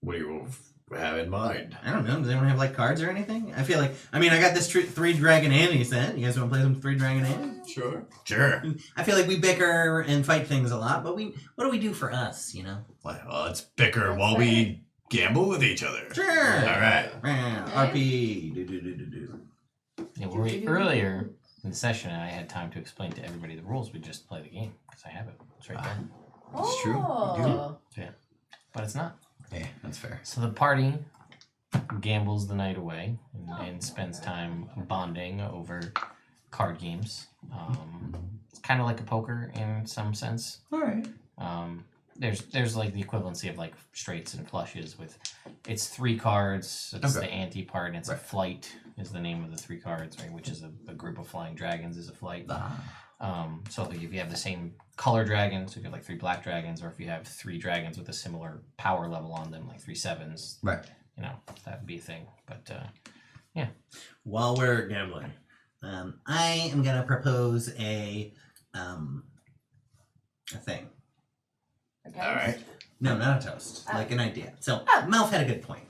What do you have in mind? I don't know. Does anyone have like cards or anything? I feel like. I mean, I got this 3 Dragon Annie set. You guys want to play some 3 Dragon Annie? Sure. Sure. I feel like we bicker and fight things a lot, but what do we do for us? You know. Well, let's bicker while we gamble with each other. Sure. All right. RP. Do. Yeah, earlier in the session, I had time to explain to everybody the rules. We just play the game because I have it. It's right there. It's true. We do. Oh. But it's not. Yeah, that's fair. So the party gambles the night away and spends time bonding over card games. It's kind of like a poker in some sense. All right. There's like the equivalency of like straights and flushes with it's 3 cards. It's Okay. the anti part, and it's a Right. flight is the name of the 3 cards, right? Which is a group of flying dragons is a flight. So like if you have the same color dragons, so if you have like 3 black dragons, or if you have 3 dragons with a similar power level on them, like 3 sevens, Right. you know, that would be a thing. But Yeah. While we're gambling, I am gonna propose a thing. Okay. All right. No, not a toast. Oh. Like an idea. So, Oh. Melf had a good point.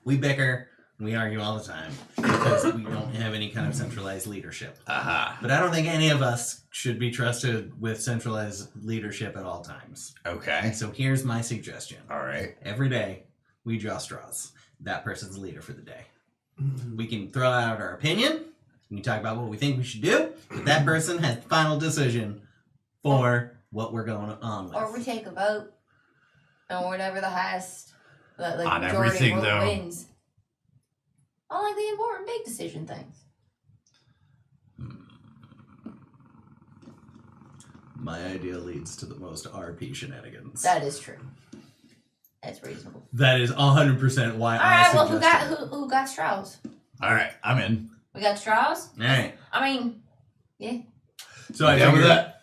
We bicker, and we argue all the time because we don't have any kind of centralized leadership. Aha. But I don't think any of us should be trusted with centralized leadership at all times. Okay. So here's my suggestion. All right. Every day, we draw straws. That person's the leader for the day. We can throw out our opinion. We can talk about what we think we should do. But that person has the final decision for what we're going on with. Or we take a vote, and whatever the highest, like On majority everything, vote though. wins. On like the important big decision things. My idea leads to the most RP shenanigans. That is true. That's reasonable. That is 100% why All I right. Well, suggested it. who got straws? All right. I'm in. We got straws. All right. I mean, So I Down with figured that.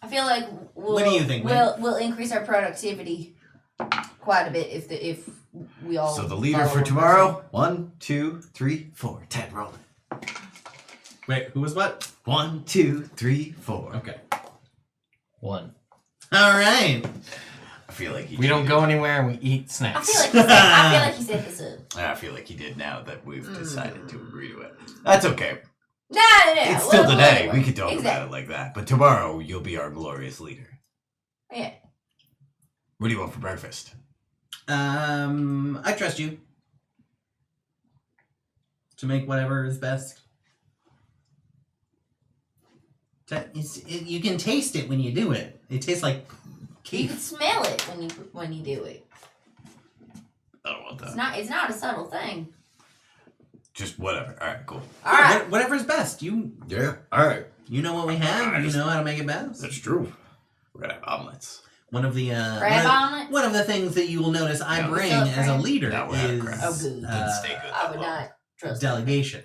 I feel like What do you think, we'll increase our productivity quite a bit if we all. So the leader follow for one tomorrow. 1, 2, 3, 4. 10 rolling. Wait, who was what? 1, 2, 3, 4. Okay. 1. All right. I feel like he We don't cheated. go anywhere and we eat I snacks. feel like he set this up. I feel like he did now that we've decided to agree to it. That's okay. No. It's still Well, today. anyway. We could talk about Exactly. it like that. But tomorrow, you'll be our glorious leader. Yeah. What do you want for breakfast? I trust you to make whatever is best. You can taste it when you do it. It tastes like You can keef. smell it when you do it. I don't want that. It's not a subtle thing. Just whatever. All right, cool. All right. Whatever's best. You Yeah. All right. know what we have. I You just- know how to make it best. That's true. We're gonna have omelets. One of the Crab omelet? one of the things that you will notice I No, bring what's up, as a crab? leader No, we're out of is crab. Oh, good. Didn't stay good. I that would long. not trust delegation.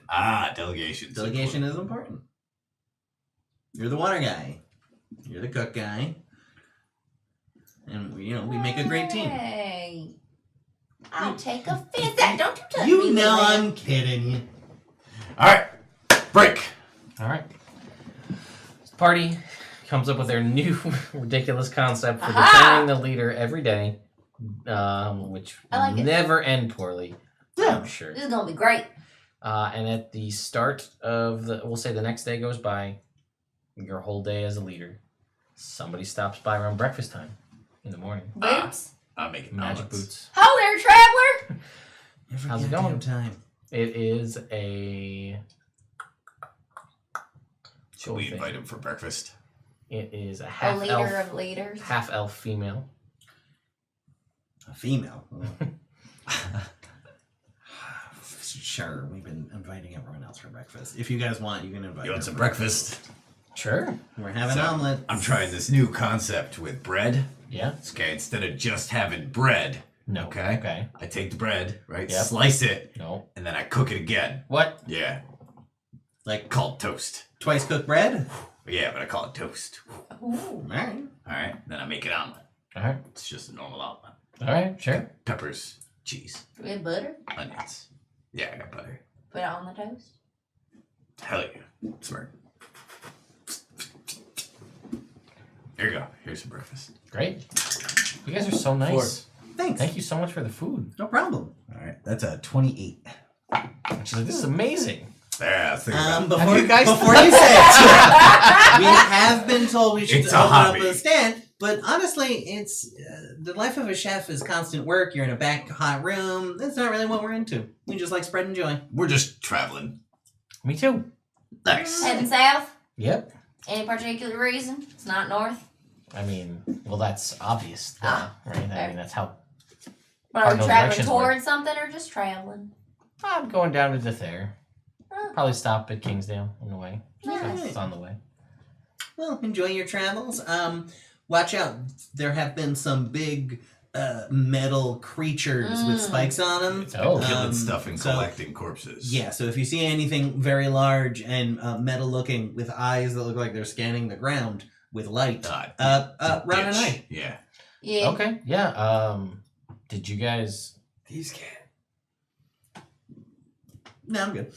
Delegation. Delegation is important. You're the water guy. You're the cook guy. And we make a great team. Hey. I'll take offense. Don't you touch me, You little know man. I'm kidding you. All right. Break. All right. This party comes up with their new ridiculous concept for Aha! determining the leader every day, which I like will it. never end poorly. Yeah. I'm sure. This is gonna be great. And at the start of we'll say the next day goes by, your whole day as a leader, somebody stops by around breakfast time in the morning. Boots. I'm making Magic omelets. boots. Ho there, traveler. Every How's it goddamn going? time. It is a. Should we invite him for breakfast? It is a A half leader elf, of leaders. half elf female. A female. Sure, we've been inviting everyone else for breakfast. If you guys want, you can invite. You want her some for breakfast? Sure. We're having So, omelets. I'm trying this new concept with bread. Yeah. Okay, instead of just having bread, No. Okay. Okay. I take the bread, right? Yep. Slice it, No. and then I cook it again. What? Yeah. Like Called toast. twice cooked bread. Yeah, but I call it toast. Ooh. All right. All right. Then I make an omelet. All right. It's just a normal omelet. All right. Sure. Peppers, cheese, Do we have butter? onions. Yeah, I got butter. Put it on the toast. Hell yeah. Smart. Here you go. Here's some breakfast. Great. You guys are so nice. Thanks. Thank you so much for the food. No problem. All right. That's a 28. She's like, this is amazing. Yeah, I was thinking about it. Before you guys- before you say it, we have been told we should It's a open up hobby. a stand. But honestly, it's the life of a chef is constant work. You're in a back hot room. That's not really what we're into. We just like spreading joy. We're just traveling. Me too. Nice. Heading south? Yep. Any particular reason? It's not north. I mean, well, that's obvious, right? I mean, that's how But are we Cardinal traveling directions towards something or just traveling? I'm going down to Dithair. Oh. Probably stop at Kingsdale on the way. Nice. So it's on the way. Well, enjoy your travels. Watch out. There have been some big metal creatures with spikes on them. It's been Oh. killing stuff and so- collecting corpses. Yeah, so if you see anything very large and metal looking with eyes that look like they're scanning the ground with light, run and bitch. hide. Yeah. Yeah. Okay. Yeah. Did you guys? These cats. No, I'm good.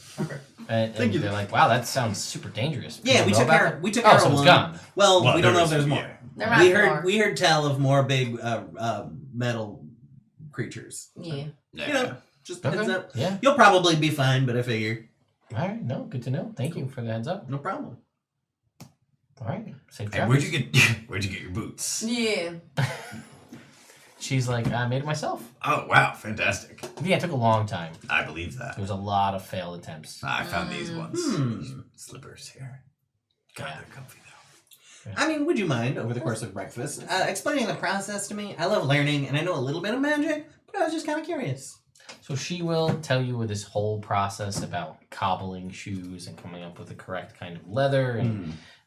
And Thank you. they're like, wow, that sounds super dangerous. Yeah, People we know took about care. that? We took Oh, care so of it's one. gone. Well, we don't know if there there's is- more. yeah. There might We be heard more. we heard tell of more big metal creatures. Yeah. Yeah. You know, just heads Okay. up. Yeah. You'll probably be fine, but I figure All right. No, good to know. Thank you for the heads up. no problem. All right. Safe Hey, travels. where'd you get your boots? Yeah. She's like, I made it myself. Oh wow, fantastic! Yeah, it took a long time. I believe that. There was a lot of failed attempts. I found these ones. These slippers here. God, Yeah. they're comfy though. I mean, would you mind over the course of breakfast explaining the process to me? I love learning, and I know a little bit of magic, but I was just kind of curious. So she will tell you this whole process about cobbling shoes and coming up with the correct kind of leather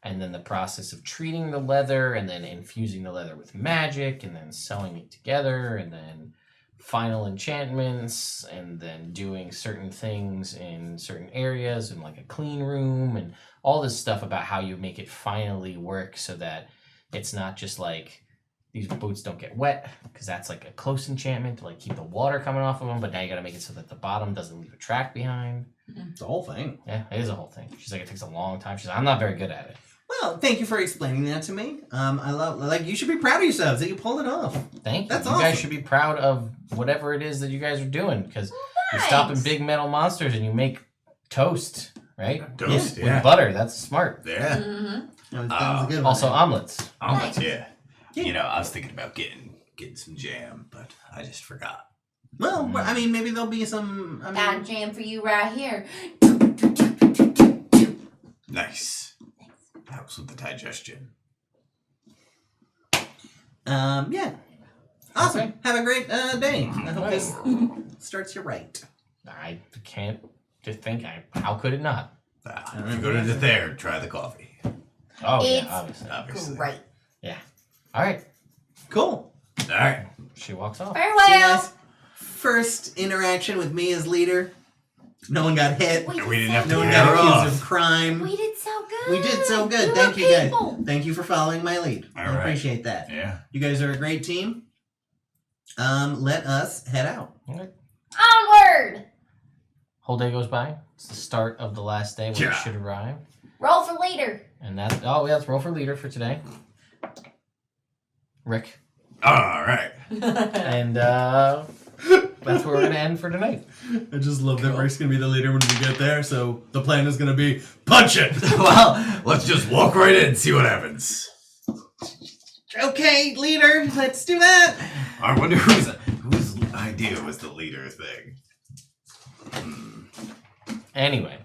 and then the process of treating the leather and then infusing the leather with magic and then sewing it together and then final enchantments and then doing certain things in certain areas in like a clean room and all this stuff about how you make it finally work so that it's not just like these boots don't get wet because that's like a close enchantment to like keep the water coming off of them, but now you got to make it so that the bottom doesn't leave a track behind. The whole thing. Yeah, it is a whole thing. She's like, it takes a long time. She's like, I'm not very good at it. Well, thank you for explaining that to me. I love, like, you should be proud of yourselves that you pulled it off. Thank you. That's You awesome. guys should be proud of whatever it is that you guys are doing because you're thanks. stopping big metal monsters and you make toast, right? Toast, With yeah. butter. That's smart. Yeah. Mm-hmm. That was a good one. Also, omelets. Omelets, Nice. yeah. You know, I was thinking about getting some jam, but I just forgot. Well, I mean, maybe there'll be some. I Got a mean, jam for you right here. Nice. Helps with the digestion. yeah. Awesome. Okay. Have a great day. I hope Right. this starts you right. I can't just think. How could it not? If you go to there, try the coffee. Oh, It's yeah, obviously. Obviously. Great. All right. Cool. All right. She walks off. See you Farewell. guys. First interaction with me as leader. No one got hit. We We didn't have to No one get her got accused off. of crime. We did so good. We did so good. We Thank were you, guys. people. Thank you for following my lead. All I right. appreciate that. Yeah. You guys are a great team. Let us head out. Onward. Whole day goes by. It's the start of the last day when Yeah. it should arrive. Roll for leader. And that's, oh, yeah, let's roll for leader for today. Rick. All right. And that's where we're going to end for tonight. I just love that Rick's gonna be the leader when we get there, so the plan is gonna be punch it! Well, let's just walk right in and see what happens. Okay, leader. Let's do that. I wonder whose idea was the leader thing. Anyway,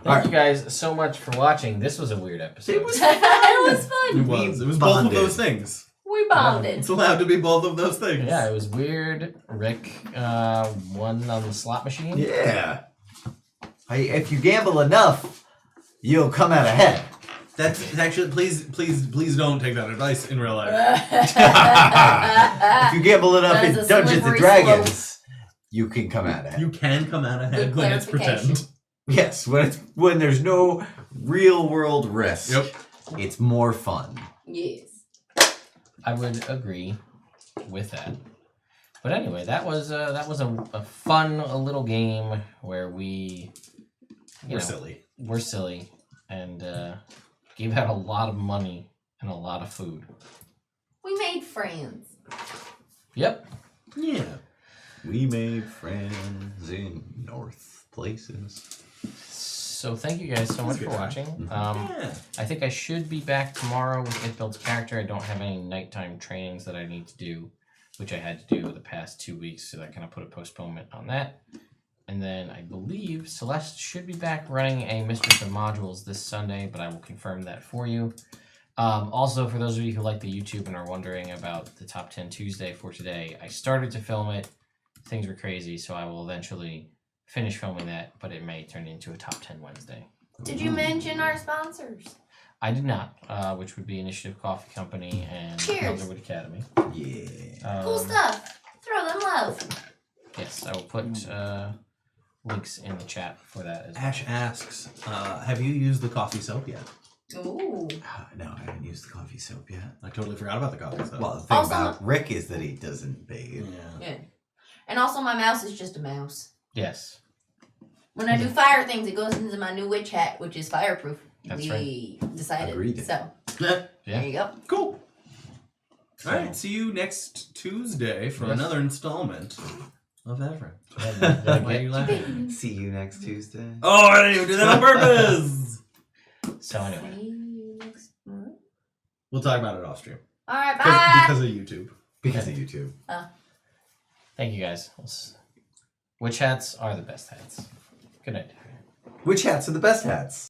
thank Alright. you guys so much for watching. This was a weird episode. It was It was It fun. was. It was bonded. both of those things. We bonded. It's allowed to be both of those things. Yeah, it was weird. Rick won on the slot machine. Yeah. If you gamble enough, you'll come out ahead. That's actually please don't take that advice in real life. If you gamble enough That is in a Dungeons and slippery Dragons, you can come out ahead. You can come out ahead Good when it's clarification. pretend. Yes, when there's no real world risk, Yep. it's more fun. Yes. I would agree with that. But anyway, that was a fun little game where we We're silly. we're silly and gave out a lot of money and a lot of food. We made friends. Yep. Yeah. We made friends in North places. So thank you guys so much for good. watching. Yeah. I think I should be back tomorrow with It Builds Character. I don't have any nighttime trainings that I need to do, which I had to do the past 2 weeks, so that kind of put a postponement on that. And then I believe Celeste should be back running a Mistress of Modules this Sunday, but I will confirm that for you. Also, for those of you who like the YouTube and are wondering about the Top 10 Tuesday for today, I started to film it. Things were crazy, so I will eventually finish filming that, but it may turn into a Top 10 Wednesday. Did you mention our sponsors? I did not, which would be Initiative Coffee Company and Cheers. Elderwood Academy. Yeah. Cool stuff. Throw them love. Yes, I will put links in the chat for that as well. Ash asks, have you used the coffee soap yet? Ooh. No, I haven't used the coffee soap yet. I totally forgot about the coffee soap. Well, the thing Also- about Rick is that he doesn't bathe. yeah. Good. And also, my mouse is just a mouse. Yes. When I do fire things, it goes into my new witch hat, which is fireproof. That's we decided. Agreed. So Yeah. there you go. Cool. All right. See you next Tuesday for another installment of Evrand. Why are you laughing? See you next Tuesday. Oh, I didn't even do that on purpose. So anyway, See you next month. We'll talk about it off stream. All right, bye. Because of YouTube. Because of YouTube. thank you guys. Witch hats are the best hats. Good night. Which hats are the best hats?